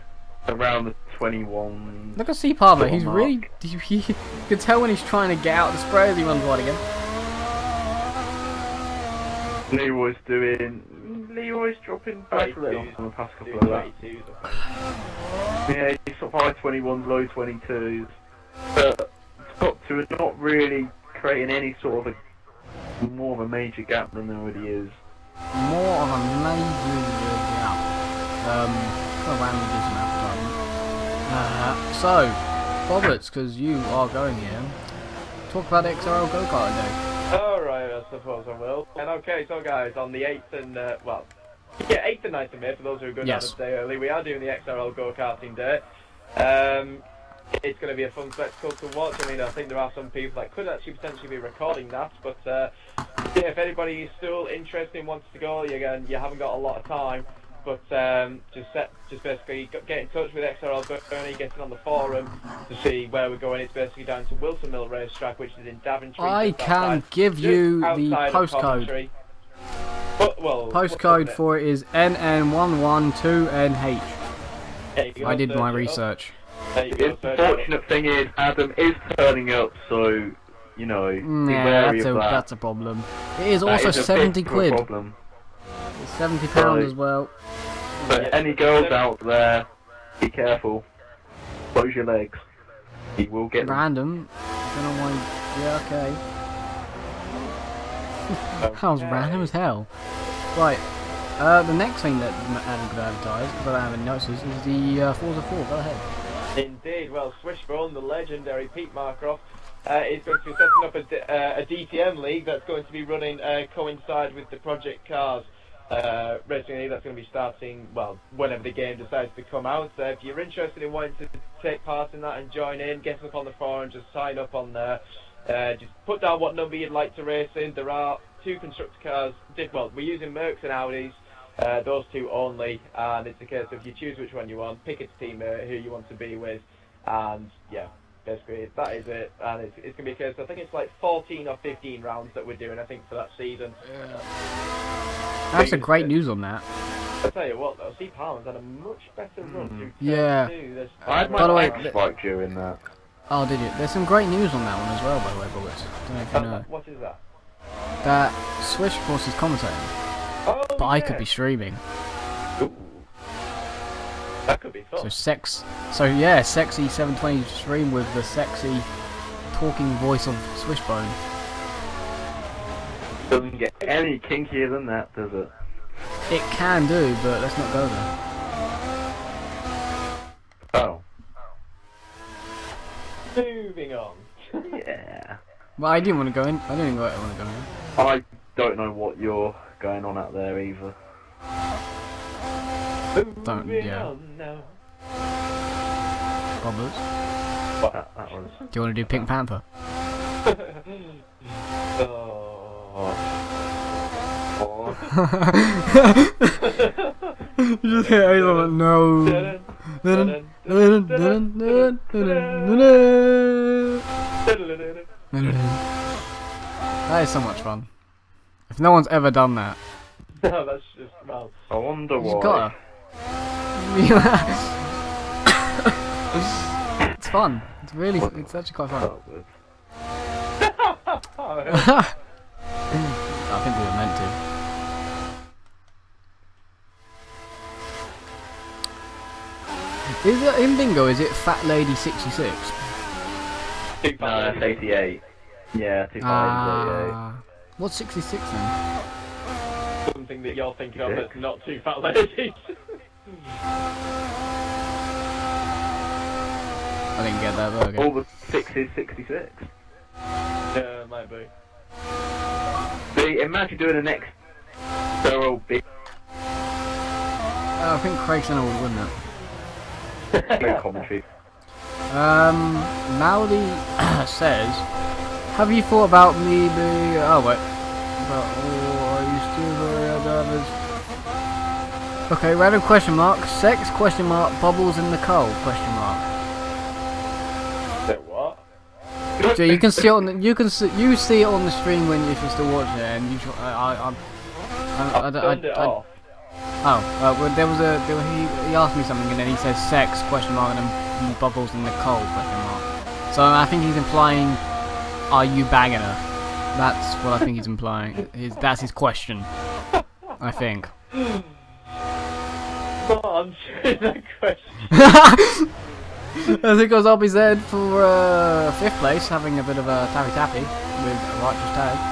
around the 21. Look at C Palmer. sort of He's mark. really. You can tell when he's trying to get out the spray as he runs wide again. Leroy's dropping back a little on the past couple of laps. Yeah, he's sort of high 21s, low 22s. But top two are not really creating any sort of more of a major gap than there already is. More of a major gap. Kind of randomly do some advertising. So, Roberts, because you are going here, talk about XRL go-karting day. Alright, I suppose I will. And okay, so guys, on the 8th and, 8th and 9th of May, for those who are going down Yes. and stay early, we are doing the XRL go-karting day. It's going to be a fun spectacle to watch. I mean, I think there are some people that could actually potentially be recording that, but yeah, if anybody is still interested and wants to go, again, you haven't got a lot of time, but just basically get in touch with XRL Bernie, get it on the forum to see where we're going. It's basically down to Wilson Mill Racetrack, which is in Daventry. I just can outside- give just you the outside of postcode. Coventry. Well, Postcode for it is NN112NH. There you go, I did search my it up. research. There you go, The search it up. fortunate thing is, Adam is turning up, so, you know, be Yeah, wary that's of that. that's a problem. It is That also is a 70 big quid. problem. It's £70 as well. So any girls out there, be careful. Close your legs. He will get them. Random. Don't know why. Yeah, okay. That was random as hell. Right. The next thing that Adam could advertise, because I don't have any notices, is the Forza 4. Go ahead. Indeed, well, Swishbone, the legendary Pete Markroft, is going to be setting up a DTM league that's going to be running coincide with the Project Cars Racing League. That's going to be starting, well, whenever the game decides to come out. So if you're interested in wanting to take part in that and join in, get up on the forum, just sign up on there. Just put down what number you'd like to race in. There are 2 constructor cars. Well, we're using Mercs and Audis. Those 2 only, and it's a case of you choose which one you want, pick a teammate who you want to be with, and yeah, basically that is it. And it's going to be a case, I think it's like 14 or 15 rounds that we're doing, I think, for that season. That's a great news on that. I'll tell you what though, C Palmer's had a much better run through Yeah. turn 2 this I had By the my way, legs spiked during that. Oh, did you? There's some great news on that one as well, by the way, Bullets. Don't know if you know. What is that? That Swish, of course, is commentating, Oh, but I could be streaming. Ooh. That could be fun. So yeah, sexy 720 stream with the sexy talking voice of Swishbone. Doesn't get any kinkier than that, does it? It can do, but let's not go there. Oh. Moving on. Yeah. Well, I didn't want to go in. I didn't want to go in. I don't know what you're going on out there either. Don't, Moving yeah. on now. Roberts, That was... do you want to do Pink Panther? You just hear Aiden like, no. That is so much fun. If no one's ever done that, No, that's just, well, I wonder you why. gotta. It's fun. It's really. It's actually quite fun. That was- I think we were meant to. Is it in bingo? Is it Fat Lady 66? No, that's 88. Yeah, 2088. What's 66 then? something that you're thinking of that's not too fat ladies. I didn't get that, but okay. All the 6 is 66. Yeah, might be. See, imagine doing an X. They're all big. I think Craig Senna would win that. No commentary. Maudi says, have you thought about me being... Oh, wait. Are you still very Okay, random question mark. Sex question mark. Bubbles in the coal question mark. Say what? So you can see it on the, you see it on the stream when if you're still watching it, and you I've turned it off. Oh, well, he asked me something and then he says sex, question mark, and then bubbles in Nicole, question mark. So I think he's implying, are you bagging her? That's what I think he's implying. That's his question, I think. Not answering that question. I think it was RBZ for 5th place, having a bit of a tappy-tappy with a righteous tag.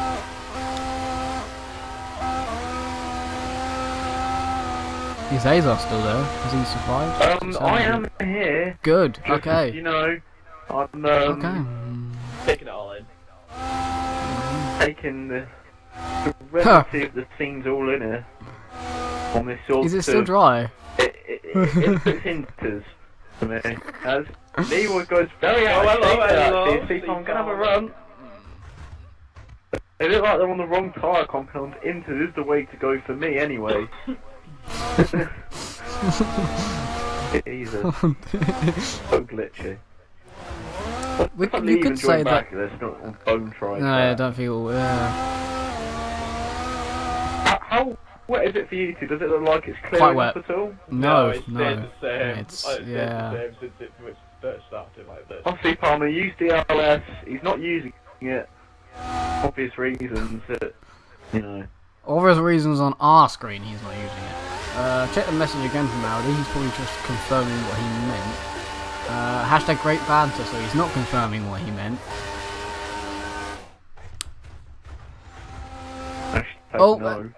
Is Azar still there? Has he survived? I am here. Good, Just, okay. You know, I'm Okay. Taking it all in. taking the serenity of the scenes all in here. On this sort Is it still of- dry? It puts hinters to me. As Leroy goes very out of hello, shape there, hello. actually. See if I'm gonna have a run. They look like they're on the wrong tyre compound. Into is the way to go for me anyway. Jesus. So glitchy. You could say that. That's not on bone try. No, I don't think it will. How wet is it for you two? Does it look like it's Quite clearing wet. up at all? No, it's stayed the same. It's Stayed yeah. the same since it first started like this. Obviously, Palmer used DLS. He's not using it. Obvious reasons that, you know. Obvious reasons on our screen he's not using it. Check the message again from Audi. He's probably just confirming what he meant. Hashtag great banter, so he's not confirming what he meant. Oh, No.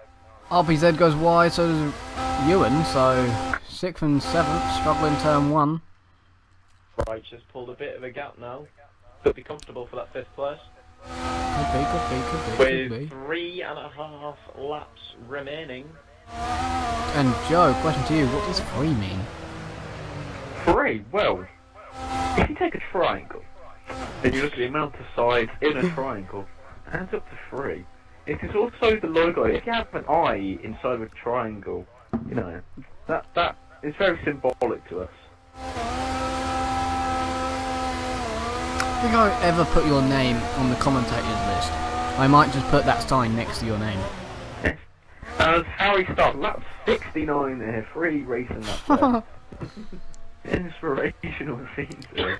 RPZ goes wide, so does Ewan, so 6th and 7th, struggling turn 1. Right, just pulled a bit of a gap now. Could be comfortable for that 5th place. Could be. With 3.5 laps remaining. And Joe, question to you, what does free mean? Free? Well, if you take a triangle, and you look at the amount of sides in a triangle, it adds up to 3. It is also the logo. If you have an eye inside of a triangle, you know, that is very symbolic to us. I think I ever put your name on the commentators list. I might just put that sign next to your name. As Harry starts lap 69 there, free racing lap there. Inspirational scenes there.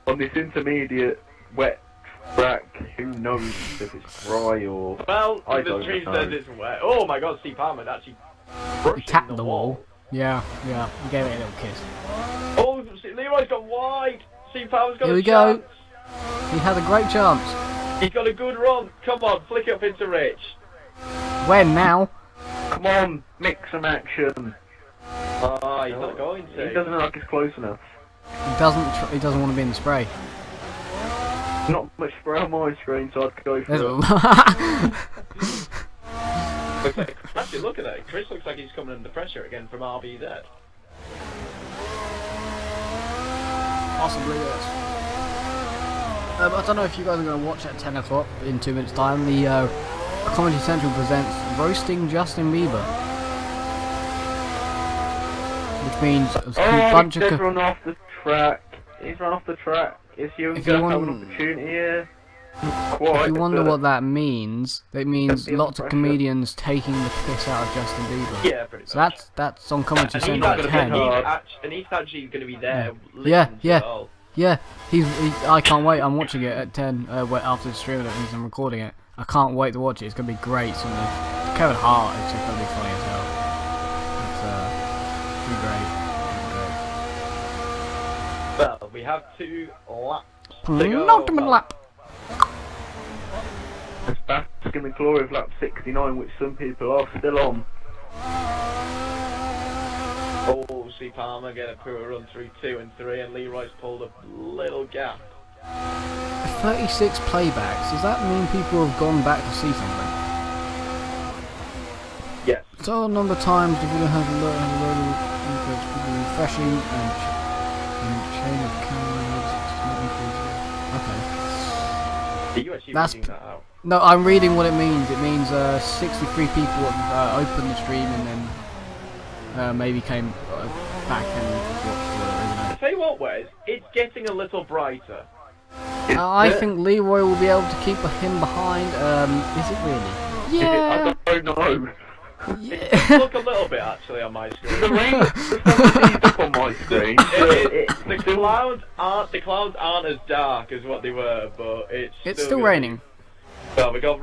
On this intermediate wet track, who knows if it's dry or... Well, I the don't stream know. says it's wet. Oh my god, Steve Palmer actually He brushed tapped the the wall. Yeah, he gave it a little kiss. Oh, Leroy's gone wide. Steve Palmer's got Here a we go. chance. He had a great chance. He's got a good run. Come on, flick it up into Rich. When now? Come on, mix some action. Ah, he's not going He to. doesn't look like he's close enough. He doesn't want to be in the spray. Not much spray on my screen, so I'd go for There's it. Looks like, actually, look at that. Chris looks like he's coming under pressure again from RBZ. Possibly, yes. I don't know if you guys are going to watch at 10 o'clock in 2 minutes' time. The Comedy Central presents Roasting Justin Bieber. Which means a bunch he's of... run off the track. He's run off the track. Is you If going you to have want- an opportunity here? If you wonder what that means, it means Don't be lots of under pressure. comedians taking the piss out of Justin Bieber. Yeah, pretty much. So that's on Comedy and Central at 10. he's actually going to be there. Yeah, listening to yeah. it all. Yeah, I can't wait. I'm watching it at 10 after the stream. That means I'm recording it. I can't wait to watch it. It's gonna be great. It's Kevin Hart. It's just gonna be funny as hell. It's be great. Well, we have 2 laps to Great. go. Knocked him in the lap. It's basking the glory of lap 69, which some people are still on. Oh, see Palmer get a poor run through 2 and 3, and Leroy's pulled a little gap. 36 playbacks. Does that mean people have gone back to see something? Yes. So a number of times the video has a load of people refreshing and chain of cameras. Okay. Are you actually That's reading that out? No, I'm reading what it means. It means 63 people have opened the stream and then maybe came back and watched I tell you what, Wes, it's getting a little brighter. I think Leroy will be able to keep him behind. Is it really? Yeah. I don't know. It look a little bit actually on my screen. The rain is up on my screen. The clouds aren't as dark as what they were, but it's still raining. Well, we got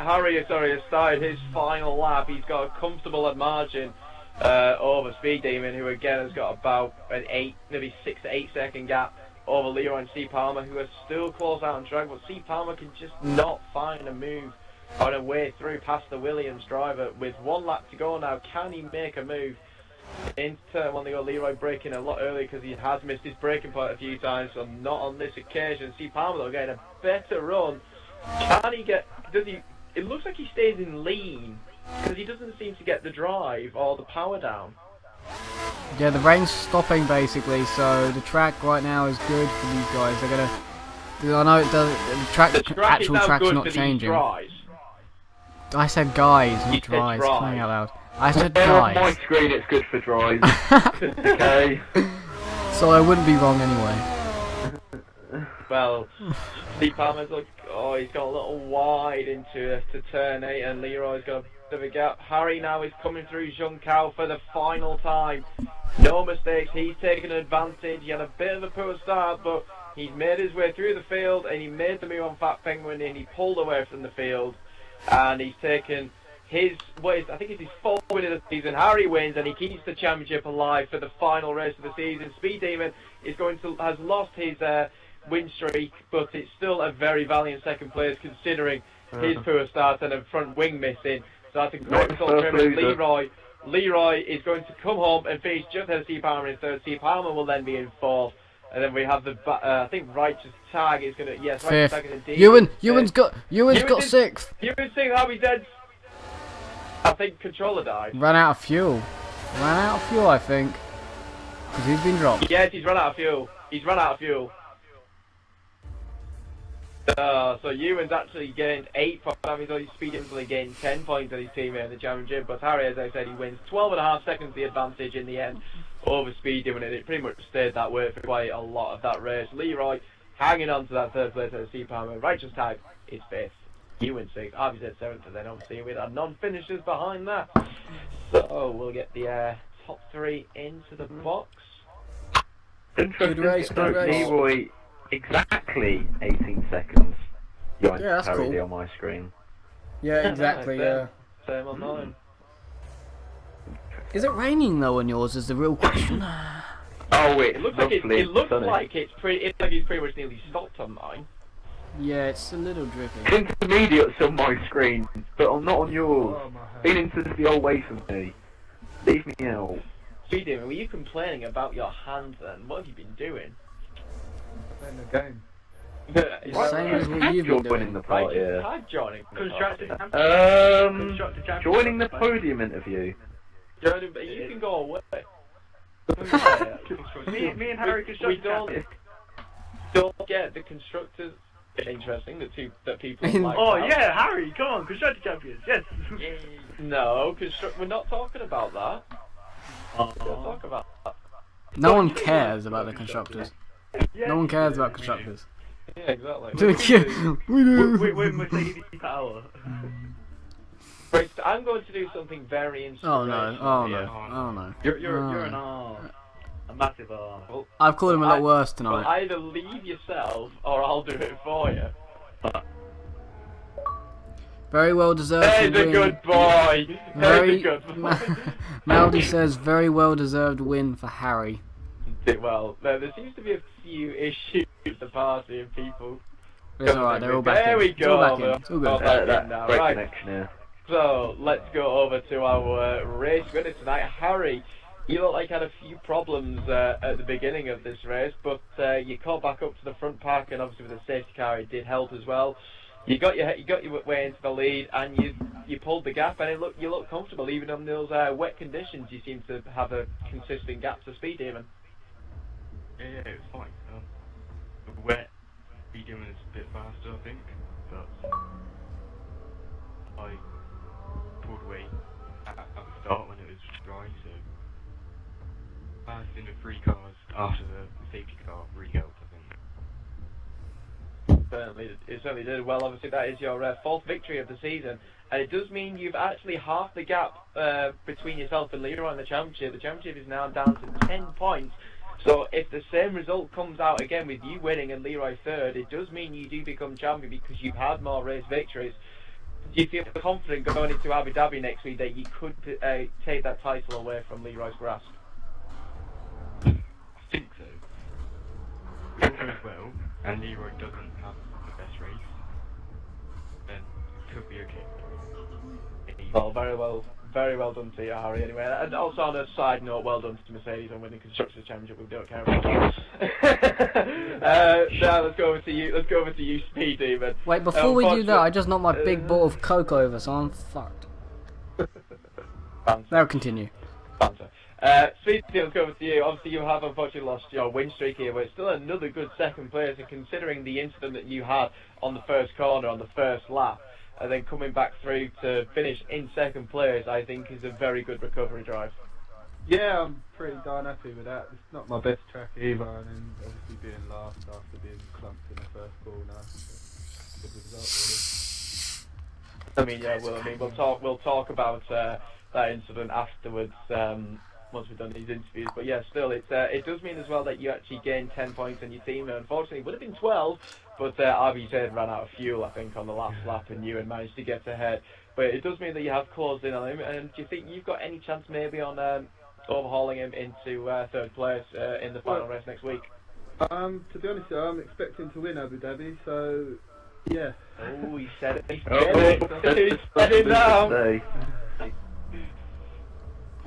Harry has started his final lap. He's got a comfortable margin over Speed Demon, who again has got about an 6 to 8 second gap over Leroy and C Palmer, who are still close out on track, but C Palmer can just not find a move on a way through past the Williams driver. With 1 lap to go now, can he make a move into turn 1? They got Leroy braking a lot earlier because he has missed his braking point a few times, so not on this occasion. C Palmer though getting a better run. Can he get? It looks like he stays in lean because he doesn't seem to get the drive or the power down. Yeah, the rain's stopping basically, so the track right now is good for these guys. They're gonna. I know it does. Actual track's not changing. I said guys, not drives. Crying out loud. I said guys. On my screen, it's good for drives. Okay. So I wouldn't be wrong anyway. Well, Steve Palmer's he's got a little wide into turn 8, and Leroy's got a bit of a gap. Harry now is coming through Zhong Kao for the final time. No mistakes, he's taken advantage. He had a bit of a poor start, but he's made his way through the field, and he made the move on Fat Penguin, and he pulled away from the field, and he's taken I think it's his 4th win of the season. Harry wins, and he keeps the championship alive for the final race of the season. Speed Demon has lost his win streak, but it's still a very valiant second place considering his poor start and a front wing missing. So that's a great result for him. Leroy is going to come home and finish just ahead of C Palmer in 3rd. C Palmer will then be in 4th. And then we have the I think Righteous Tag is going to Righteous Tag is in Ewan's got 6th. Ewan's 6th. How he dead? I think controller died. Ran out of fuel, I think, because he's been dropped. Yes, he's run out of fuel. So Ewan's actually gained 8 points. He's only Speed Demon gained 10 points on his teammate in the championship. But Harry, as I said, he wins 12.5 seconds the advantage in the end over Speed Demon, and it pretty much stayed that way for quite a lot of that race. Leroy hanging on to that 3rd place at C Palmer. Righteous Tag is 5th. Ewan 6th. Obviously 7th, and then obviously with our non-finishers behind that. So we'll get the top 3 into the box. Interesting. Good race. Leroy exactly 18 seconds. Yeah, that's cool. On my screen. Yeah, exactly. Yeah. Same on mine. Is it raining though on yours? Is the real question. Oh, it looks like it's pretty much nearly stopped on mine. Yeah, it's a little drippy. Intermediate's on my screen, but I'm not on yours. Feeling to the old way for me. Leave me out. Speed Demon, were you complaining about your hand then? What have you been doing? Playing the game. Same as what you've been doing. The party, yeah. Joining the podium interview. You can go away. me and Harry we don't get the constructors. Interesting that people like that. Yeah, Harry, come on, constructor champions, yes. No, we're not talking about that. Don't talk about that. No one cares about the constructors. No one cares about constructors. Yeah, exactly. We do. We're Mercedes power. Right, so I'm going to do something very interesting. Oh no. You're an R. A massive R. Well, I've called him a lot worse tonight. Well, either leave yourself or I'll do it for you. Very well deserved. There's a good boy. Maldy says very well deserved win for Harry. Well, there seems to be a few issues with the party and people. It's alright, they're all back in. There we go. It's all good. Great connection here. So, let's go over to our race winner tonight. Harry, you look like you had a few problems at the beginning of this race, but you caught back up to the front pack, and obviously with the safety car it did help as well. You got your way into the lead, and you pulled the gap, and you look comfortable even on those wet conditions. You seem to have a consistent gap to Speed Demon. Yeah, it was fine. The wet Speed Demon is a bit faster, I think, but I pulled away at the start when it was dry, so passing the 3 cars after the safety car really helped, I think. It certainly did. Well, obviously that is your 4th victory of the season, and it does mean you've actually halved the gap between yourself and Leroy in the championship. The championship is now down to 10 points. So if the same result comes out again with you winning and Leroy third, it does mean you do become champion because you've had more race victories. Do you feel confident going into Abu Dhabi next week that you could take that title away from Leroy's grasp? I think so. If it goes well, and Leroy doesn't have the best race, then it could be okay. Well, very well done to you, Harry. Anyway, and also on a side note, well done to Mercedes on winning Constructors' Championship. We don't care about that. Now let's go over to you. Let's go over to you, Speed Demon. Wait, before we do that, I just knocked my big ball of coke over, so I'm fucked. Now continue. Speed Demon, let's go over to you. Obviously, you have unfortunately lost your win streak here, but it's still another good second place. And considering the incident that you had on the first corner on the first lap, and then coming back through to finish in second place, I think is a very good recovery drive. Yeah, I'm pretty darn happy with that. It's not my best track either, and then obviously being last after being clumped in the first corner. Good result, really. I mean, yeah, we'll talk about that incident afterwards once we've done these interviews. But yeah, still, it does mean as well that you actually gained 10 points on your team. Unfortunately, it would have been 12. But RBZ ran out of fuel, I think, on the last lap, and you managed to get ahead. But it does mean that you have closed in on him. And do you think you've got any chance maybe on overhauling him into third place in the final race next week? To be honest, I'm expecting to win Abu Dhabi, so yeah. Oh, he said it. He said it now.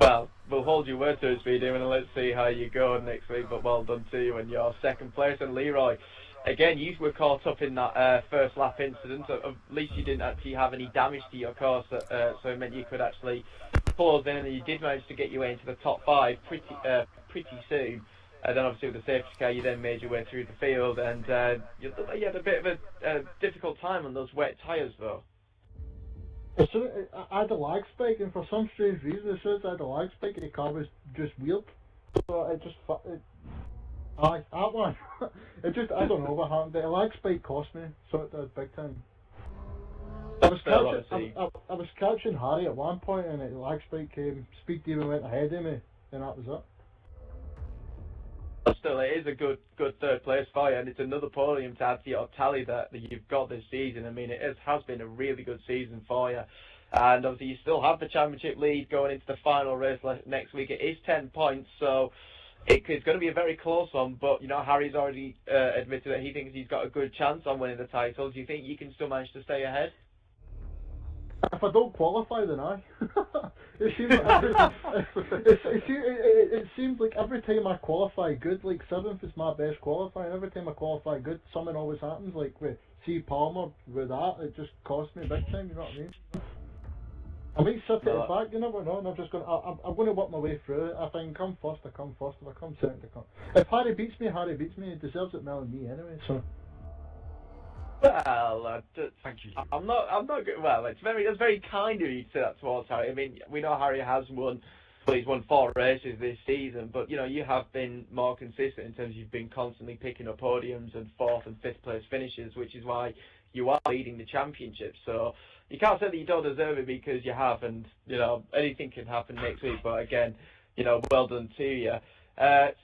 Well, we'll hold your word to it, Speedy, and let's see how you go next week. But well done to you and your second place. And Leroy, again, you were caught up in that first lap incident. So at least you didn't actually have any damage to your car, so it meant you could actually close in, and you did manage to get your way into the top 5 pretty soon. And then obviously with the safety car, you then made your way through the field, and you had a bit of a difficult time on those wet tyres, though. I had a lag spike, and for some strange reason, as soon as I had a lag spike, the car was just weird. So it just that one. I don't know what happened. The lag spike cost me, so it did big time. I was catching Harry at one point, and the lag spike came. Speed Demon went ahead of me, and that was it. But still, it is a good third place for you, and it's another podium to add to your tally that you've got this season. I mean, it has been a really good season for you. And obviously, you still have the championship lead going into the final race next week. It is 10 points, so it's going to be a very close one. But, you know, Harry's already admitted that he thinks he's got a good chance on winning the title. Do you think you can still manage to stay ahead? If I don't qualify, then I. It seems like every time I qualify good, like 7th is my best qualifying. Every time I qualify good, something always happens. Like with C. Palmer, with that, it just cost me big time. You know what I mean? I might sit at the back. You never know. And I'm just going. I'm going to work my way through it. If I can come first, I come first. If I come second, I come. If Harry beats me, Harry beats me. He deserves it more than me anyway. So. Well, thank you. I'm not good. Well, that's very kind of you to say that towards Harry. I mean, we know Harry has won. Well, he's won 4 races this season, but you know you have been more consistent in terms of you've been constantly picking up podiums and 4th and 5th place finishes, which is why you are leading the championship. So you can't say that you don't deserve it because you have, and you know anything can happen next week. But again, you know, well done to you.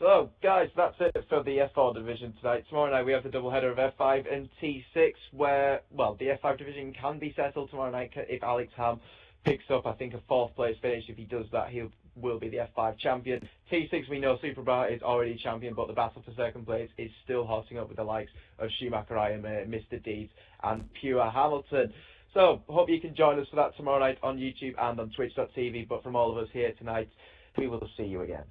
So, guys, that's it for the F4 division tonight. Tomorrow night we have the doubleheader of F5 and T6, where, well, the F5 division can be settled tomorrow night if Alex Ham picks up, I think, a 4th place finish. If he does that, he will be the F5 champion. T6, we know Superbar is already champion, but the battle for second place is still hotting up with the likes of Schumacher, IMA, Mr. Deeds, and Pure Hamilton. So, hope you can join us for that tomorrow night on YouTube and on Twitch.tv. But from all of us here tonight, we will see you again.